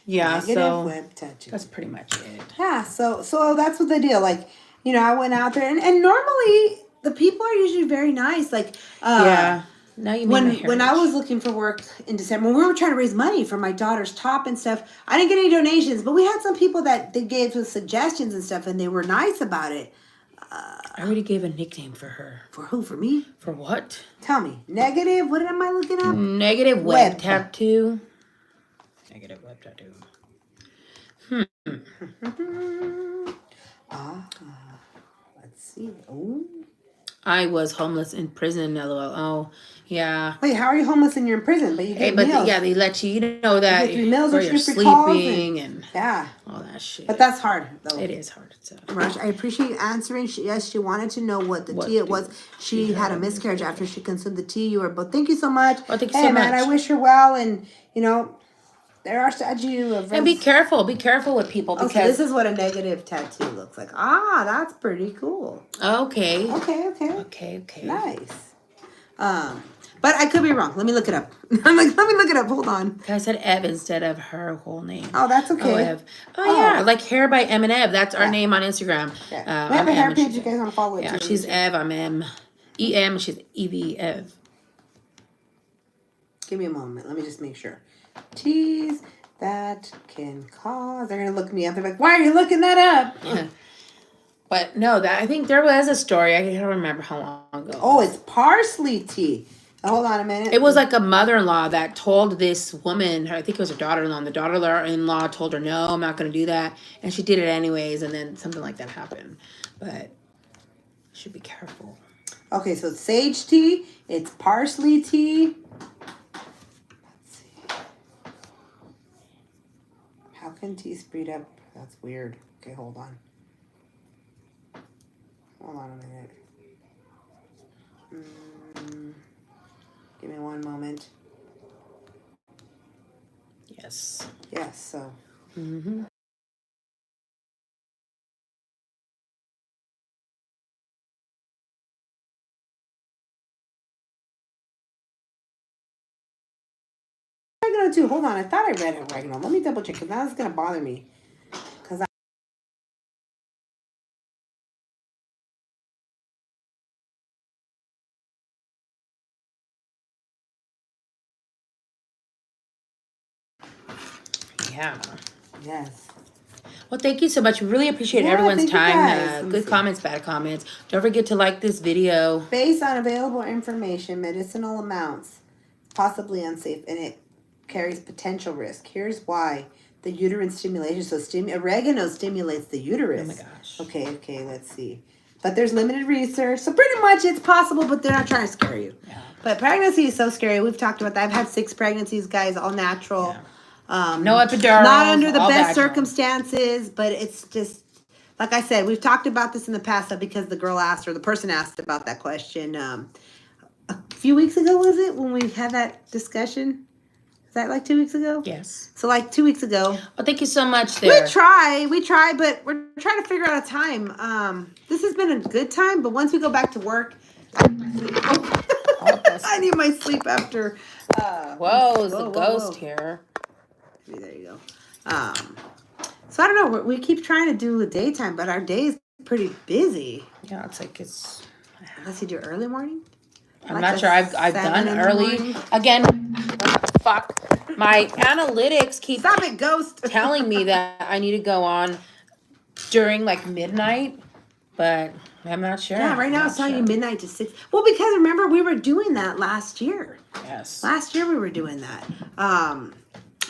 Yeah. Negative web tattoo. That's pretty much it. Yeah. So that's what the deal. Like, I went out there, and normally the people are usually very nice. Like, yeah. Now you when I was looking for work in December, when we were trying to raise money for my daughter's top and stuff, I didn't get any donations, but we had some people that they gave us suggestions and stuff, and they were nice about it. I already gave a nickname for her. For who? For me? For what? Tell me. Negative? What am I looking up? Negative web tattoo. Negative web tattoo. Let's see. Oh. I was homeless in prison, LOL. Oh, yeah. Wait, how are you homeless and you're in prison? But you get meals. They let you know that you meals where you're sleeping and all that shit. But that's hard, though. It is hard. Rush, I appreciate you answering. Yes, she wanted to know what the tea it was. She had a miscarriage after she consumed the tea. You were both. Thank you so much. Well, thank you so much. Man, I wish her well, and there are statue of. And be careful with people because this is what a negative tattoo looks like. Ah, that's pretty cool. Okay. Nice. But I could be wrong. Let me look it up. Let me look it up. Hold on. I said Ev instead of her whole name. Oh, that's okay. Ev. Yeah, like Hair by Em and Ev. That's our name on Instagram. Yeah. We have a hair page you guys want to follow it. Yeah, she's Ev. I'm Em. E-M. She's E-V. Ev. Give me a moment. Let me just make sure. Teas that can cause. They're gonna look me up. They're like, "Why are you looking that up?" But no, I think there was a story. I don't remember how long ago. Oh, it's parsley tea. Hold on a minute. It was like a mother-in-law that told this woman, I think it was her daughter-in-law, and the daughter-in-law told her, no, I'm not going to do that. And she did it anyways, and then something like that happened. But you should be careful. Okay, so it's sage tea. It's parsley tea. Let's see. How can tea speed up? That's weird. Okay, hold on. Hold on a minute. Give me one moment. Yes. Yes, so. Mm-hmm. Oregano too. Hold on, I thought I read oregano. Let me double check because now it's gonna bother me. Cause Yeah. yes. Well, thank you so much. We really appreciate Yeah, everyone's thank you time. guys. Let me Good see. comments, bad comments. Don't forget to like this video. Based on available information, medicinal amounts, possibly unsafe, and it carries potential risk. Here's why. The uterine stimulation. So oregano stimulates the uterus. Oh my gosh. Okay, let's see. But there's limited research. So pretty much it's possible, but they're not trying to scare you. Yeah. But pregnancy is so scary. We've talked about that. I've had 6 pregnancies, guys, all natural. Yeah. No epidurals. Not under the all best vaginal. circumstances, but it's just like I said, we've talked about this in the past because the girl asked or the person asked about that question. A few weeks ago, was it, when we had that discussion? Is that like 2 weeks ago? Yes. So like 2 weeks ago. Well, thank you so much there. We try, but we're trying to figure out a time. This has been a good time, but once we go back to work, I need my sleep after. Whoa, it's a ghost here. There you go. So I don't know. We keep trying to do a daytime, but our day is pretty busy. Yeah, it's. Unless you do early morning. I'm not sure. I've done early. Again, fuck. My analytics keep Stop it, ghost. telling me that I need to go on during like midnight, but I'm not sure. Yeah, right now it's telling you midnight to 6. Well, because remember we were doing that last year. Yes. Last year we were doing that.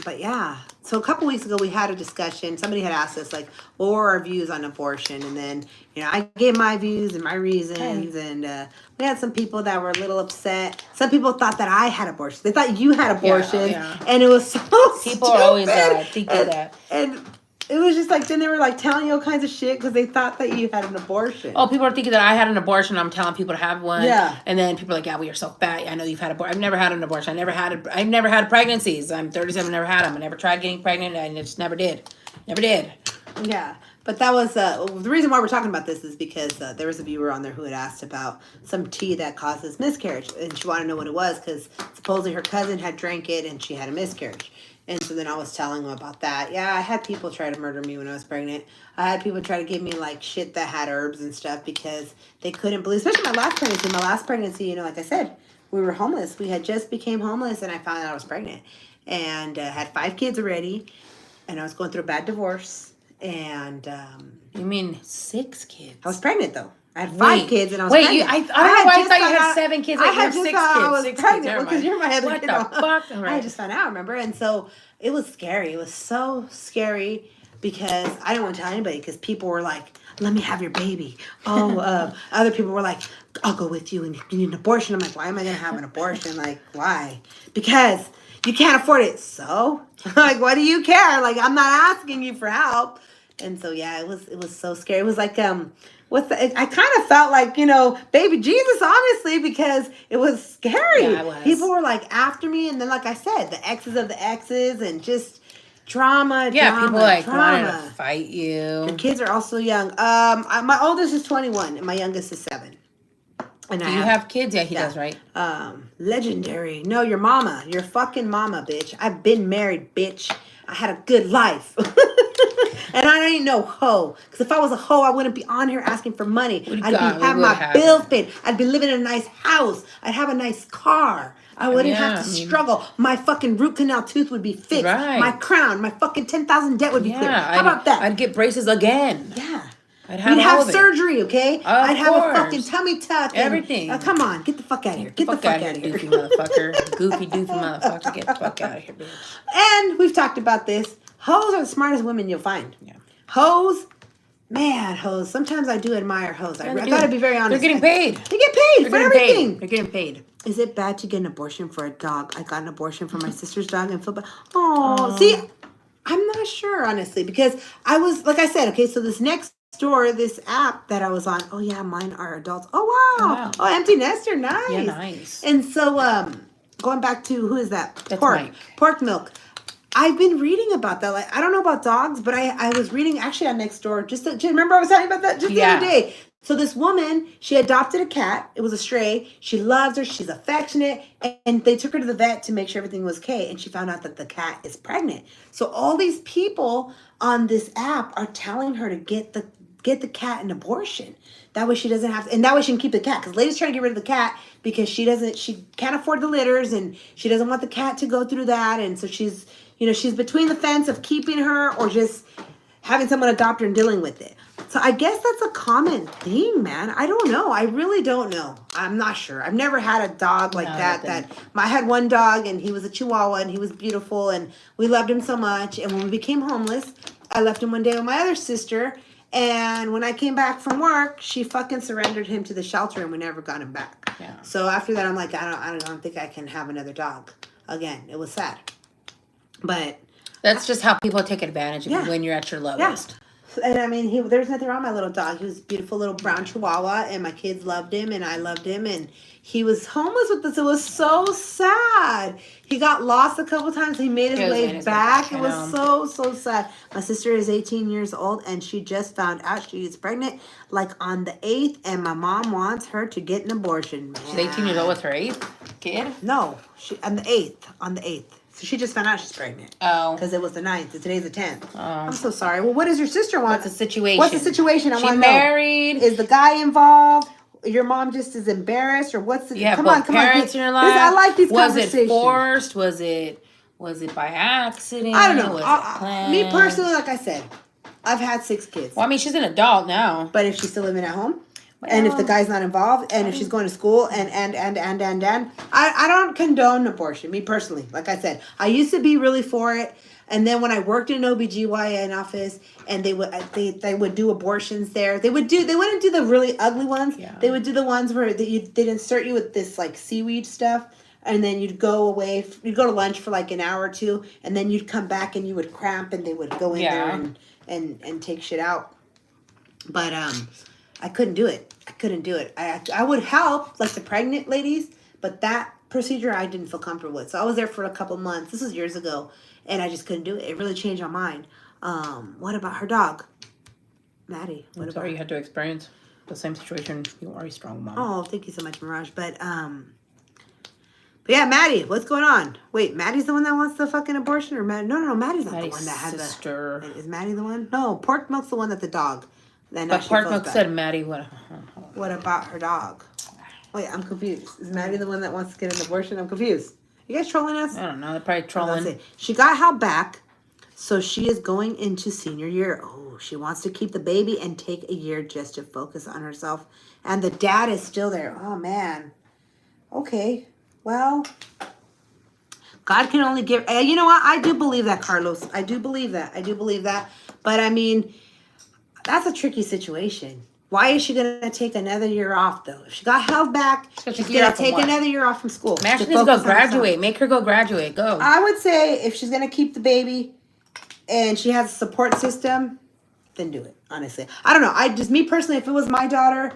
But yeah, so a couple weeks ago we had a discussion. Somebody had asked us like, what were our views on abortion? And then, I gave my views and my reasons. And we had some people that were a little upset. Some people thought that I had abortion. They thought you had abortion. Yeah. And it was so People stupid. are always thinking that. And it was just like, then they were like telling you all kinds of shit because they thought that you had an abortion. Oh, people are thinking that I had an abortion. I'm telling people to have one. Yeah. And then people are like, yeah, well, you're so fat. I know you've had abortion. I've never had an abortion. I've never had pregnancies. I'm 37, never had them. I never tried getting pregnant. I just never did. Never did. Yeah. But that was, the reason why we're talking about this is because there was a viewer on there who had asked about some tea that causes miscarriage. And she wanted to know what it was because supposedly her cousin had drank it and she had a miscarriage. And so then I was telling them about that. Yeah, I had people try to murder me when I was pregnant. I had people try to give me like shit that had herbs and stuff because they couldn't believe, especially my last pregnancy. My last pregnancy, like I said, we were homeless. We had just became homeless and I found out I was pregnant. And had 5 kids already. And I was going through a bad divorce. And You mean 6 kids? I was pregnant though. I had 5 kids and I was pregnant. pregnant. I don't know why I thought you had 7 kids. I had you just have 6 thought kids. I was 6 pregnant kids. because you're my other what kid. What the fuck? All right. I just found out, remember? And so it was scary. It was so scary because I didn't want to tell anybody because people were like, let me have your baby. Oh, other people were like, I'll go with you and you need an abortion. I'm like, why am I going to have an abortion? Like, why? Because you can't afford it. So, like, what do you care? Like, I'm not asking you for help. And so, yeah, it was so scary. It was like, I kind of felt like, baby Jesus, honestly, because it was scary. Yeah, it was. People were like after me. And then, like I said, the exes of the exes and just drama. People wanted to drama. fight you. The kids are also young. My oldest is 21 and my youngest is 7. And Do you have kids? Yeah, he does, right? Legendary. No, your mama. Your fucking mama, bitch. I've been married, bitch. I had a good life. And I ain't no hoe. Because if I was a hoe, I wouldn't be on here asking for money. I'd have my bills paid. I'd be living in a nice house. I'd have a nice car. I wouldn't have to struggle. My fucking root canal tooth would be fixed. Right. My crown, my fucking 10,000 debt would be cleared. How about that? I'd get braces again. Yeah. We'd have surgery, okay? I'd have a fucking tummy tuck. Everything. Come on, get the fuck out of here. Get the fuck out of here. Goofy motherfucker. Goofy, doofy motherfucker. Get the fuck out of here, bitch. And we've talked about this. Hoes are the smartest women you'll find. Yeah. Hoes, man, hoes. Sometimes I do admire hoes. I gotta be very honest. They're getting paid. They get paid for everything. They're getting paid. Is it bad to get an abortion for a dog? I got an abortion for my sister's dog and feel bad. Oh, see, I'm not sure, honestly, because I was, like I said, okay, so this Nextdoor, this app that I was on, oh yeah, mine are adults. Oh wow. Oh, empty nester, nice. Yeah, nice. And so, going back to, who is that? That's Pork. Mike. Pork milk. I've been reading about that. Like, I don't know about dogs, but I was reading actually on Nextdoor. Remember I was telling you about that just the other day. So this woman, she adopted a cat. It was a stray. She loves her. She's affectionate. And they took her to the vet to make sure everything was okay. And she found out that the cat is pregnant. So all these people on this app are telling her to get the cat an abortion. That way she doesn't have to, and that way she can keep the cat. Because lady's trying to get rid of the cat because she can't afford the litters and she doesn't want the cat to go through that. And so she's between the fence of keeping her or just having someone adopt her and dealing with it. So I guess that's a common thing, man. I don't know. I really don't know. I'm not sure. I've never had a dog like that. I had one dog and he was a Chihuahua and he was beautiful and we loved him so much. And when we became homeless, I left him one day with my other sister. And when I came back from work, she fucking surrendered him to the shelter and we never got him back. Yeah. So after that, I'm like, I don't think I can have another dog again. It was sad. But that's just how people take advantage of you when you're at your lowest. Yeah. And I mean, there's nothing wrong with my little dog. He was a beautiful little brown Chihuahua, and my kids loved him, and I loved him, and he was homeless with us. It was so sad. He got lost a couple times. He made his way back. It was so sad. My sister is 18 years old, and she just found out she is pregnant, like on the 8th, and my mom wants her to get an abortion. Man. She's 18 years old with her 8th kid? No, on the 8th. So she just found out she's pregnant. Oh. Because it was the 9th. And today's the 10th. Oh. I'm so sorry. Well, what does your sister want? What's the situation? I want to know. Married. Is the guy involved? Your mom just is embarrassed? Or what's the... Come on. Parents in your life? I like these conversations. Was it forced? Was it by accident? I don't know. Me personally, like I said, I've had 6 kids. Well, I mean, she's an adult now. But if she's still living at home? Well, and if the guy's not involved, and if she's going to school, and I don't condone abortion, me personally. Like I said, I used to be really for it, and then when I worked in an OBGYN office, and they would do abortions there, they wouldn't do the really ugly ones. Yeah. They would do the ones where they'd insert you with this like seaweed stuff, and then you'd go to lunch for like an hour or two, and then you'd come back and you would cramp, and they would go in there and take shit out. But I couldn't do it. I would help, like the pregnant ladies, but that procedure I didn't feel comfortable with. So I was there for a couple months. This was years ago, and I just couldn't do it. It really changed my mind. What about her dog, Maddie? I'm sorry you had to experience the same situation. You are a strong mom. Oh, thank you so much, Mirage. But yeah, Maddie, what's going on? Wait, Maddie's the one that wants the fucking abortion, or No, Maddie's not the one that had sister. Is Maddie the one? No, Pork Milk's the one that's the dog. But Pork Milk said Maddie What about her dog? Wait, I'm confused. Is Maddie the one that wants to get an abortion? I'm confused. You guys trolling us? I don't know. They're probably trolling. She got held back, so she is going into senior year. Oh, she wants to keep the baby and take a year just to focus on herself. And the dad is still there. Oh, man. Okay. Well, God can only give... you know what? I do believe that, Carlos. I do believe that. But, I mean... That's a tricky situation. Why is she going to take another year off, though? If she got held back, she's going to take another year off from school. Man, she needs to go graduate. Make her go graduate. Go. I would say if she's going to keep the baby and she has a support system, then do it, honestly. I don't know. Me personally, if it was my daughter,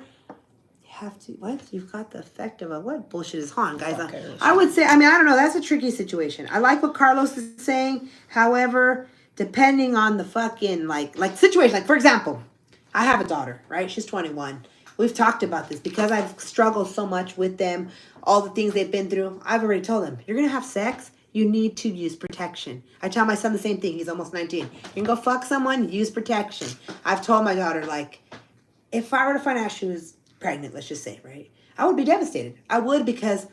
you have to... What? You've got the effect of a... What bullshit is on, guys? I would say... I mean, I don't know. That's a tricky situation. I like what Carlos is saying. However... Depending on the fucking, like situation. Like, for example, I have a daughter, right? She's 21. We've talked about this because I've struggled so much with them, all the things they've been through. I've already told them, you're going to have sex, you need to use protection. I tell my son the same thing. He's almost 19. You can go fuck someone, use protection. I've told my daughter, like, if I were to find out she was pregnant, let's just say, right? I would be devastated. I would, because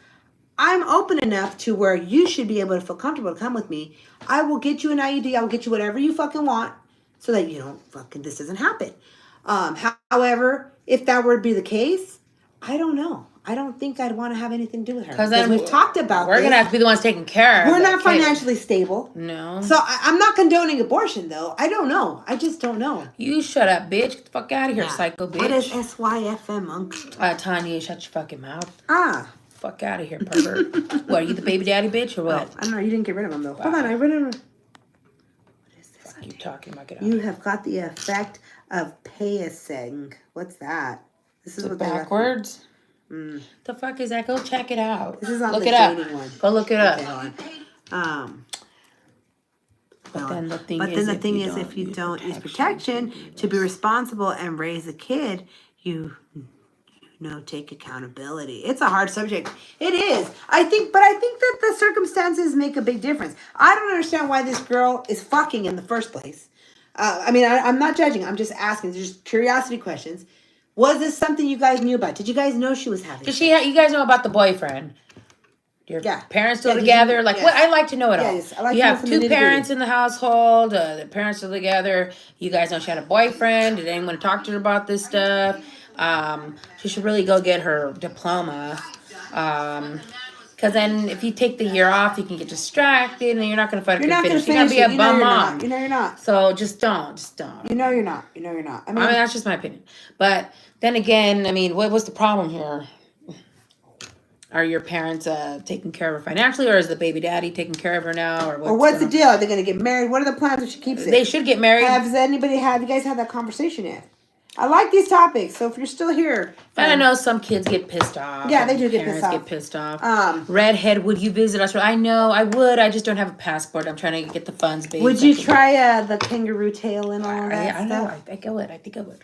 I'm open enough to where you should be able to feel comfortable to come with me. I will get you an IUD. I will get you whatever you fucking want so that you don't fucking, this doesn't happen. However, if that were to be the case, I don't know. I don't think I'd want to have anything to do with her. Because then we've talked about We're going to have to be the ones taking care of We're not financially stable. No. So I'm not condoning abortion, though. I don't know. I just don't know. You shut up, bitch. Get the fuck out of here, psycho bitch. What is SYFM, uncle? Tanya, shut your fucking mouth. Fuck out of here, pervert. What, are you the baby daddy bitch or what? I don't know. You didn't get rid of him, though. Wow. Hold on. I read him. What is this? Keep talking. You have got the effect of payasing. What's that? This is what backwards? The fuck is that? Go check it out. This is on look the it up. One. Go look it up. Okay, hold on. But then the thing is, if you don't use protection to be responsible and raise a kid, you take accountability. It's a hard subject. It is. I think that the circumstances make a big difference. I don't understand why this girl is fucking in the first place. I'm not judging. I'm just asking. Just curiosity questions. Was this something you guys knew about? Did you guys know she was having? You guys know about the boyfriend? Your parents still together? What? I'd like to know it all. Yes, I like you to know have some two nitty-gritty. parents in the household. The parents are together. You guys know she had a boyfriend. Did anyone talk to her about this stuff? She should really go get her diploma. Because then if you take the year off, you can get distracted and you're not going to find a good finish. You're going to be a bum mom. You're not. So just don't. Just don't. You're not. I mean, that's just my opinion. But then again, what was the problem here? Are your parents taking care of her financially, or is the baby daddy taking care of her now? Or what's the deal? Are they going to get married? What are the plans if she keeps it? They should get married. Have you guys had that conversation yet? I like these topics, so if you're still here. And I know some kids get pissed off. Yeah, they do get pissed off. Redhead, would you visit us? I know, I would. I just don't have a passport. I'm trying to get the funds, baby. Would you try the kangaroo tail and all that stuff? know. I think I would.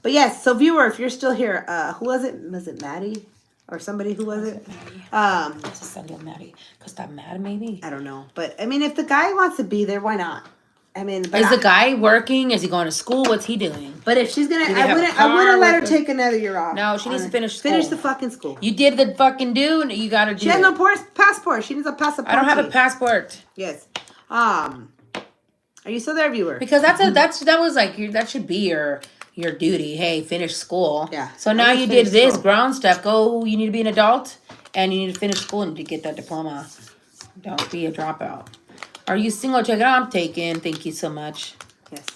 But yes, so viewer, if you're still here, who was it? Was it Maddie? Or somebody, who was it? It's a Sunday Maddie. Because I'm mad, maybe. I don't know. But, if the guy wants to be there, why not? Is the guy working? Is he going to school? What's he doing? But if she's gonna, I wouldn't let her take another year off. No, she needs to finish school. Finish the fucking school. You did the fucking do. You gotta do. She has no passport. She needs a passport. I don't have a passport. Yes. Are you still there, viewer? Because that should be your duty. Hey, finish school. Yeah. So now you did this grown stuff. Go. You need to be an adult, and you need to finish school and to get that diploma. Don't be a dropout. Are you single? Check it out. I'm taken. Thank you so much. Yes.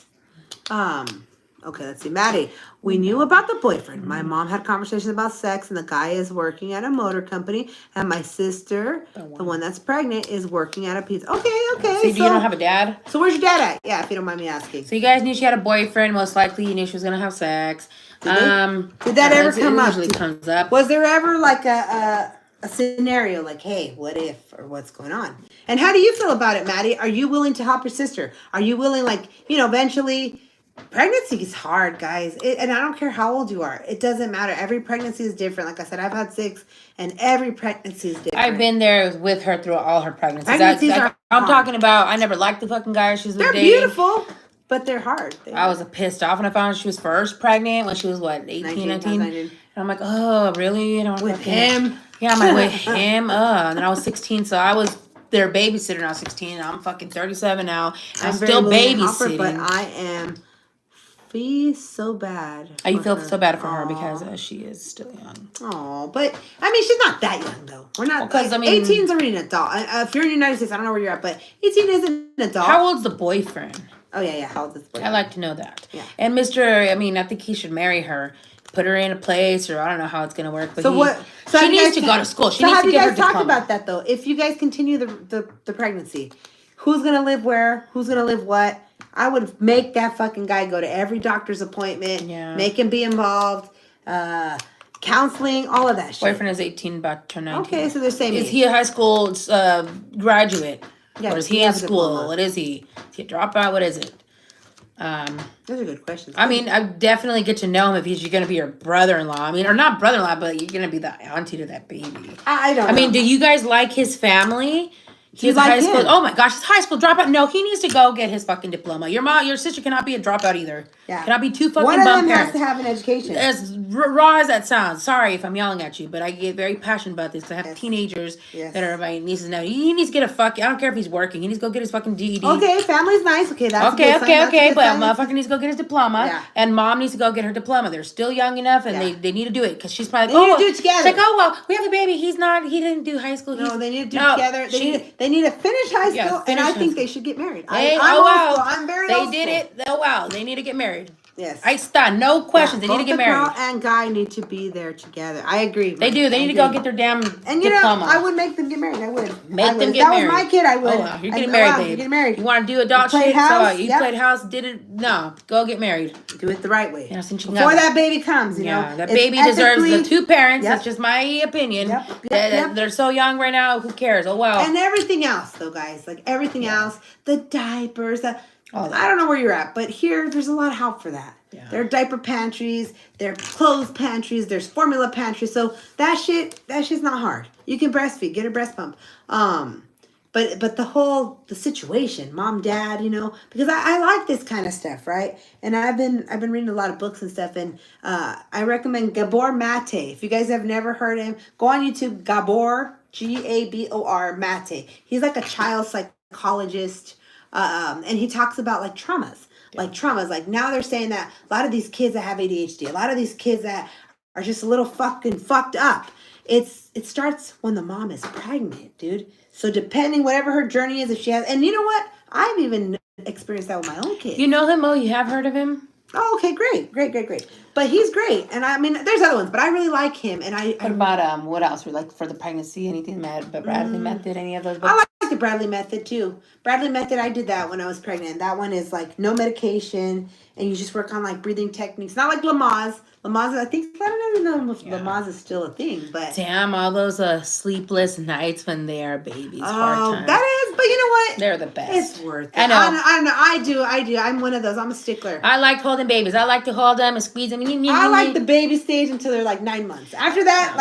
Okay, let's see. Maddie, we knew about the boyfriend. My mom had conversations about sex, and the guy is working at a motor company, and my sister, the one that's pregnant, is working at a pizza. Okay. So you don't have a dad? So where's your dad at? Yeah, if you don't mind me asking. So you guys knew she had a boyfriend. Most likely you knew she was going to have sex. Did that ever come up? Usually comes up. Was there ever like a scenario like, hey, what if, or what's going on? And how do you feel about it, Maddie? Are you willing to help your sister? Are you willing, eventually, pregnancy is hard, guys. And I don't care how old you are. It doesn't matter. Every pregnancy is different. Like I said, I've had 6, and every pregnancy is different. I've been there with her through all her pregnancies. I'm talking about, I never liked the fucking guy she's They're dating. beautiful, but they're hard. I was pissed off when I found out she was first pregnant when she was, 18, 19? And I'm like, oh, really? With him? Yeah, I'm like, with him? And then I was 16, so I was their babysitter now, 16. I'm fucking 37 now. I'm still babysitting. But I am so bad. You feel so bad for her because she is still young. Oh, but she's not that young though. We're not. 18's already an adult. If you're in the United States, I don't know where you're at, but 18 is an adult. How old's the boyfriend? Oh yeah. How old is the boyfriend? I like to know that. Yeah. And I think he should marry her. Put her in a place, or I don't know how it's gonna work. But she needs to go to school. She needs to get her diploma. So have you guys talked about that though? If you guys continue the pregnancy, who's gonna live where? Who's gonna live what? I would make that fucking guy go to every doctor's appointment. Yeah. Make him be involved. Counseling, all of that shit. Boyfriend is 18, about to turn 19. Okay, so they're same age. Is he a high school graduate? Yeah, or is he in school? What is he? Is he a dropout? What is it? Those are good questions. I definitely get to know him if you're going to be your brother-in-law. Or not brother-in-law, but you're going to be the auntie to that baby. I don't know. Do you guys like his family? He's like high school. Oh my gosh, he's high school dropout. No, he needs to go get his fucking diploma. Your sister cannot be a dropout either. Yeah. Cannot be two fucking bum parents. One of them has to have an education. As raw as that sounds. Sorry if I'm yelling at you, but I get very passionate about this. I have teenagers that are my nieces now. He needs to get I don't care if he's working. He needs to go get his fucking GED. Okay, family's nice. Okay, that's okay. But motherfucker needs to go get his diploma. Yeah. And mom needs to go get her diploma. They're still young enough, and they need to do it because she's probably like, they need to do it together. It's like, we have a baby. He didn't do high school. No, they need to do it together. They need to finish high school, and I think they should get married. I'm very. They did it. Oh wow, they need to get married. Yes. Ahí está. No questions. They need to Both get the girl married. and guy need to be there together. I agree. They do. They need to go get their damn And you diploma. know, I would make them get married. I would. Make them If get that married. was my kid, I would. Oh, wow. You're getting married, babe. You're getting married. You want to do adult played shit? house? So you Yep. played house, did it? No. Go get married. Do it the right way. Yeah, since you Before got that baby comes, you know. that It's baby deserves the ethically- two parents. Yep. That's just my opinion. Yep. They're so young right now. Who cares? Oh, well. And everything else, though, guys. Like, everything else. The diapers. All that. I don't know where you're at, but here, there's a lot of help for that. Yeah. There are diaper pantries. There are clothes pantries. There's formula pantries. So that shit's not hard. You can breastfeed. Get a breast pump. But the situation, mom, dad, you know, because I like this kind of stuff, right? And I've been reading a lot of books and stuff, and I recommend Gabor Mate. If you guys have never heard him, go on YouTube. Gabor, Gabor Mate. He's like a child psychologist, and he talks about like traumas. Like now they're saying that a lot of these kids that have ADHD, a lot of these kids that are just a little fucking fucked up. It starts when the mom is pregnant, dude. So depending whatever her journey is, if she has, and you know what? I've even experienced that with my own kids. You know him, Mo? You have heard of him? Oh, okay, great. But he's great, and I mean, there's other ones, but I really like him. And What about what else? Like for the pregnancy, anything but Bradley Method, any of those books? I like the Bradley Method too. Bradley Method, I did that when I was pregnant. That one is like no medication, and you just work on like breathing techniques. Not like Lamaze. Lamaze, I think, I don't even know if Lamaze is still a thing, but damn, all those sleepless nights when they are babies. Hard times. That is, but you know what? They're the best. It's worth it. I know. I know. I do. I'm one of those. I'm a stickler. I like holding babies. I like to hold them and squeeze them. I like the baby stage until they're like 9 months. After that,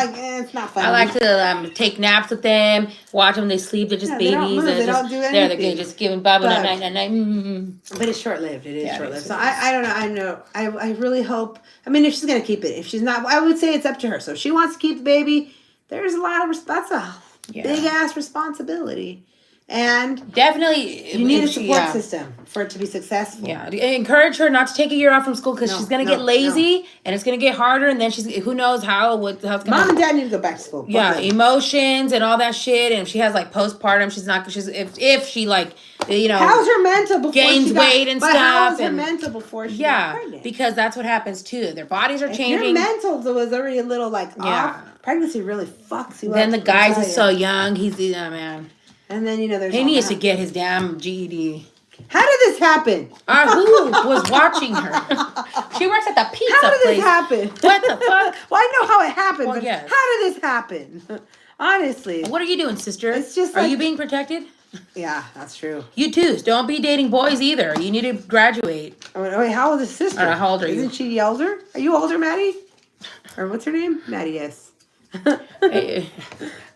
it's not fun. I like to take naps with them, watch them. They sleep. They're just Yeah, they don't babies. move, they don't do anything. They're just giving bubble But- night. But it's short lived. It is Yeah, short lived. it So is. I don't know. I really hope. I mean, if she's gonna keep it, if she's not, I would say it's up to her. So if she wants to keep the baby, there's a lot of that's a big ass responsibility, and definitely you need a support system for it to be successful. Yeah, encourage her not to take a year off from school because she's gonna get lazy and it's gonna get harder, and then who knows how it's gonna. Mom and dad need to go back to school. Yeah, emotions and all that shit, and if she has like postpartum, if she like how's her mental before gains she got, weight and but stuff. How's her and, mental before she got pregnant? because that's what happens too. Their bodies are If changing. your mental was already a little off. Pregnancy really fucks you up. Then the guy's is so young. He's man. And then there's He needs to get his damn GED. How did this happen? Who was watching her? She works at the pizza How did place. this happen? What the fuck? Well, I know how it happened, Well, but yes. how did this happen? Honestly. What are you doing, sister? It's just Are like- you being protected? Yeah, that's true. You too. Don't be dating boys either. You need to graduate. Wait, how old is his sister? How old are you? Isn't she older? Are you older, Maddie? Or what's her name? Maddie, yes. Hey,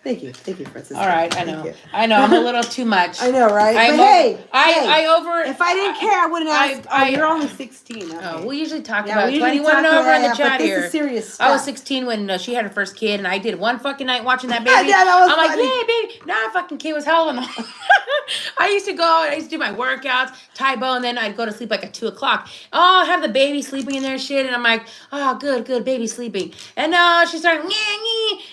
Thank you, Francis. all right, I Thank know. you. I know. I'm a little too much. I know, right? I'm But hey, If if I didn't care, I wouldn't ask. You're only 16. Okay. Oh, we usually talk Yeah, about we usually 21 and talk over about- in the yeah, chat but this here. is serious I was stuff. 16 when she had her first kid, and I did one fucking night watching that baby. Yeah, that was I'm funny. like, yeah, baby. Now that fucking kid was howling. I used to do my workouts, Taibo, and then I'd go to sleep like at 2 o'clock. Oh, have the baby sleeping in there and shit, and I'm like, oh, good, baby sleeping. And she started,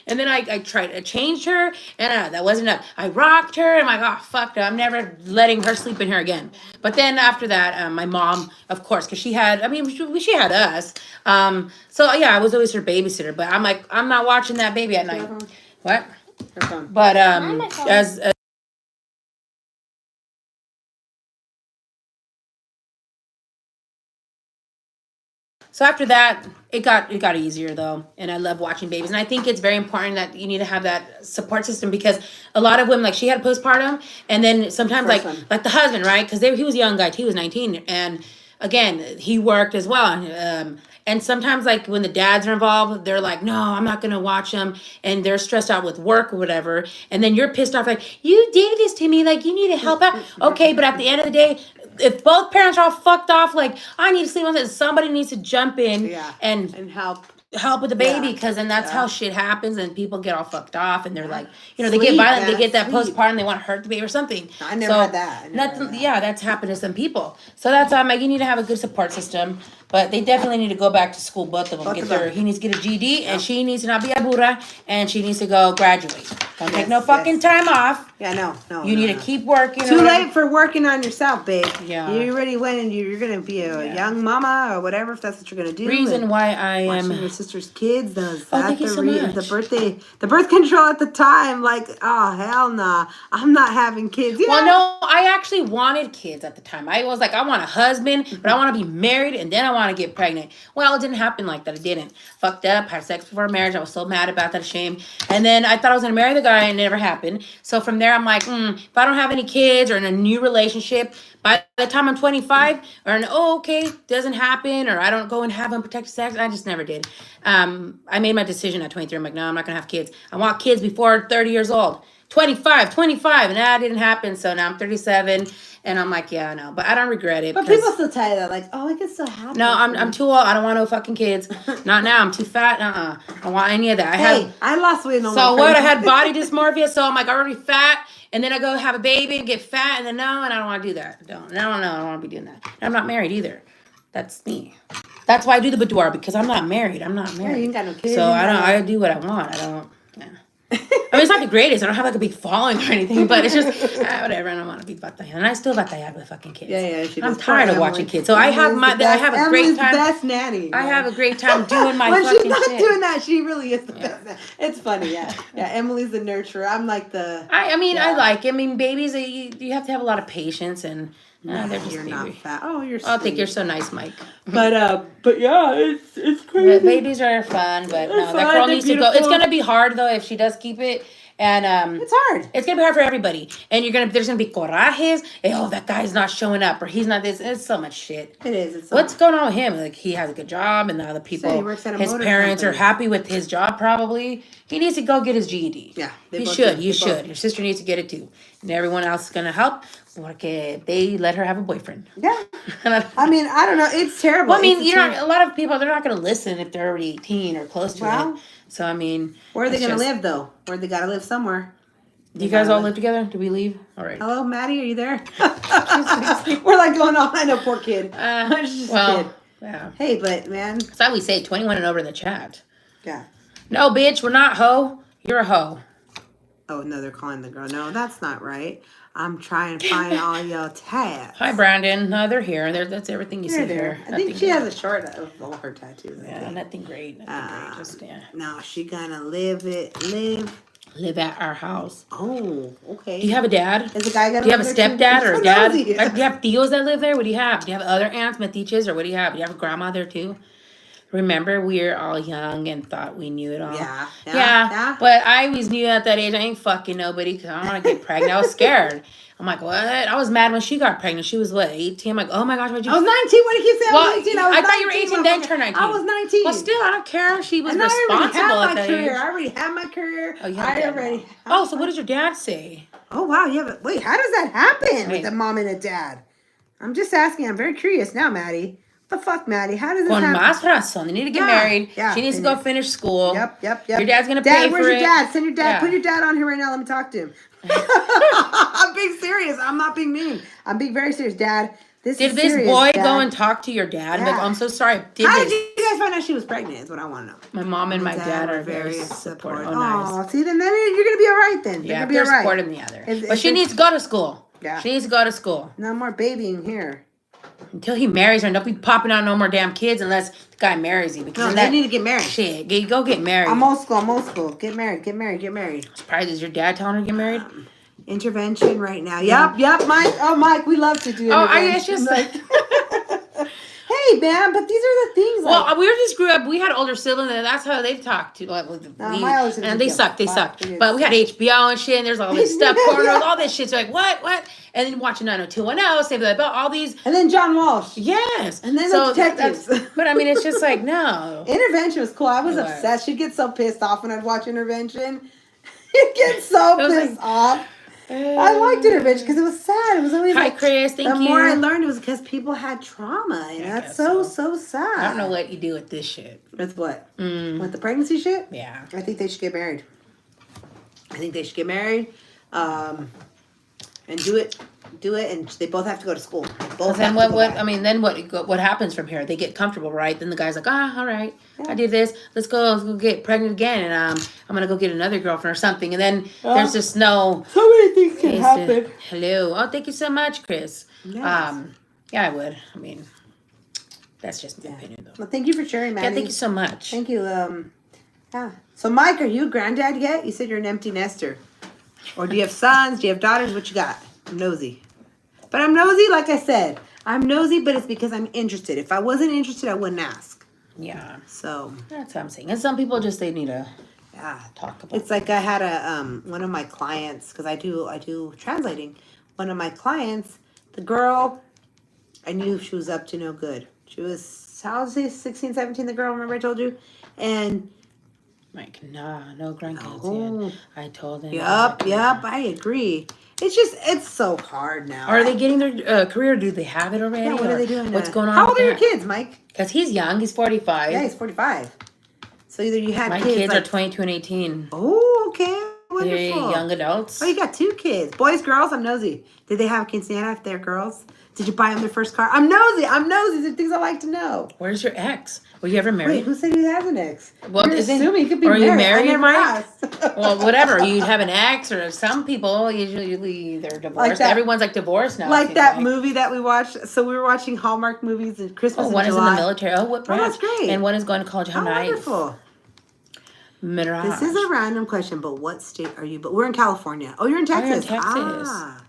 and then I changed her, and that wasn't enough. I rocked her, and I'm like, oh, fuck, I'm never letting her sleep in here again. But then after that, my mom, of course, because she had us. So yeah, I was always her babysitter, but I'm like, I'm not watching that baby at night. What? Her phone. But as so after that, it got easier though, and I love watching babies, and I think it's very important that you need to have that support system because a lot of women, like she had postpartum, and then sometimes First one. like the husband, right? Because he was a young guy, he was 19, and again he worked as well, and sometimes like when the dads are involved, they're like, no, I'm not gonna watch them, and they're stressed out with work or whatever, and then you're pissed off like you did this to me, like you need to help out, okay, but at the end of the day, if both parents are all fucked off, like I need to sleep on this, somebody needs to jump in and help with the baby, Yeah. because then that's how shit happens, and people get all fucked off, and they're like, they Sleep, get violent, they man, get that sleep. postpartum, they want to hurt the baby or something. I never had that. I never Nothing. had that. Yeah, that's happened to some people. So that's like you need to have a good support system, but they definitely need to go back to school. Both of them Both get of their. them. He needs to get a GD, and she needs to not be a burra, and she needs to go graduate. Don't take no Yes, fucking yes. time off. Yeah, no. You need to keep working. Too late for working on yourself, babe. Yeah. You already went and you're going to be a young mama or whatever, if that's what you're going to do. Reason why I am watching your sister's kids. thank you so much. The birth control at the time, like, oh, hell nah. I'm not having kids. Yeah. Well, no, I actually wanted kids at the time. I was like, I want a husband, but I want to be married, and then I want to get pregnant. Well, it didn't happen like that. It didn't. Fucked up, had sex before marriage. I was so mad about that, ashamed. And then I thought I was going to marry the guy, and it never happened. So from there, I'm like, if I don't have any kids or in a new relationship, by the time I'm 25, doesn't happen, or I don't go and have unprotected sex, I just never did. I made my decision at 23. I'm like, no, I'm not going to have kids. I want kids before 30 years old. 25, and that didn't happen. So now I'm 37, and I'm like, yeah, I know, but I don't regret it. But people still tell you that, like, oh, I can still have. No, I'm too old. I don't want no fucking kids. Not now. I'm too fat. I don't want any of that. I lost weight. So what? I had body dysmorphia. So I'm like already fat, and then I go have a baby and get fat, and then and I don't want to do that. I don't want to be doing that. And I'm not married either. That's me. That's why I do the boudoir, because I'm not married. I'm not married. Yeah, you ain't got no kids. So I do what I want. I don't. Yeah. I mean, it's not the greatest. I don't have like a big following or anything, but it's just whatever. I don't want to be batallando, and I still batallad with fucking kids. Yeah. I'm tired of watching kids, so I have a great time. Best nanny. I have a great time doing my when fucking she's not shit. doing that, she really is the best. Nanny. It's funny, yeah. Emily's the nurturer. I'm like the. I like. I mean, babies. You have to have a lot of patience, and they're just. You're not fat. Oh, you're. I think you're so nice, Mike. But yeah, it's crazy. Babies are fun, but no, that girl needs to go. It's gonna be hard though if she does keep it. And it's hard. It's gonna be hard for everybody. And there's gonna be corajes. That guy's not showing up, or he's not this. It's so much shit. It is. What's going on with him? Like, he has a good job, and the other people, his parents are happy with his job. Probably he needs to go get his GED. Yeah, he should. You should. Your sister needs to get it too, and everyone else is gonna help. Porque they let her have a boyfriend. Yeah. I mean, I don't know. It's terrible. Well, I mean, a lot of people, they're not going to listen if they're already 18 or close to it. So, I mean. Where are they going to live, though? Where they got to live somewhere. Do you guys all live together? Do we leave? All right. Hello, Maddie, are you there? We're like going on. I know, poor kid. Just a kid. Yeah. Hey, but, man. That's how we say 21 and over in the chat. Yeah. No, bitch, we're not hoe. You're a hoe. Oh, no, they're calling the girl. No, that's not right. I'm trying to find all your tabs. Hi, Brandon. No, they're here. That's everything you see here. I think she has a short of all her tattoos. Yeah, nothing great. Just, no, she gonna live at our house. Oh, okay. Do you have a dad? Is the guy gonna Do you have a stepdad or a dad? Do you have tios that live there? What do you have? Do you have other aunts, metiches, or what do you have? Do you have a grandma there too? Remember, we were all young and thought we knew it all. Yeah. But I always knew at that age I ain't fucking nobody because I don't want to get pregnant. I was scared. I'm like, what? I was mad when she got pregnant. She was what, 18? I'm like, oh my gosh, what'd you? I was 19. What did you say? I was 19. I thought you were 18, then turned 19. I was 19. Well, still, I don't care. She was responsible at that age. I already had my career. Oh, so what did your dad say? Oh wow, wait, how does that happen with a mom and a dad? I'm just asking. I'm very curious now, Maddie. What the fuck, Maddie? How does this happen? Con más razón. They need to get married. Yeah, she needs to go finish school. Yep. Your dad's going to pay for it. Dad, where's your dad? Send your dad. Yeah. Put your dad on here right now. Let me talk to him. I'm being serious. I'm not being mean. I'm being very serious. Dad, Did this boy go and talk to your dad? Yeah. Like, I'm so sorry. How did you guys find out she was pregnant is what I want to know. My mom and my dad are very supportive. Oh, nice. See, then you're going to be all right then. Yeah, they're supporting the other. But she needs to go to school. Yeah. She needs to go to school. No more babying here. Until he marries her, and don't be popping out no more damn kids unless the guy marries you. Because they need to get married. Shit, go get married. I'm old school. Get married. Surprised, is your dad telling her to get married? Intervention right now. Yep, Mike. Oh, Mike, we love to do it's just like... Hey, man, but these are the things. Well, we just grew up. We had older siblings, and that's how they've talked to. My older siblings, and they sucked. But we had HBO and shit, and there's all this stuff, pornos, all this shit. So like, what? And then watching 90210, Save the Bell, all these. And then John Walsh. Yes. And then the detectives. But I mean, it's just like, no. Intervention was cool. I was obsessed. She'd get so pissed off when I'd watch Intervention. You'd get so pissed off. I liked Intervention because it was sad. It was always Hi, Chris. Thank you. The more I learned, it was because people had trauma. And that's so sad. I don't know what you do with this shit. With what? With the pregnancy shit? Yeah. I think they should get married. And do it do it, and they both have to go to school. But Both then have to go what? back. I mean, then what happens from here? They get comfortable, right? Then the guy's like, all right, Yeah. I did this. Let's go get pregnant again, and I'm gonna go get another girlfriend or something. And then there's just no. So many things can happen. Hello. Oh, thank you so much, Chris. Yes. Yeah, I would. I mean, that's just my opinion, though. Well, thank you for sharing, Maddie. Yeah, thank you so much. Thank you. Yeah. So, Mike, are you a granddad yet? You said you're an empty nester. Or do you have sons? Do you have daughters? What you got? I'm nosy. But I'm nosy, like I said. I'm nosy, but it's because I'm interested. If I wasn't interested, I wouldn't ask. Yeah. So That's what I'm saying. And some people just, they need to talk about it's like I had one of my clients, because I do translating. One of my clients, the girl, I knew she was up to no good. She was, how old is she? 16, 17, the girl, remember I told you? And like, nah, no grandkids Oh. yet. I told them. Yup, I agree. It's so hard now. Are they getting their career? Do they have it already? Yeah, what are they doing? What's going on? How old are your kids, Mike? Because he's young. He's 45. Yeah, he's 45. So either you had My kids kids like, are 22 and 18. Oh, okay. Wonderful. They're young adults. Oh, you got 2 kids. Boys, girls? I'm nosy. Did they have quinceanera if they're girls? Did you buy them their first car? I'm nosy. These are things I like to know. Where's your ex? Were you ever married? Wait, who said he has an ex? Well, You're isn't- assuming he could be are married. you married, I never Mike? asked. Well, whatever. You have an ex, or some people usually they're divorced. that- Everyone's like divorced now. it Like seems that movie that we watched. So we were watching Hallmark movies and Christmas Oh, in one is in July. the military. Oh, what branch? that's great. And one is going to college. How Oh, nice. wonderful. Mirage. This is a random question, but what state are you? But we're in California. Oh, you're in Texas. We're in Texas. Ah,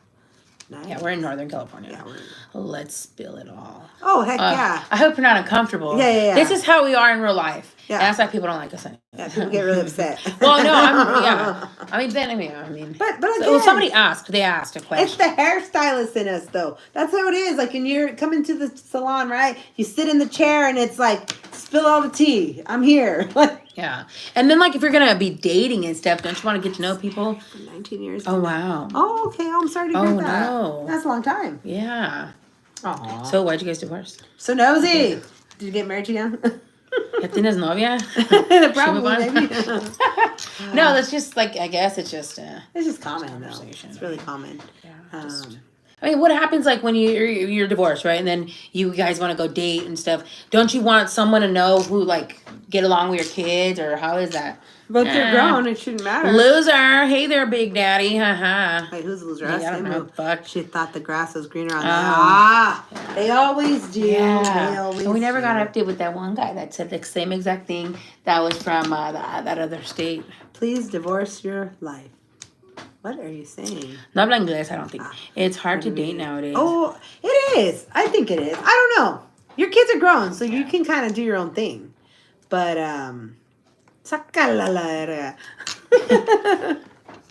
nice. Yeah, we're in Northern California. Yeah, we're- Let's spill it all. Oh, heck yeah. I hope you're not uncomfortable. Yeah. This is how we are in real life. Yeah. And that's why people don't like us. Yeah, people get really upset. Well, no, I mean, But so, again, somebody asked. They asked a it's question. the hairstylist in us, though. That's how it is. Like when you're coming to the salon, right? You sit in the chair and it's like, spill all the tea. I'm here. Like Yeah, and then like if you're gonna be dating and stuff, don't you want to get to know people? 19 years. Oh wow. Oh, okay. Oh, I'm sorry to hear Oh, that. no. That's a long time. Yeah. Aw. So why'd you guys divorce? So nosy. Did you get married again? ¿Ya tienes novia? Probably, maybe. No, that's just like I guess it's just. It's just common, though. Conversation. It's really common. I mean, what happens like when you're divorced, right? And then you guys want to go date and stuff. Don't you want someone to know who like get along with your kids, or how is that? But they're grown. It shouldn't matter. Loser. Hey there, Big Daddy. Haha. Wait, who's the loser? I Us? don't They know. moved. Fuck. She thought the grass was greener on that. They always do. They Yeah. always And we never do. got an update with that one guy that said the same exact thing that was from that other state. Please divorce your life. What are you saying? No habla inglés, I don't think. It's hard to date nowadays. Oh, it is. I think it is. I don't know. Your kids are grown, so you can kind of do your own thing. But, sácala la verga.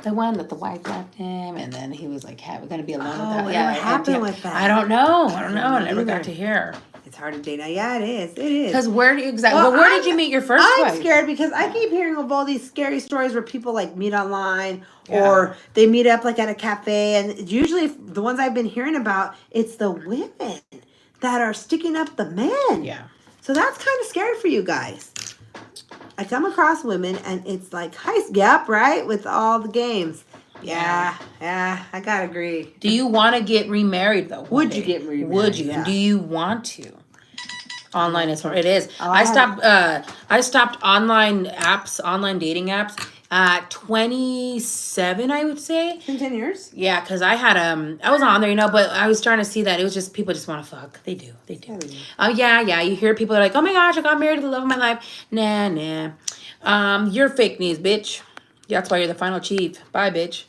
The one that the wife left him, and then he was like, we're going to be alone with that. whatever happened with that? I don't know. I know never either. got to hear. It's hard to date now. Yeah, it is. It is. Because where did I'm- you meet your first I'm wife? scared because I keep hearing of all these scary stories where people like meet online or they meet up like at a cafe, and usually the ones I've been hearing about, it's the women that are sticking up the men. Yeah. So that's kind of scary for you guys. I come across women and it's like, yep, right, with all the games. Yeah, I gotta agree. Do you want to get remarried though? Would you get remarried? Would you? Yeah. Do you want to? Online is hard. It is. Oh, I stopped online dating apps at 27, I would say. In 10 years? Yeah, because I had I was on there, but I was starting to see that it was just people just want to fuck. They do. Oh yeah. You hear people are like, oh my gosh, I got married to the love of my life. Nah. You're fake news, bitch. That's why you're the final chief. Bye, bitch.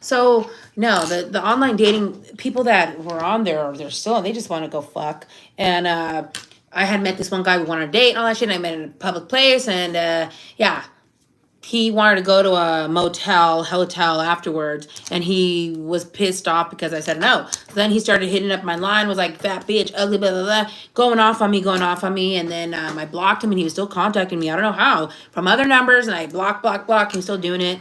So no, the online dating people that were on there, they just want to go fuck. And I had met this one guy we wanted to date and all that shit. And I met in a public place, and he wanted to go to a hotel afterwards, and he was pissed off because I said no. So then he started hitting up my line, was like, fat bitch, ugly, blah, blah, blah, going off on me. And then I blocked him, and he was still contacting me. I don't know how, from other numbers, and I block. He's still doing it.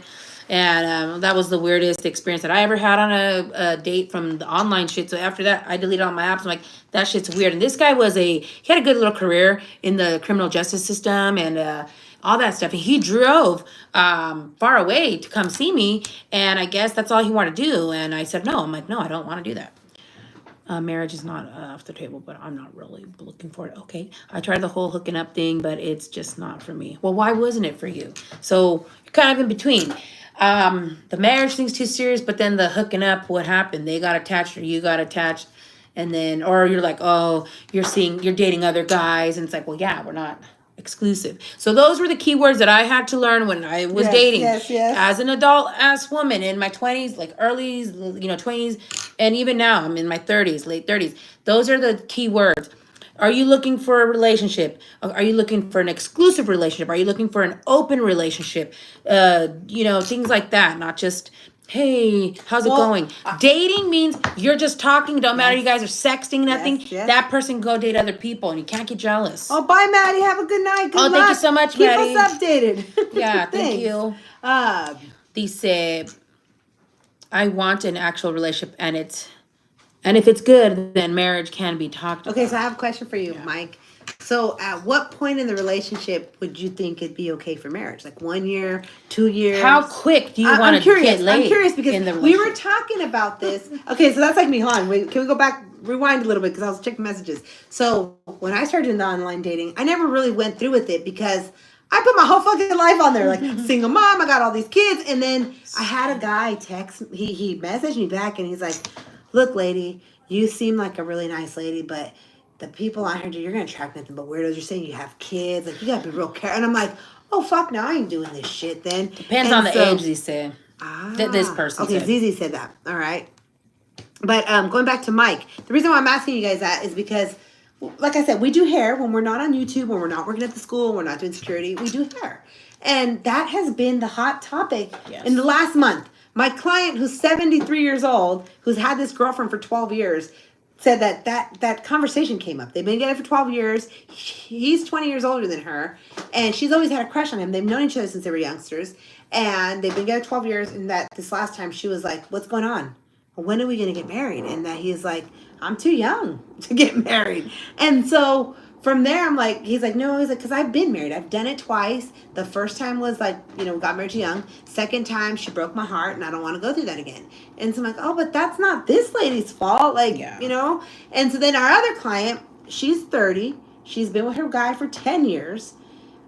And that was the weirdest experience that I ever had on a date from the online shit. So after that, I deleted all my apps. I'm like, that shit's weird. And this guy he had a good little career in the criminal justice system, and all that stuff. And he drove far away to come see me, and I guess that's all he wanted to do. And I said, no. I'm like, no, I don't want to do that. Marriage is not off the table, but I'm not really looking for it. Okay, I tried the whole hooking up thing, but it's just not for me. Well, why wasn't it for you? So you're kind of in between. The marriage thing's too serious, but then the hooking up, what happened? They got attached or you got attached, and then, or you're like, oh, you're dating other guys, and it's like, well, yeah, we're not exclusive. So those were the key words that I had to learn when I was dating. Yes. As an adult ass woman in my 20s, like early, 20s, and even now I'm in my 30s, late 30s. Those are the key words. Are you looking for a relationship? Are you looking for an exclusive relationship? Are you looking for an open relationship? Things like that, not just, hey, how's it going? Dating means you're just talking. Don't matter. You guys are sexting, nothing. Yes. That person can go date other people, and you can't get jealous. Oh, bye, Maddie. Have a good night. Good luck. Thank you so much, Keep Maddie. us updated. Yeah, thank you. Uh, Dice, I want an actual relationship, and if it's good, then marriage can be talked about. Okay, so I have a question for you, Mike. So at what point in the relationship would you think it'd be okay for marriage? Like 1 year, 2 years? How quick do you want to get laid? I'm curious because in the we were relationship? talking about this. Okay, so that's like me. Hold on. Wait, can we go back, rewind a little bit because I was checking messages. So when I started doing the online dating, I never really went through with it because I put my whole fucking life on there. Like single mom, I got all these kids. And then I had a guy text, he messaged me back and he's like, look, lady, you seem like a really nice lady, but the people I heard you're gonna attract nothing but weirdos. You're saying you have kids, like you gotta be real careful. And I'm like, oh fuck, no, I ain't doing this shit then. Depends on the age, he said. This person okay, said. Zizi said that. All right. But going back to Mike, the reason why I'm asking you guys that is because, like I said, we do hair when we're not on YouTube, when we're not working at the school, when we're not doing security, we do hair. And that has been the hot topic in the last month. My client, who's 73 years old, who's had this girlfriend for 12 years, said that conversation came up. They've been together for 12 years. He's 20 years older than her, and she's always had a crush on him. They've known each other since they were youngsters, and they've been together 12 years, and that this last time she was like, what's going on? When are we going to get married? And that he's like, I'm too young to get married. And so from there, I'm like, he's like, no, he's like, because I've been married. I've done it twice. The first time was like, got married too young. Second time, she broke my heart, and I don't want to go through that again. And so I'm like, oh, but that's not this lady's fault. Like, And so then our other client, she's 30. She's been with her guy for 10 years.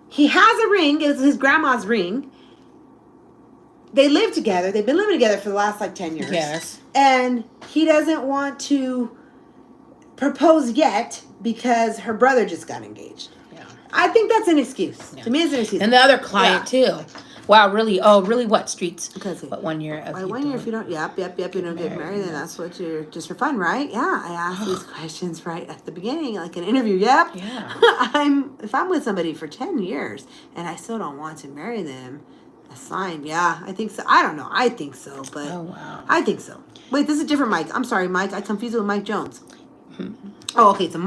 He has a ring. It's his grandma's ring. They live together. They've been living together for the last, 10 years. Yes. And he doesn't want to propose yet because her brother just got engaged. Yeah. I think that's an excuse. Yeah. To me, it's an excuse. And the other client, too. Wow, really? Oh, really? What? Streets? Because what, 1 year? Why 1 year if you don't, you don't get married, then that's what you're, just for fun, right? Yeah, I ask these questions right at the beginning, like an interview. Yep. Yeah. If I'm with somebody for 10 years and I still don't want to marry them, a sign. Yeah, I think so. I don't know. I think so, but I think so. Wait, this is a different Mike. I'm sorry, Mike. I confused it with Mike Jones. Oh, okay. So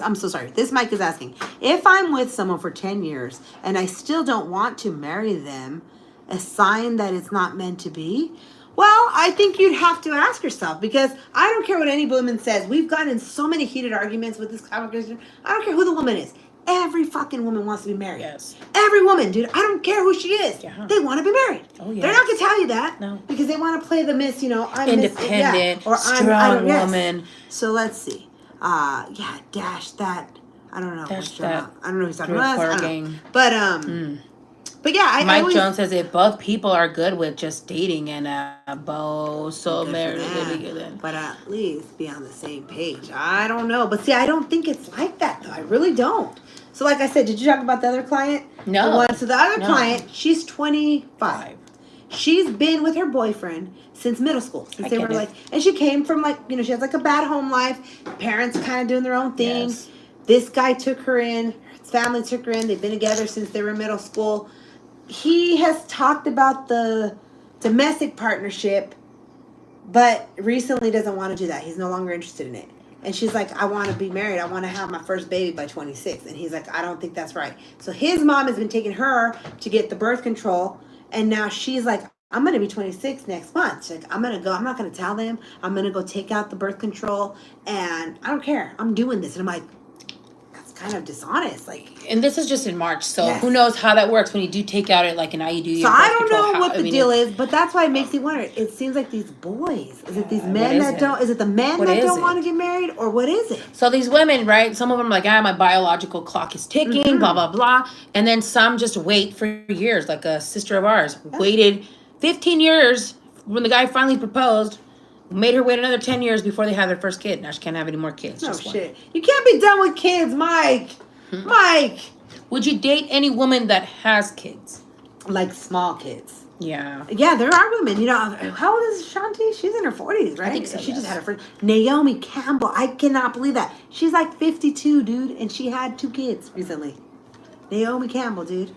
I'm so sorry. This Mike is asking, if I'm with someone for 10 years and I still don't want to marry them, a sign that it's not meant to be? Well, I think you'd have to ask yourself, because I don't care what any woman says. We've gotten in so many heated arguments with this conversation. I don't care who the woman is. Every fucking woman wants to be married. Yes. Every woman, dude. I don't care who she is. Yeah. They want to be married. Oh, yes. They're not going to tell you that. No. Because they want to play the Miss, I'm independent, or strong woman. So let's see. Dash that. I don't know. Dash that. I don't know who's talking about. But yeah, Mike Jones says if both people are good with just dating and married, but at least be on the same page. I don't know, but see, I don't think it's like that though. I really don't. So, like I said, did you talk about the other client? No. So the other client, she's 25. She's been with her boyfriend since middle school. Since they were and she came from she has a bad home life. Parents kind of doing their own thing. Yes. This guy took her in. His family took her in. They've been together since they were in middle school. He has talked about the domestic partnership, but recently doesn't want to do that. He's no longer interested in it. And she's like, I want to be married. I want to have my first baby by 26. And he's like, I don't think that's right. So his mom has been taking her to get the birth control. And now she's like, I'm going to be 26 next month. She's like, I'm going to go. I'm not going to tell them. I'm going to go take out the birth control. And I don't care. I'm doing this. And I'm like, kind of dishonest. Like, and this is just in March, so Yes. who knows how that works when you do take out it like an IUD. so I don't know what the deal is, but that's why it makes me wonder. It seems like these boys. Is it these men that don't? Is it the men that don't want to get married, or what is it? So these women, right? Some of them are like, my biological clock is ticking, blah blah blah, and then some just wait for years. Like a sister of ours waited 15 years when the guy finally proposed. Made her wait another 10 years before they had their first kid. Now she can't have any more kids. No just shit. You can't be done with kids, Mike. Mike. Would you date any woman that has kids? Like small kids. Yeah. Yeah, there are women. You know, how old is Shanti? She's in her 40s, right? I think so, She just yes. had her first. Naomi Campbell. I cannot believe that. She's like 52, dude, and she had 2 kids recently. Naomi Campbell, dude.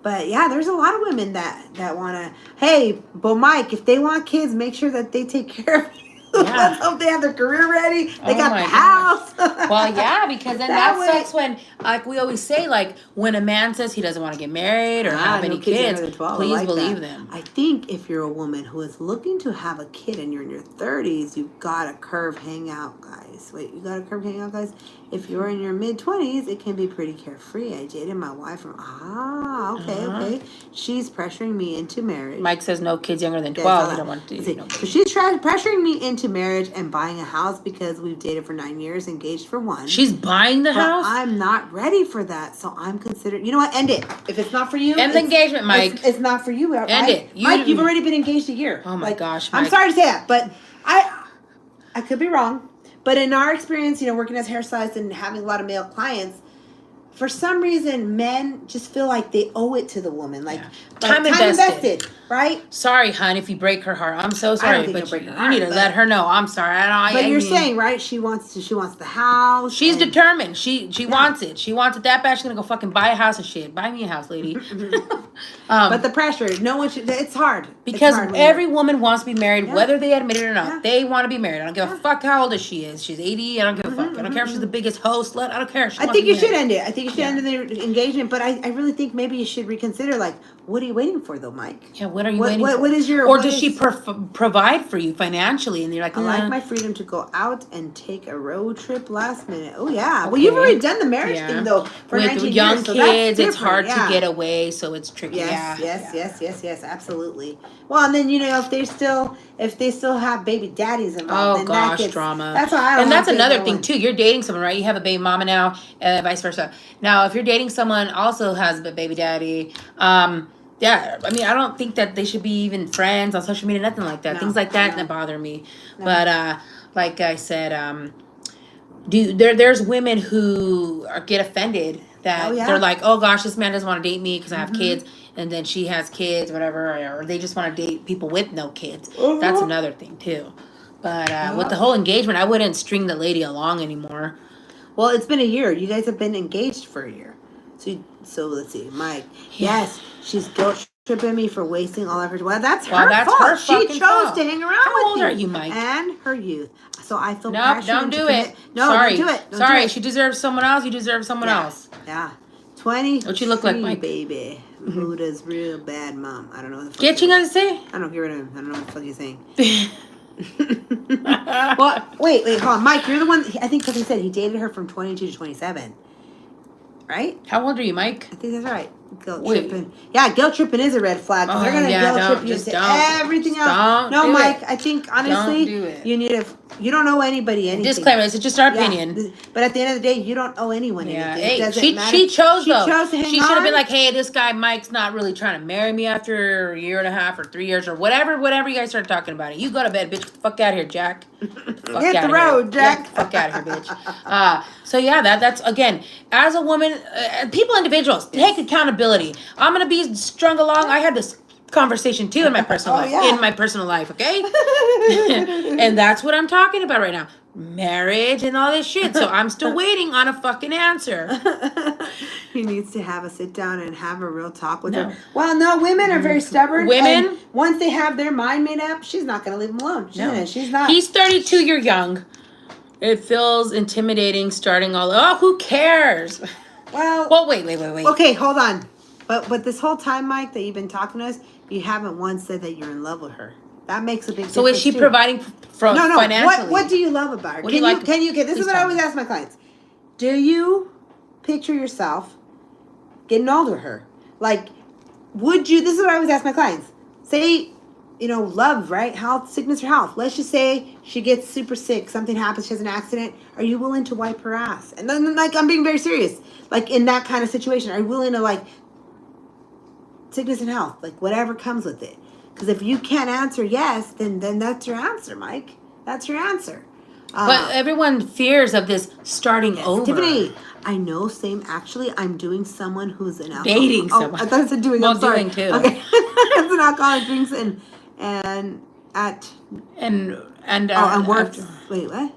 But yeah, there's a lot of women that want to. Hey, but Mike, if they want kids, make sure that they take care of you. Yeah. Let's hope they have their career ready. They got my the house. Well, yeah, because then That that way- sucks when, like we always say, like when a man says he doesn't want to get married or have no any kids kids, younger than 12. I please like believe that. them. I think if you're a woman who is looking to have a kid and you're in your 30s, you've got a curve hangout, guys. Wait, you got a curve hangout, guys? If you're in your mid-20s, it can be pretty carefree. I dated my wife from, okay. She's pressuring me into marriage. Mike says no kids younger than Yeah, 12. so He don't want to. see, so she's pressuring me into marriage and buying a house because we've dated for 9 years, engaged for 1. She's buying the But house. I'm not ready for that, so I'm considering. You know what? End it. If it's not for you, End the engagement, Mike. It's not for you. Right? End it. Mike, you've already been engaged a year. Oh my gosh, I'm Mike. sorry to say that, but I could be wrong. But in our experience, you know, working as hairstylists and having a lot of male clients, for some reason, men just feel like they owe it to the woman, like Time invested. right? Sorry, hon, if you break her heart. I'm so I don't sorry, think but you'll break her you heart, need to but- let her know. I'm sorry. But you're saying, right? She wants the house. She's and- determined. She wants it. She wants it that bad. She's gonna go fucking buy a house and shit. Buy me a house, lady. But the pressure, no one should. It's hard Because It's hard when every woman wants to be married, Yeah. whether they admit it or not. Yeah. They want to be married. I don't give a fuck how old she is. She's 80. I don't give a fuck. I don't care if she's the biggest host. I don't care. She I wants think to you be should married. end it. I think you should end the engagement. But I really think maybe you should reconsider. Like, what are you waiting for, though, Mike? Yeah, what are you What- waiting what- for? what is your- Or what does is- she provide for you financially? And you're like, I like my freedom to go out and take a road trip last minute. Oh yeah. Well, Okay. you've already done the marriage Yeah. thing though for With 19 young years, so that's kids, it's different, hard yeah. to get away, so it's tricky. Yes, Yeah. yes, absolutely. Well, and then you know if they still have baby daddies involved, Oh then that gosh, gets, drama. That's why I don't And that's wanna date another no thing one. too. You're dating someone, right? You have a baby mama now, vice versa. Now, if you're dating someone also has a baby daddy, yeah, I mean, I don't think that they should be even friends on social media, nothing like that. No, Things like that no. that bother me. No. But like I said, there's women who get offended that they're like, oh gosh, this man doesn't want to date me because I have kids, and then she has kids, whatever, or they just want to date people with no kids. That's another thing too. But with the whole engagement, I wouldn't string the lady along anymore. Well, it's been a year. You guys have been engaged for a year. So let's see, Mike. Yes, she's guilt tripping me for wasting all of her. Well, that's her fault. her She fucking chose fault. to hang around How with old you. are you, Mike? And her youth. So I feel Nope, pressured don't to do commit. it. No, Sorry. don't do it. Don't Sorry, do it. she deserves someone else. You deserve someone else. Yeah. 20. What you look like, Mike? Baby. Buddha's real bad mom. I don't know what the fuck. Get you gonna say? I don't get rid of him. I don't know what the fuck he's saying. Well, wait, hold on. Mike, you're the one. I think because he said he dated her from 22 to 27. Right? How old are you, Mike? I think that's right. Guilt Wait. tripping. Yeah, guilt tripping is a red flag. 'Cause they're gonna guilt trip you into everything else. No, Mike. I think honestly, Don't do it. you need to. You don't owe anybody anything. Disclaimer: it's just our Yeah. opinion. But at the end of the day, you don't owe anyone Yeah, anything. It hey, doesn't she matter. chose She though. chose to hang She should have on. been like, "Hey, this guy Mike's not really trying to marry me after a year and a half or 3 years or whatever you guys start talking about it. You go to bed, bitch. Get the fuck out of here, Jack. Fuck Hit outta the road, here. Jack. Get the fuck out of here, bitch." So yeah, that's again, as a woman, people, individuals, take accountability. I'm gonna be strung along. I had this conversation too in my personal life. yeah. In my personal life, okay. And that's what I'm talking about right now. Marriage and all this shit. So I'm still waiting on a fucking answer. He needs to have a sit down and have a real talk with No. her. Well, no, women are very stubborn. Women? and once they have their mind made up, she's not going to leave him alone. She's not. He's 32. You're young. It feels intimidating starting all. Oh, who cares? well, wait. okay, hold on. But this whole time, Mike, that you've been talking to us, you haven't once said that you're in love with her. That makes a big difference. So is she too. providing from No. financially? What do you love about her? What do you like? Can you? Okay, this Please is what I tell always me. ask my clients. Do you picture yourself getting old with her. Like, would you, this is what I always ask my clients. Say, love, right? Health, sickness, or health. Let's just say she gets super sick. Something happens. She has an accident. Are you willing to wipe her ass? And then, like, I'm being very serious. Like, in that kind of situation, are you willing to, like, sickness and health? Like, whatever comes with it. Because if you can't answer yes, then that's your answer, Mike. That's your answer. But everyone fears of this starting over. Tiffany, I know, same. Actually, I'm doing someone who's an alcoholic. Dating someone. I thought it said doing. Well, I'm sorry. doing too. Okay, it's an alcoholic drinks and works. Wait, what?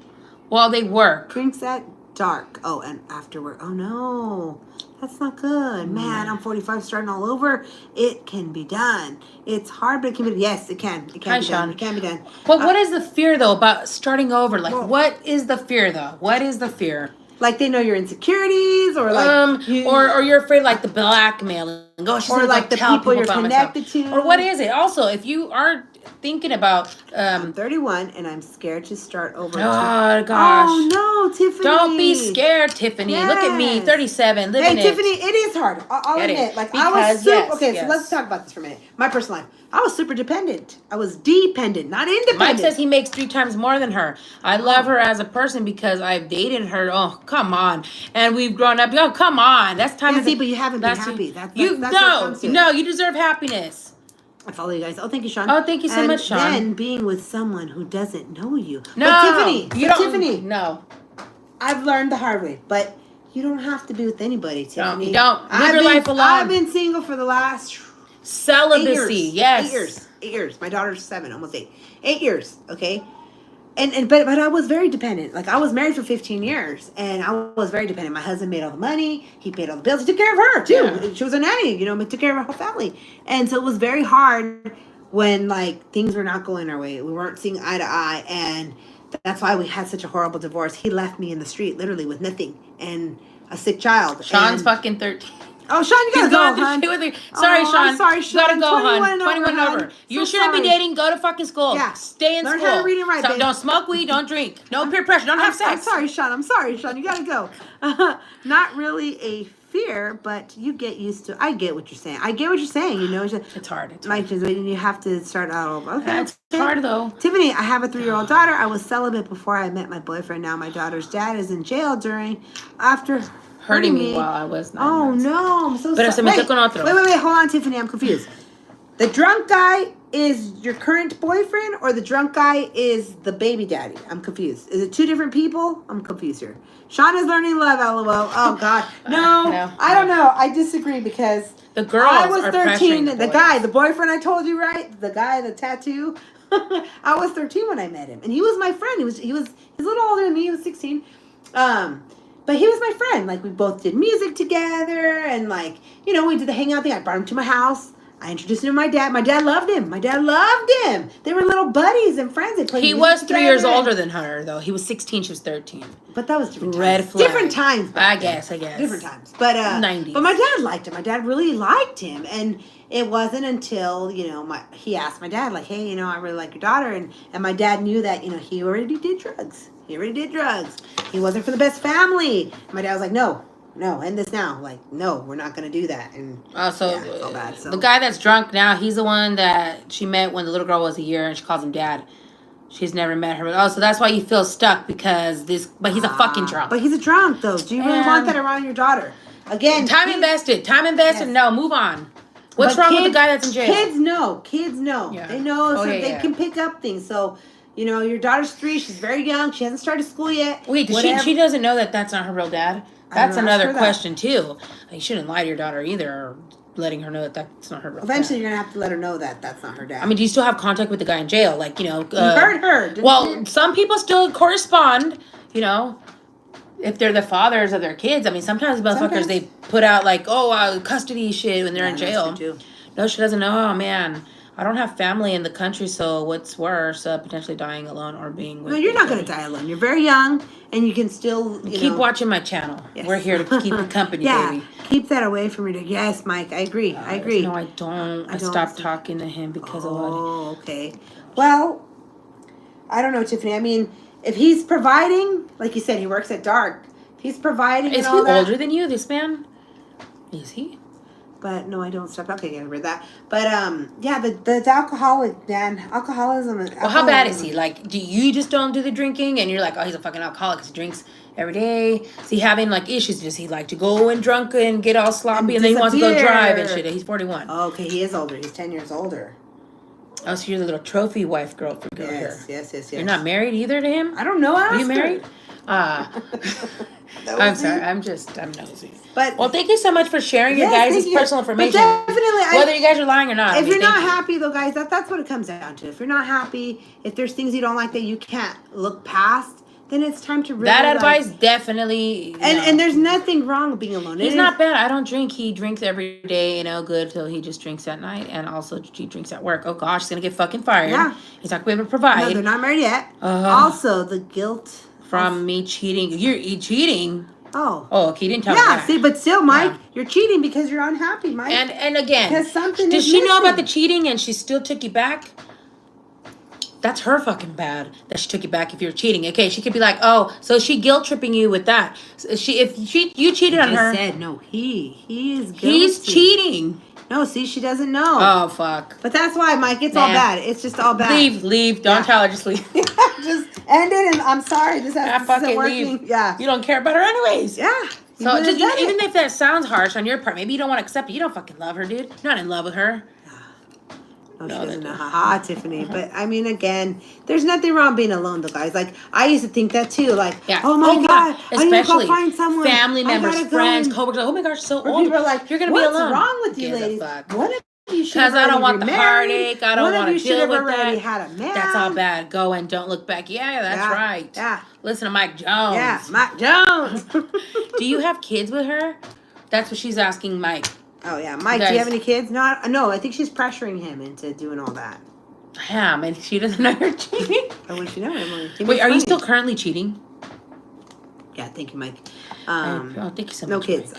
Well, they work. Drinks at dark. Oh, and after work. Oh no, that's not good, man. I'm 45, starting all over. It can be done. It's hard, but it can be. Yes, it can. It can Hi, be Sean. done. It can be done. But what is the fear though about starting over? Like, what is the fear though? What is the fear? Like they know your insecurities, or like or you're afraid like the blackmail and go, or like the people you're connected to, or what is it? Also, if you are thinking about, I'm 31 and I'm scared to start over. Oh gosh! Oh no, Tiffany! Don't be scared, Tiffany. Yes. Look at me, 37, living it. Hey, Tiffany, it is hard. I'll admit. Like I was super. So let's talk about this for a minute. My personal life. I was super dependent. I was dependent, not independent. Mike says he makes 3 times more than her. I love her as a person because I've dated her. Oh, come on. And we've grown up. Oh, come on. That's time. Yeah, see, but you haven't been happy. That's no, you deserve happiness. I follow you guys. Oh, thank you, Sean. Oh, thank you so much, Sean. And then being with someone who doesn't know you. No, but Tiffany, no. I've learned the hard way, but you don't have to be with anybody, Tiffany. You don't. Live your life alone. I've been single for the last celibacy. 8 years. Yes. 8 years. My daughter's 7, almost 8. 8 years. Okay. But I was very dependent. Like I was married for 15 years, and I was very dependent. My husband made all the money. He paid all the bills. He took care of her too. Yeah. She was a nanny. Took care of her whole family. And so it was very hard when like things were not going our way. We weren't seeing eye to eye, and that's why we had such a horrible divorce. He left me in the street, literally with nothing and a sick child. Sean's fucking 13. Oh, Sean, you gotta go, hon. Sorry, Sean. I'm sorry, Sean. You gotta go, hon. 21 over. Hon. You shouldn't be dating. Go to fucking school. Yeah. Stay in school. Learn how to read and write, babe. Don't smoke weed. Don't drink. No peer pressure. Don't have sex. I'm sorry, Sean. You gotta go. Not really a fear, but you get used to. I get what you're saying. It's hard. You have to start out over. Okay, it's hard though. Tiffany, I have a 3-year-old daughter. I was celibate before I met my boyfriend. Now my daughter's dad is in jail after hurting me while I was 9 months. No, I'm so sorry. Wait, hold on, Tiffany, I'm confused. The drunk guy is your current boyfriend, or the drunk guy is the baby daddy? I'm confused. Is it 2 different people? I'm confused here. Sean is learning love, LOL. Oh God, no, I don't know. I disagree because the girls I was 13. The guy, the boyfriend I told you, right? The guy, the tattoo. I was 13 when I met him, and he was my friend. He's a little older than me. He was 16. But he was my friend. Like, we both did music together, and like, we did the hangout thing. I brought him to my house. I introduced him to my dad. My dad loved him. They were little buddies and friends. They played. He was 3 years older than her, though. He was 16. She was 13. But that was different times. Red flag. Different times. I guess. Different times. But 90s. But my dad liked him. My dad really liked him, and it wasn't until he asked my dad, like, hey, I really like your daughter, and my dad knew that he already did drugs. He wasn't for the best family. My dad was like, no, end this now. Like, no, we're not going to do that. And it's all bad. The guy that's drunk now, he's the one that she met when the little girl was a year, and she calls him dad. She's never met her. Oh, so that's why you feel stuck but he's a fucking drunk. But he's a drunk, though. Do you really want that around your daughter? Again, time invested. Yes. No, move on. What's wrong with the guy that's in jail? Kids know. Yeah. They know, they can pick up things. So, your daughter's 3. She's very young. She hasn't started school yet. Wait, she doesn't know that that's not her real dad? That's another question, too. You shouldn't lie to your daughter either, or letting her know that that's not her real dad. Eventually, you're going to have to let her know that that's not her dad. I mean, do you still have contact with the guy in jail? Like, you heard her. Well, some people still correspond, if they're the fathers of their kids. I mean, sometimes motherfuckers, they put out, like, custody shit when they're in jail. No, she doesn't know. Oh, man. I don't have family in the country, so what's worse, potentially dying alone or being with... No, you're not going to die alone. You're very young, and you can still, keep watching my channel. Yes. We're here to keep you company, baby. Keep that away from your... Yes, Mike, I agree. No, I don't. I stopped talking to him because of what... Oh, okay. Well, I don't know, Tiffany. I mean, if he's providing, like you said, he works at dark, He's providing Is and he all that. older than you, this man? Is he? But no, I don't stop. Okay, I read that. But yeah, the alcoholic, man, alcoholism. Well, how bad is he? Like, do you just don't do the drinking, and you're like, oh, he's a fucking alcoholic 'cause he drinks every day? Is he having like issues? Does he like to go and drunk and get all sloppy, and then he wants to go drive and shit? He's 41. Okay, he is older. He's 10 years older. Oh, so you're the little trophy wife girl for girl here. Yes. You're not married either to him? I don't know. Are you married? I'm sorry. I'm nosy. But well, thank you so much for sharing your guys' personal information. But definitely, whether you guys are lying or not. If you're not happy, though, guys, that's what it comes down to. If you're not happy, if there's things you don't like that you can't look past, then it's time to really, that advice definitely. And there's nothing wrong with being alone. He's not bad. I don't drink. He drinks every day, good till he just drinks at night, and also he drinks at work. Oh gosh, he's gonna get fucking fired. Yeah, he's not gonna be able to provide. No, they're not married yet. Also, the guilt from me cheating. You're cheating. Oh, okay, you didn't tell me that. See, but still, Mike, you're cheating because you're unhappy, Mike. And again, because something does she know about the cheating and she still took you back? That's her fucking bad that she took you back if you're cheating. Okay, she could be like, oh, so she guilt tripping you with that. You cheated on her. Said no, he is guilty. He's cheating. No, see, she doesn't know. Oh fuck. But that's why, Mike. It's all bad. It's just all bad. Leave. Don't tell her. Just leave. Just end it. And I'm sorry. This isn't working. Leave. Yeah. You don't care about her anyways. Yeah. So just even if that sounds harsh on your part, maybe you don't want to accept it. You don't fucking love her, dude. You're not in love with her. No, she doesn't know. Haha, Tiffany. But I mean, again, there's nothing wrong being alone, though, guys. Like, I used to think that too. Like, oh my God, I need to go find someone. Family members, friends, coworkers. Oh my gosh, so old. People are like, you're gonna be alone. What's wrong with you, ladies? What if you should? Because I don't want the heartache. I don't want to deal with that. Had a man. That's all bad. Go and don't look back. Yeah, that's right. Yeah. Listen to Mike Jones. Yeah, Mike Jones. Do you have kids with her? That's what she's asking Mike. Oh yeah, Mike. Do you have any kids? No, I think she's pressuring him into doing all that. Damn, and she doesn't know you're cheating. I wish you know, Emily. Wait, are you still currently cheating? Yeah, thank you, Mike. Thank you so much. No kids.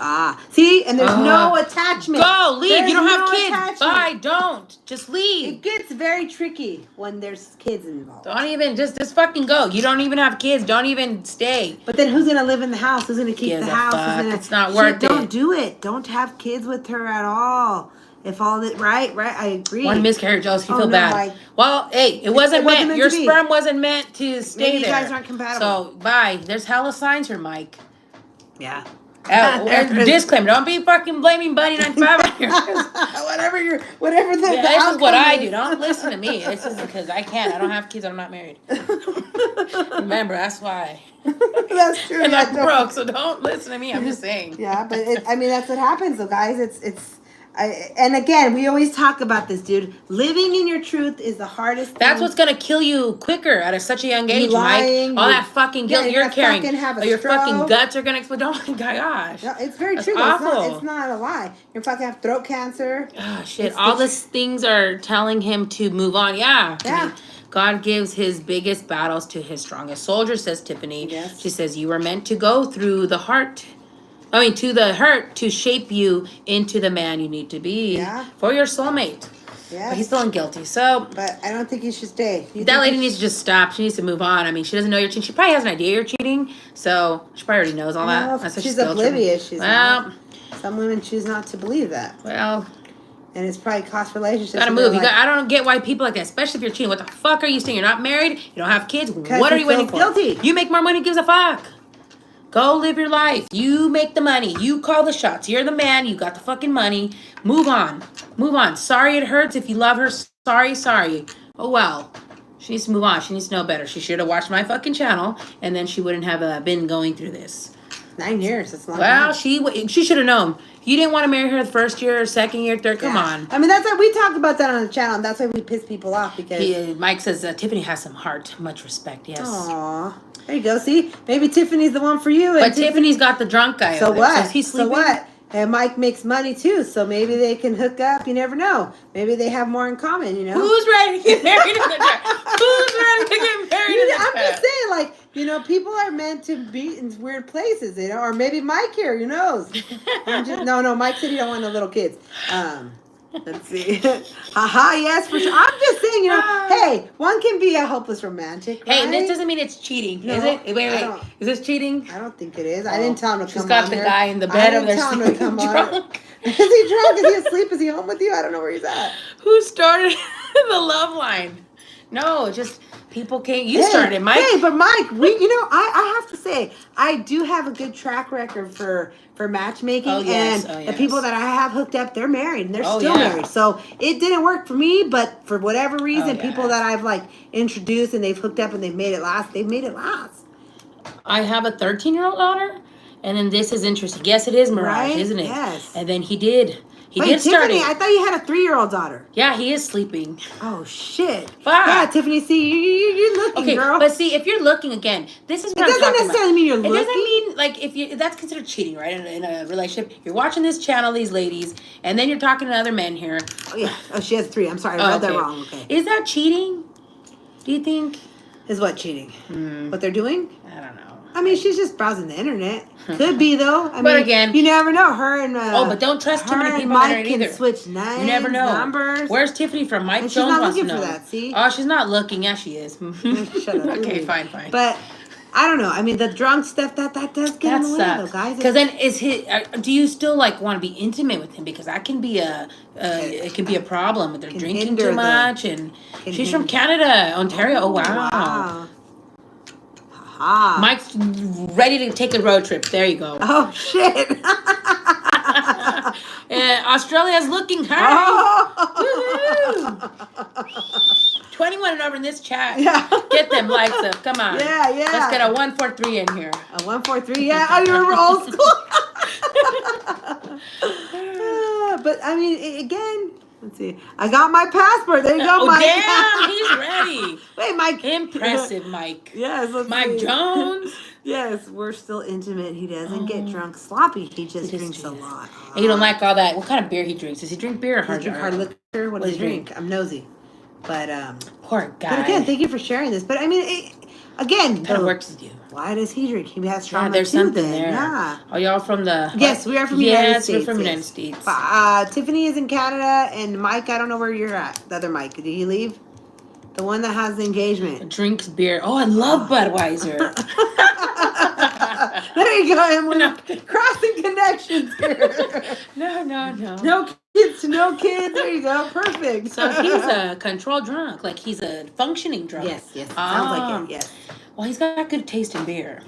See, and there's no attachment. Go, leave. There's you don't have no kids. Attachment. Bye. Don't. Just leave. It gets very tricky when there's kids involved. Don't even just fucking go. You don't even have kids. Don't even stay. But then who's gonna live in the house? Who's gonna keep the house? It's not worth it. Don't do it. Don't have kids with her at all. If all that right, I agree. One miscarriage, you feel bad. Well, hey, it wasn't meant. Your sperm wasn't meant to stay there. You guys aren't compatible. So bye. There's hella signs here, Mike. Yeah. Disclaimer: don't be fucking blaming Buddy 95 here. whatever the this is what I do. Don't listen to me. This is because I can't. I don't have kids. I'm not married. Remember, that's why. That's true. And I'm broke, so don't listen to me. I'm just saying. Yeah, but that's what happens, though, guys. And again, we always talk about this, dude. Living in your truth is the hardest thing. That's what's gonna kill you quicker at such a young age, Mike. All that fucking guilt you're carrying. Your fucking guts are gonna explode. Oh my gosh. No, it's very true. Awful. It's not a lie. You're fucking have throat cancer. Oh shit. All these things are telling him to move on. Yeah. Yeah. God gives his biggest battles to his strongest soldiers, says Tiffany. Yes. She says, you were meant to go through the heart. To the hurt to shape you into the man you need to be for your soulmate. Yeah. But he's feeling guilty. But I don't think he should stay. That lady needs to just stop. She needs to move on. She doesn't know you're cheating. She probably has an idea you're cheating. So she probably already knows all that. That's she's oblivious. Some women choose not to believe that. Well. And it's probably cost relationships. Gotta move. I don't get why people like that, especially if you're cheating. What the fuck are you saying? You're not married. You don't have kids. What are you waiting for? Guilty. You make more money. Gives a fuck. Go live your life. You make the money. You call the shots. You're the man. You got the fucking money. Move on. Move on. Sorry it hurts. If you love her, sorry. Oh, well. She needs to move on. She needs to know better. She should have watched my fucking channel, and then she wouldn't have been going through this. 9 years. That's long. Well, she should have known. You didn't want to marry her the first year, second year, third. Come on. That's why we talk about that on the channel. And that's why we piss people off because Mike says Tiffany has some heart, much respect. Yes. Aww. There you go. See, maybe Tiffany's the one for you. But Tiffany's got the drunk guy. So what? So he's sleeping. So what? And Mike makes money too, so maybe they can hook up. You never know. Maybe they have more in common. Who's ready to get married in the chat? Who's ready to get married in the chat? I'm just saying, people are meant to be in weird places, or maybe Mike here. Who knows? No. Mike said he don't want no little kids. Let's see. Haha, yes, for sure. I'm just saying, hey, one can be a hopeless romantic, right? Hey, this doesn't mean it's cheating, No, is it? I Wait. don't- Is this cheating? I don't think it is. I didn't tell him to come She's got on the here. guy in the bed over there tell him to sleeping come on. drunk. Is he drunk? Is he asleep? Is he home with you? I don't know where he's at. Who started the love line? No, it's just people can't. You started, Mike. Hey, but Mike, I have to say, I do have a good track record for matchmaking, Oh, yes. and Oh, the people yes. that I have hooked up, they're married and they're Oh, still yeah. married. So it didn't work for me, but for whatever reason, yeah. people that I've like introduced and they've hooked up and they've made it last. They've made it last. I have a 13-year-old daughter, and then this is interesting. Yes, it is Mirage, Right? isn't it? Yes. And then he did Wait, start Tiffany, it. I thought you had a 3-year-old daughter. Yeah, he is sleeping. Oh shit! Fuck. Yeah, Tiffany. See, you're looking, Okay, girl. but see, if you're looking again, this is what It I'm doesn't talking necessarily about. mean you're It doesn't looking. mean like if that's considered cheating, right? In a relationship, you're watching this channel, these ladies, and then you're talking to other men here. Oh yeah. Oh, she has 3. I'm sorry, I read that wrong. Okay. Is that cheating? Do you think? Is what cheating? What they're doing? I don't know. I mean, she's just browsing the internet. Could be though. I But mean, again- you never know. Her and but don't trust too her many and people on the Mike internet can either. switch names, You never know. numbers. Where's Tiffany from? Mike And she's Jones not wants to looking know. for that, see? Oh, she's not looking. Yeah, she is. Shut up. Okay, fine. But I don't know. I mean, the drunk stuff that does get in That the way, though, sucks. guys. Because then do you still like want to be intimate with him? Because that can be it can be a problem if they're Can drinking hinder too the- much. And can she's from hinder. Canada, Ontario. Oh, wow. Wow. Ha. Mike's ready to take a road trip. There you go. Oh shit. Australia's looking high. Oh. 21 and over in this chat. Yeah. Get them likes up. Come on. Yeah. Let's get a 143 in here. A 143. Yeah. Oh, you remember old school. But I mean, again, let's see. I got my passport. There you go, Oh, Mike. damn, he's ready. Wait, Mike. Impressive, Mike. Yes, let's Mike see. Jones. Yes, we're still intimate. He doesn't get drunk sloppy. He just drinks a lot. And you don't like all that. What kind of beer he drinks? Does he drink beer or Does he drink hard liquor? What does he drink? I'm nosy. But Poor guy. But again, thank you for sharing this. But I mean, again, What kind of works with you? why does he drink? He has trauma Yeah, there's too, something then. there. Yeah. Are y'all from the... Yes, we are from the United Yes, States. we're from the yes. United States. Tiffany is in Canada, and Mike, I don't know where you're at. The other Mike, did he leave? The one that has the engagement. Drinks beer. Oh, I love Budweiser. There you go, Emily. No. Crossing connections here. No. No kids to no kids. There you go. Perfect. So he's a controlled drunk. Like he's a functioning drunk. Yes. Sounds like it. Yes. Well, he's got good taste in beer.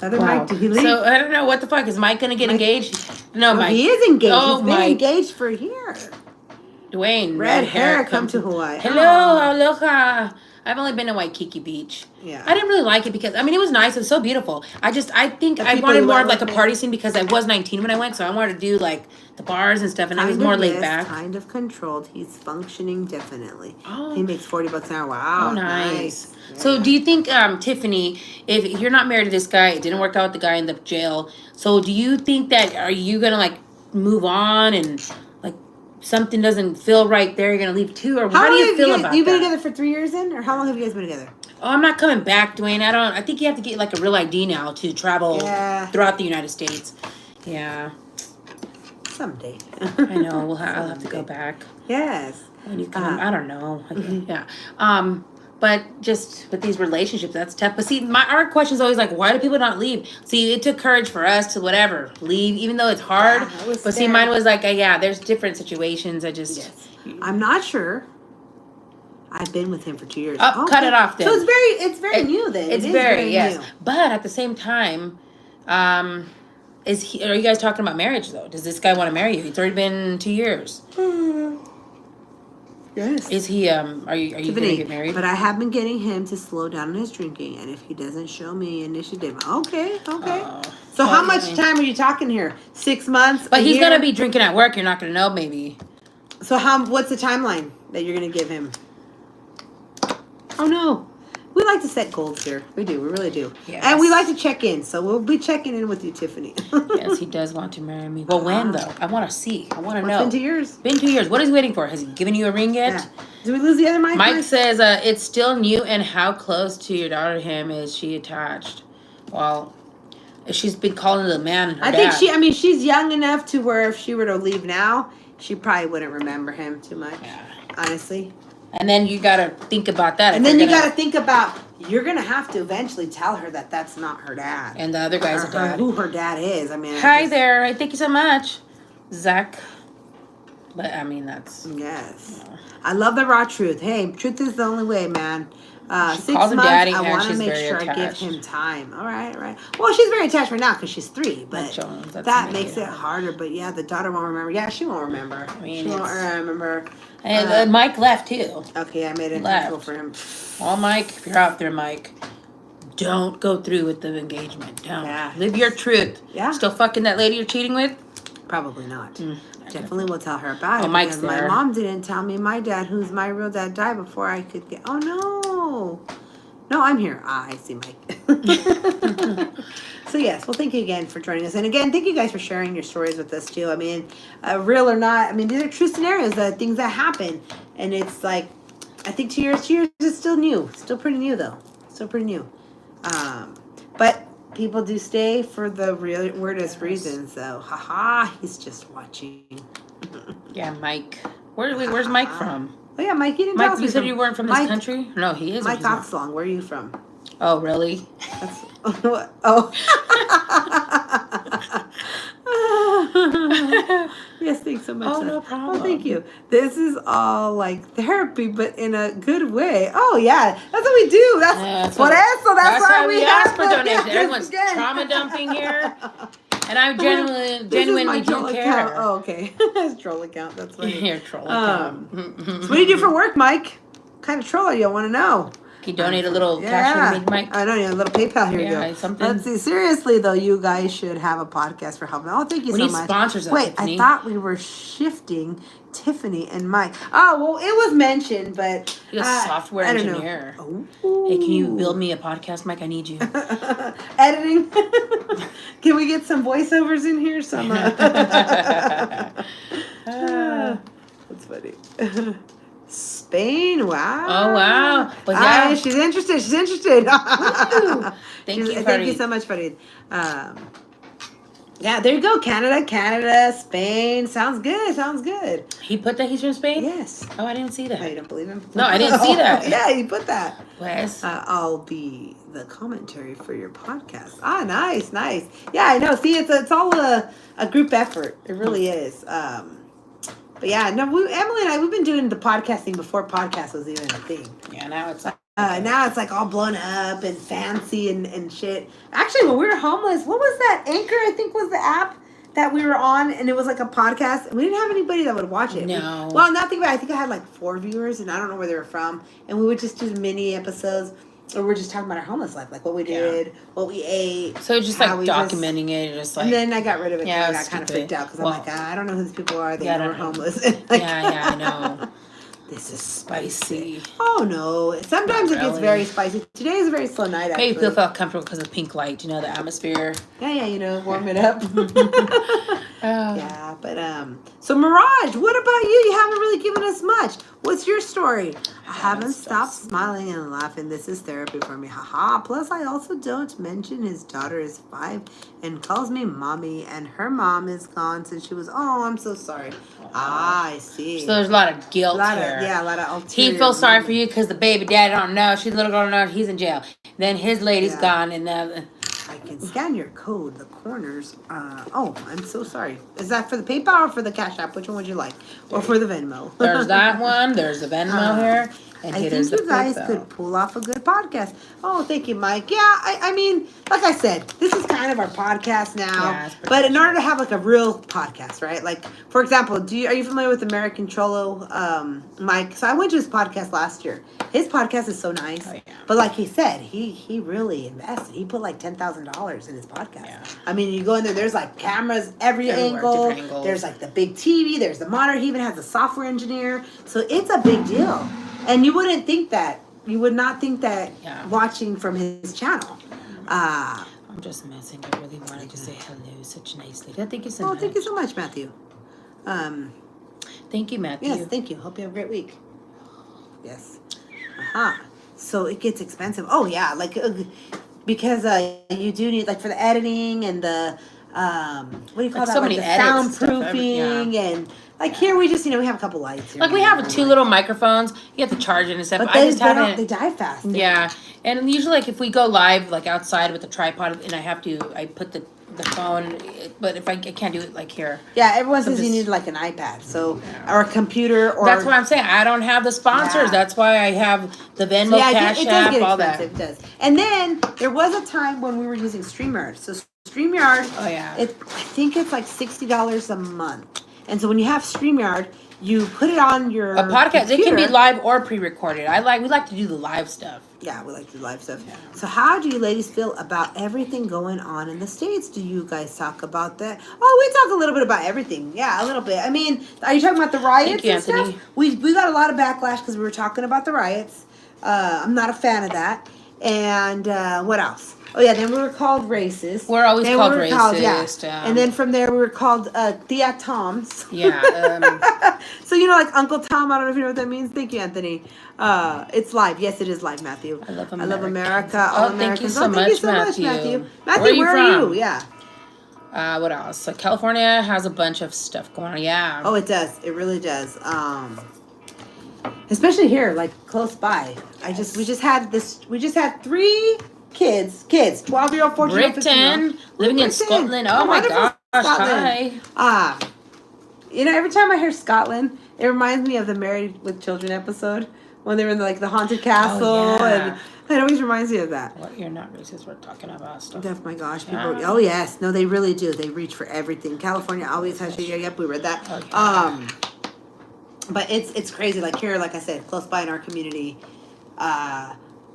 Other Mike, did he leave? So I don't know what the fuck is Mike gonna get engaged? No, Oh, Mike. he is engaged. Oh, He's been Mike. engaged for a year. Dwayne. Red hair, come to Hawaii. Hello, Oh. aloha. I've only been to Waikiki Beach. Yeah. I didn't really like it because I mean it was nice. It was so beautiful. I think The I people wanted you more went of like a with, party scene because I was 19 when I went, so I wanted to do like the bars and stuff, and I was more laid back. Kind of controlled. He's functioning definitely. Oh. He makes $40 an hour. Wow. Oh, nice. Yeah. So, do you think, Tiffany, if you're not married to this guy, it didn't work out with the guy in the jail. So, do you think that are you gonna like move on and like something doesn't feel right there? You're gonna leave too, or how do you feel about You've been that? together for 3 years then, or how long have you guys been together? Oh, I'm not coming back, Dwayne. I think you have to get like a real ID now to travel throughout the United States. Yeah, Someday. I know. I'll have to go back Yes. when you come. I don't know. Yeah. But just with these relationships, that's tough. But see, our question is always like, why do people not leave? See, it took courage for us to whatever leave, even though it's hard. Yeah, I was but see, there. mine was like, yeah, there's different situations. I just I'm not sure. I've been with him for 2 years. cut it off then. So it's very new then. It's It is very yes. new. But at the same time, are you guys talking about marriage though? Does this guy want to marry you? It's already been 2 years. Yes. Is he are you gonna get married? But I have been getting him to slow down on his drinking, and if he doesn't show me initiative, okay. So how much time are you talking here? 6 months? But a he's year? gonna be drinking at work. You're not gonna know, maybe. So what's the timeline that you're gonna give him? Oh no. We like to set goals here. We do. We really do. Yes. And we like to check in. So we'll be checking in with you, Tiffany. Yes, he does want to marry me. Well, when though? I want to see. I want to know. It's been 2 years. Been 2 years. What is he waiting for? Has he given you a ring yet? Yeah. Did we lose the other mic? Mike says it's still new. And how close to your daughter to him is she attached? Well, She's been calling the man her I dad. think she's young enough to where if she were to leave now, she probably wouldn't remember him too much. Yeah. Honestly. And then you got to think about that. And then you got to think about, you're going to have to eventually tell her that that's not her dad. And the other guy's a dad. Who her dad is. I mean. Hi there. I thank you so much, Zach. But, I mean, that's... Yes. You know. I love the raw truth. Hey, truth is the only way, man. 6 calls him months, daddy, I and want to she's make very sure I give attached. him time. All right, all right. Well, she's very attached right now because she's 3, but that makes it harder. But yeah, the daughter won't remember. Yeah, she won't remember. I mean, she won't remember. And Mike left, too. Okay, I made it uncomfortable for him. Well, Mike, if you're out there, Mike, don't go through with the engagement. Don't. Yeah. Live your truth. Yeah. Still fucking that lady you're cheating with? Probably not. Definitely will tell her about it. Mike's because there. My mom didn't tell me my dad, who's my real dad, died before I could get... Oh, no. No, I'm here. I see Mike. So, yes. Well, thank you again for joining us. And again, thank you guys for sharing your stories with us, too. I mean, real or not, I mean, these are true scenarios, things that happen. And it's like, I think 2 years is still new. Still pretty new, though. Still pretty new. But people do stay for the weirdest reasons, though. Haha, he's just watching. Yeah, Mike. Where's Mike from? Oh, yeah, Mike, you didn't Mike, tell us you said you weren't from this country? No, he is. Mike Oxlong, where are you from? Oh, really? That's, oh. Yes, thanks so much. Oh, no problem. Oh, thank you. This is all like therapy, but in a good way. Oh, yeah. That's what we do. That's why we ask for have donations. yes, Everyone's again. trauma dumping here. And I genuinely do care. Account. Oh, okay. His troll account. That's funny. Your troll account. So what do you do for work, Mike? What kind of troll are you? I want to know. Can you donate a little cash for me, Mike? I know, a little PayPal. Here you go. Something. Let's see. Seriously, though, you guys should have a podcast for helping. Oh, thank you so much. We need sponsors. Wait, Tiffany. I thought we were shifting Tiffany and Mike. Oh, well, it was mentioned, but You're a software engineer. Oh. Hey, can you build me a podcast, Mike? I need you. Editing. Can we get some voiceovers in here? Some. That's funny. Spain, wow. Oh, wow. But yeah. She's interested. Thank you, Thank you so much, Farid. Yeah, there you go. Canada, Spain. Sounds good. He put that he's from Spain? Yes. Oh, I didn't see that. Oh, you don't believe him? No, I didn't see that. Yeah, he put that. Wes? I'll be the commentary for your podcast. Ah, nice. Yeah, I know. See, it's all a group effort. It really is. But yeah, no, Emily and I, we've been doing the podcasting before podcast was even a thing. Yeah, now it's like... now it's like all blown up and fancy and shit. Actually, when we were homeless, what was that? Anchor, I think, was the app that we were on, and it was like a podcast. We didn't have anybody that would watch it. No. Well, not think about it. I think I had like 4 viewers, and I don't know where they were from. And we would just do mini episodes. Or we're just talking about our homeless life, like what we did, what we ate. So just like documenting it, just like. And then I got rid of it because I got kind of stupid. freaked out because I'm like, I don't know who these people are. They were homeless. Like, yeah, I know. This is spicy. Oh no! Sometimes it gets very spicy. Today is a very slow night. Actually. Maybe people felt comfortable because of pink light. You know, the atmosphere. Yeah. Warm it up. Yeah, but so Mirage, what about you? You haven't really given us much. What's your story? I haven't stopped smiling and laughing. This is therapy for me. Haha. Plus, I also don't mention his daughter is 5 and calls me mommy, and her mom is gone since she was. Oh, I'm so sorry. I see. So there's a lot of guilt here. A lot of ulterior. He feels sorry for you because the baby daddy don't know. She's a little girl, don't know. He's in jail. Then his lady's gone, and I can scan your code. The corners. Oh, I'm so sorry. Is that for the PayPal or for the Cash App? Which one would you like? Or for the Venmo? There's that one. There's the Venmo here. And I think you guys could pull off a good podcast. Oh, thank you, Mike. Yeah, I mean, like I said, this is kind of our podcast now. Yeah, but in order to have like a real podcast, right? Like, for example, are you familiar with American Cholo, Mike? So I went to his podcast last year. His podcast is so nice. Oh, yeah. But like he said, he really invested. He put like $10,000 in his podcast. Yeah. I mean, you go in there, there's like cameras every angle. There's like the big TV. There's the monitor. He even has a software engineer. So it's a big deal. And you wouldn't think that. You would not think that watching from his channel. I'm just messing. I really wanted to say hello. Such nicely. Thank you so much. Thank you so much, Matthew. Thank you, Matthew. Yes, thank you. Hope you have a great week. Yes. So it gets expensive. Oh, yeah. Like, because you do need, like, for the editing and the what do you call Like, that? so Like many the edits and stuff, soundproofing and like here we just we have a couple lights. Here Like, and we there, have and, two like, little microphones. You have to charge it and stuff. but I just they don't, haven't. they die fast. Yeah, and usually, like, if we go live, like, outside with the tripod, and I put the phone, but if I can't do it, like, here. Yeah, everyone says just- you need like an iPad, so or a computer, or That's what I'm saying. I don't have the sponsors. Yeah. That's why I have the Venmo, Cash it does App, get all expensive. that. It does. And then there was a time when we were using StreamYard. So StreamYard, Oh, yeah. I think it's like $60 a month. And so when you have StreamYard, you put it on your A podcast, it can be computer. live or pre-recorded. We like to do the live stuff. Yeah, we like to do live stuff. Yeah. So how do you ladies feel about everything going on in the States? Do you guys talk about that? Oh, we talk a little bit about everything. Yeah, a little bit. I mean, are you talking about the riots Thank you, and stuff? Anthony. We got a lot of backlash because we were talking about the riots. I'm not a fan of that. And what else? Oh, yeah, then we were called racist. We're always Then called we were racist. and then from there we were called Tia Toms. Yeah. So, like Uncle Tom, I don't know if you know what that means. Thank you, Anthony. It's live. Yes, it is live, Matthew. I love America. Oh, All thank you Americans. so Oh, thank you much, so much, Matthew. Matthew. Where Matthew, are you where are from? you? Yeah. What else? So California has a bunch of stuff going on. Yeah. Oh, it does. It really does. Especially here, like close by. We just had 3 kids, 12-year-old, 14-year-old, 15-year-old. Britain, living in Scotland. Oh my Wonderful gosh, Scotland. hi. Every time I hear Scotland, it reminds me of the Married with Children episode when they were in the haunted castle, yeah. and it always reminds me of that. What, you're not racist, we're talking about stuff. Oh my gosh, people! Yeah. Oh yes, no, they really do. They reach for everything. California always has. Yep, we read that. Okay. But it's crazy. Like here, like I said, close by in our community,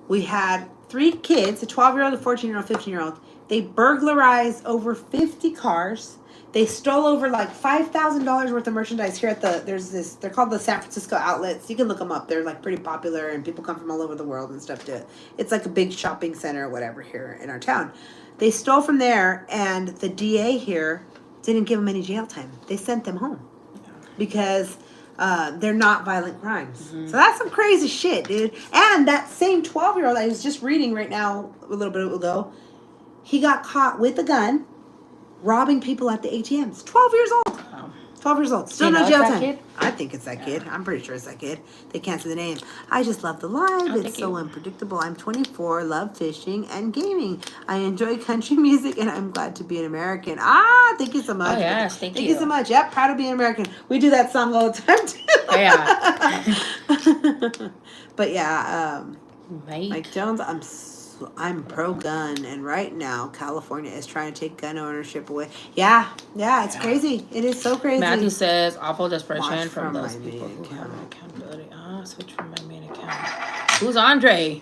we had 3 kids: a 12-year-old, a 14-year-old, 15-year-old. They burglarized over 50 cars. They stole over like $5,000 worth of merchandise here at they're called the San Francisco outlets. You can look them up. They're like pretty popular and people come from all over the world and stuff to it. It's like a big shopping center or whatever here in our town. They stole from there and the DA here didn't give them any jail time. They sent them home because they're not violent crimes. Mm-hmm. So that's some crazy shit, dude. And that same 12-year-old I was just reading right now a little bit ago, he got caught with a gun robbing people at the ATMs. 12 years old. Wow. 12 years old. Still You no know jail it's that time. kid? I think it's that kid. I'm pretty sure it's that kid. They can't say the name. I just love the live. Oh, It's so unpredictable. I'm 24, love fishing and gaming. I enjoy country music and I'm glad to be an American. Thank you so much. Oh, yes, thank you you. so much. Yep, proud to be an American. We do that song all the time too. Oh, yeah. But yeah, Right. Mike Jones, I'm pro-gun, and right now California is trying to take gun ownership away. Yeah, it's crazy. It is so crazy. Matthew says, awful desperation Watch from from those my people main who have account. accountability. Switch from my main account. Who's Andre?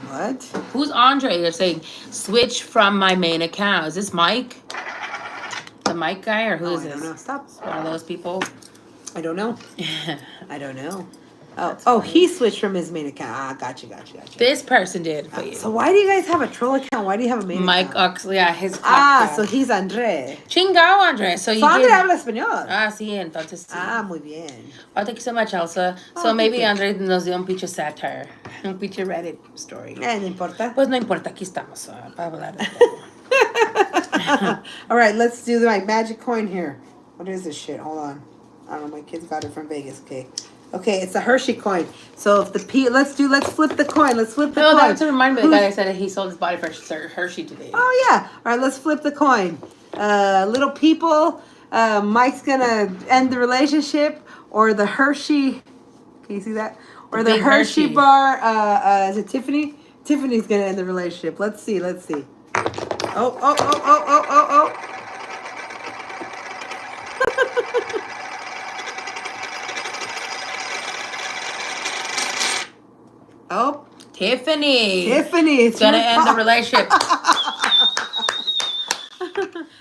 What? Who's Andre? They're saying, switch from my main account. Is this Mike? The Mike guy, or who is I this? don't know. Stop. One of those people? I don't know. I don't know. Oh, he switched from his main account. Gotcha. This person did for you. So why do you guys have a troll account? Why do you have a main Mike account? Oxley, yeah, his So he's André. Chingao, Andre. So you So André did. habla español. Sí, entonces sí. Muy bien. Oh, thank you so much, Elsa. So thank maybe you. Andre nos dio un pinche satire, un pinche Reddit story. No importa. Pues no importa, aquí estamos para hablar de todo. All right, let's do my magic coin here. What is this shit? Hold on. I don't know. My kids got it from Vegas. Okay, it's a Hershey coin. So if let's flip the coin. Let's flip the coin. No, that's to remind me of the guy that said he sold his body for Hershey today. Oh yeah. All right, let's flip the coin. Little people. Mike's gonna end the relationship, or the Hershey. Can you see that? Or the big Hershey Hershey. bar. Is it Tiffany? Tiffany's gonna end the relationship. Let's see. Oh. Oh, Tiffany. it's Gonna your end the fault. relationship.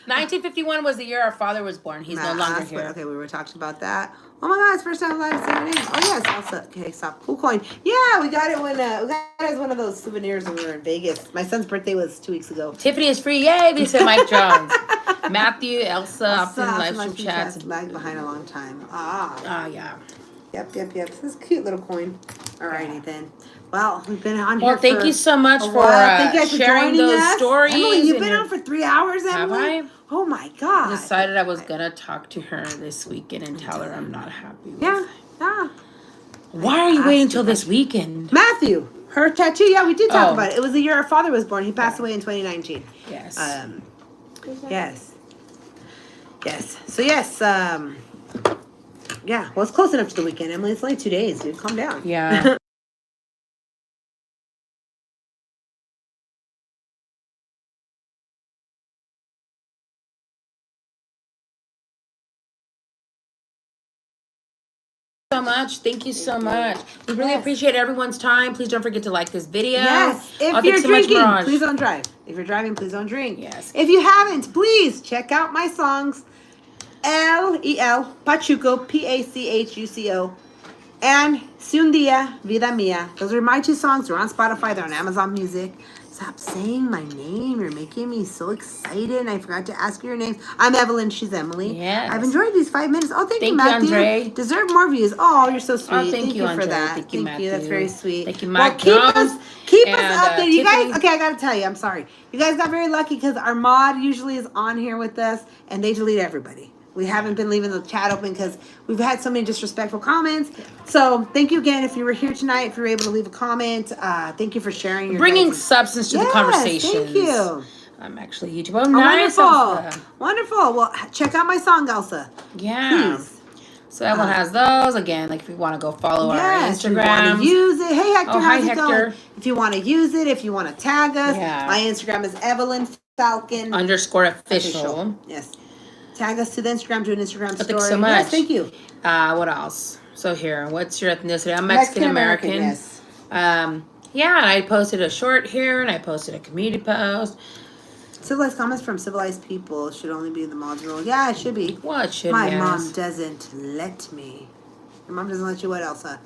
1951 was the year our father was born. He's no longer here. Okay, we were talking about that. Oh my God, it's first time live saying your name. Oh yeah, salsa. Okay, stop. Cool coin. Yeah, we got it when we got it as one of those souvenirs when we were in Vegas. My son's birthday was 2 weeks ago. Tiffany is free. Yay, they said Mike Jones. Matthew, Elsa, often live live stream chats. Lagged behind a long time. Ah, yeah. Yep. This is a cute little coin. Alrighty then. Well, we've been on here. Well, thank you so much for Thank you guys for sharing joining those us. stories. Emily, you've been on for 3 hours, Emily. Have I? Oh my God. I decided I was gonna talk to her this weekend and tell her I'm not happy with Yeah. Why are you waiting till this weekend? Matthew, her tattoo. Yeah, we did talk Oh. about it. It was the year our father was born. He passed away in 2019. Yes. Yes. So yes. Yeah. Well, it's close enough to the weekend, Emily. It's only 2 days, dude. Calm down. Yeah. So much. Thank you so much. We really appreciate everyone's time. Please don't forget to like this video. Yes. If you're drinking, please don't drive. If you're driving, please don't drink. Yes. If you haven't, please check out my songs. L-E-L, Pachuco, Pachuco, and Si Un Dia, Vida Mia. Those are my 2 songs. They're on Spotify. They're on Amazon Music. Stop saying my name. You're making me so excited. And I forgot to ask you your names. I'm Evelyn. She's Emily. Yes. I've enjoyed these 5 minutes. Oh, thank you, Matthew. Andre. Deserve more views. Oh, you're so sweet. Oh, thank you, for Andre. that. Thank you, Matthew. That's very sweet. Thank you, Mike Well, Jones keep us and, updated. You Tiffany. guys, okay, I got to tell you. I'm sorry. You guys got very lucky because our mod usually is on here with us, and they delete everybody. We haven't been leaving the chat open because we've had so many disrespectful comments. So thank you again. If you were here tonight, if you were able to leave a comment, thank you for sharing your Bringing substance to the conversations. Thank you. I'm actually YouTube. Oh, nice. Wonderful. Wonderful. Well, check out my song, Elsa. Yeah. Please. So Evelyn has those. Again, like if you want to go follow our Instagram. If you want to use it. Hey, Hector, hi, how's it Hector. going? If you want to use it, if you want to tag us. Yeah. My Instagram is Evelyn Falcon _official. Yes. Tag us to the Instagram, do an Instagram story. Thanks so much. Yes, thank you. What else? So here, what's your ethnicity? I'm Mexican American. Yes. Yeah, and I posted a short here, and I posted a community post. Civilized comments from civilized people should only be the mod's rule. Yeah, it should be. Well, it should. My yes. mom doesn't let me. Your mom doesn't let you what, Elsa?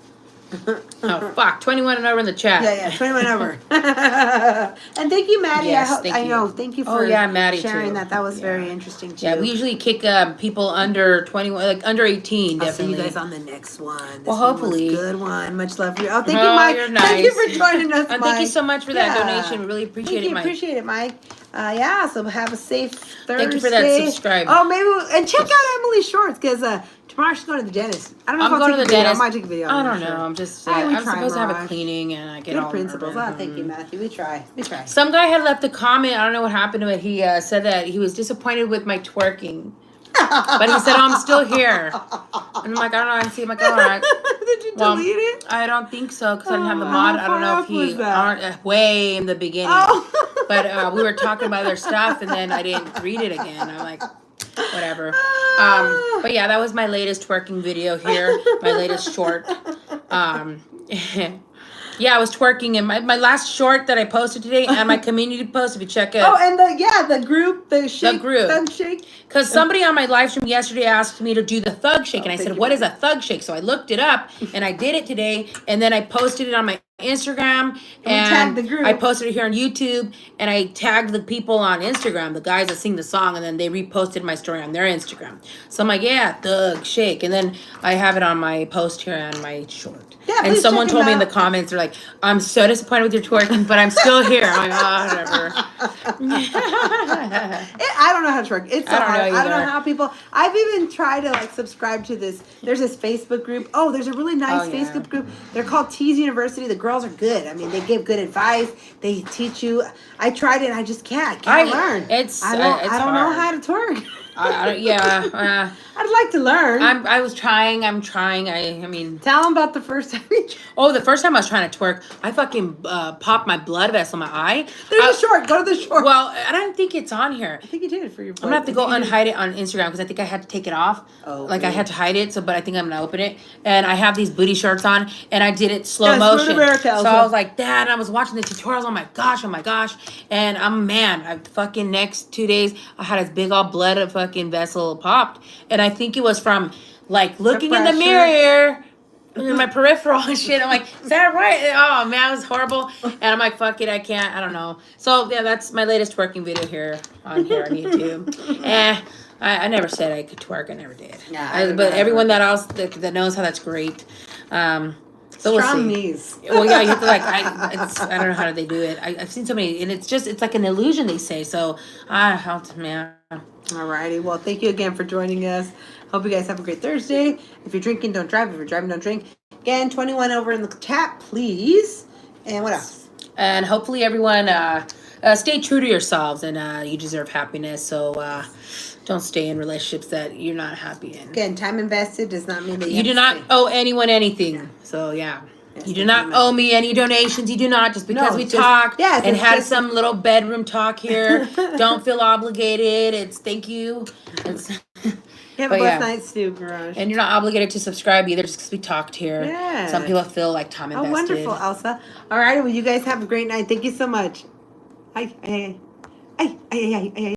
Oh fuck! 21 and over in the chat. Yeah, 21 over. And thank you, Maddie. Yes, I know. Thank you for Maddie sharing too. that. That was very interesting too. Yeah, we usually kick people under 21, like under 18. I'll Definitely. see you guys on the next one. This Well, hopefully. one was a good one. Much love for you. Oh, thank you, Mike. You're nice. Thank you for joining us, Mike. Thank you so much for that donation. We really appreciate it, Mike. Appreciate it, Mike. Yeah, so have a safe Thursday. Thank you for that subscribe. Oh, maybe and check out Emily's shorts because tomorrow she's going to the dentist. I don't know if I'll going take to the a video. dentist. I might take a video. I don't know. I'm just. I'm supposed to have a cleaning, and I get good all principles. nervous. Oh, thank you, Matthew. We try. Some guy had left a comment. I don't know what happened to it. He said that he was disappointed with my twerking. But he said, "Oh, I'm still here." And I'm like, "I don't know." I see him like, "All right." Did you delete it? I don't think so because I didn't have the mod. I don't know if he way in the beginning. Oh. But we were talking about other stuff, and then I didn't read it again. I'm like, whatever. But yeah, that was my latest twerking video here. My latest short. Yeah, I was twerking in my last short that I posted today and my community post. If you check it. Oh, and the group, the shake, thug shake. Because somebody on my live stream yesterday asked me to do the thug shake, and I said, "What is a thug shake?" So I looked it up, and I did it today, and then I posted it on my Instagram, and tagged the group. I posted it here on YouTube, and I tagged the people on Instagram, the guys that sing the song, and then they reposted my story on their Instagram. So I'm like, yeah, thug shake, and then I have it on my post here on my short. Yeah, and someone told me in the comments, they're like, "I'm so disappointed with your twerking, but I'm still here." I'm like, "Oh, whatever." I don't know how to twerk. It's so hard. I don't know either. how people. I've even tried to like subscribe to this. There's this Facebook group. Oh, there's a really nice Facebook group. They're called Tees University. The girls are good. I mean, they give good advice. They teach you. I tried it. I just can't. I can't learn. I don't know how to twerk. I'd like to learn. I was trying. I'm trying. I mean, tell them about the first time. Oh, the first time I was trying to twerk, I fucking popped my blood vessel in my eye. There's a short. Go to the short. Well, I don't think it's on here. I think you did for your. I'm gonna have to go unhide it on Instagram because I think I had to take it off. Oh, like I had to hide it. So, but I think I'm gonna open it. And I have these booty shorts on, and I did it slow motion. So I was like, Dad, I was watching the tutorials. Oh my gosh. And I fucking next 2 days, I had this big old blood of fucking vessel popped, and I think it was from like looking in the mirror. In my peripheral and shit. I'm like, is that right? Oh man, it was horrible. And I'm like, fuck it, I can't. I don't know. So yeah, that's my latest twerking video here on YouTube. I never said I could twerk. I never did. Yeah, but everyone that knows how that's great. So we'll Strong see. knees. Well, yeah, you have to I don't know how they do it. I've seen so many, and it's like an illusion, they say. So man. Alrighty. Well, thank you again for joining us. Hope you guys have a great Thursday. If you're drinking, don't drive. If you're driving, don't drink. Again, 21 over in the chat, please. And what else? And hopefully everyone stay true to yourselves, and you deserve happiness. So don't stay in relationships that you're not happy in. Again, time invested does not mean that You do not owe anyone anything. So yeah. Yes, You do not owe me any donations. You do not, just because we talked and had some little bedroom talk here. Don't feel obligated. It's thank you. It's have a blessed night, Stu Garage. And you're not obligated to subscribe either, just because we talked here. Yeah. Some people feel like time invested. Oh, wonderful, Elsa. All right, well, you guys have a great night. Thank you so much. Ay.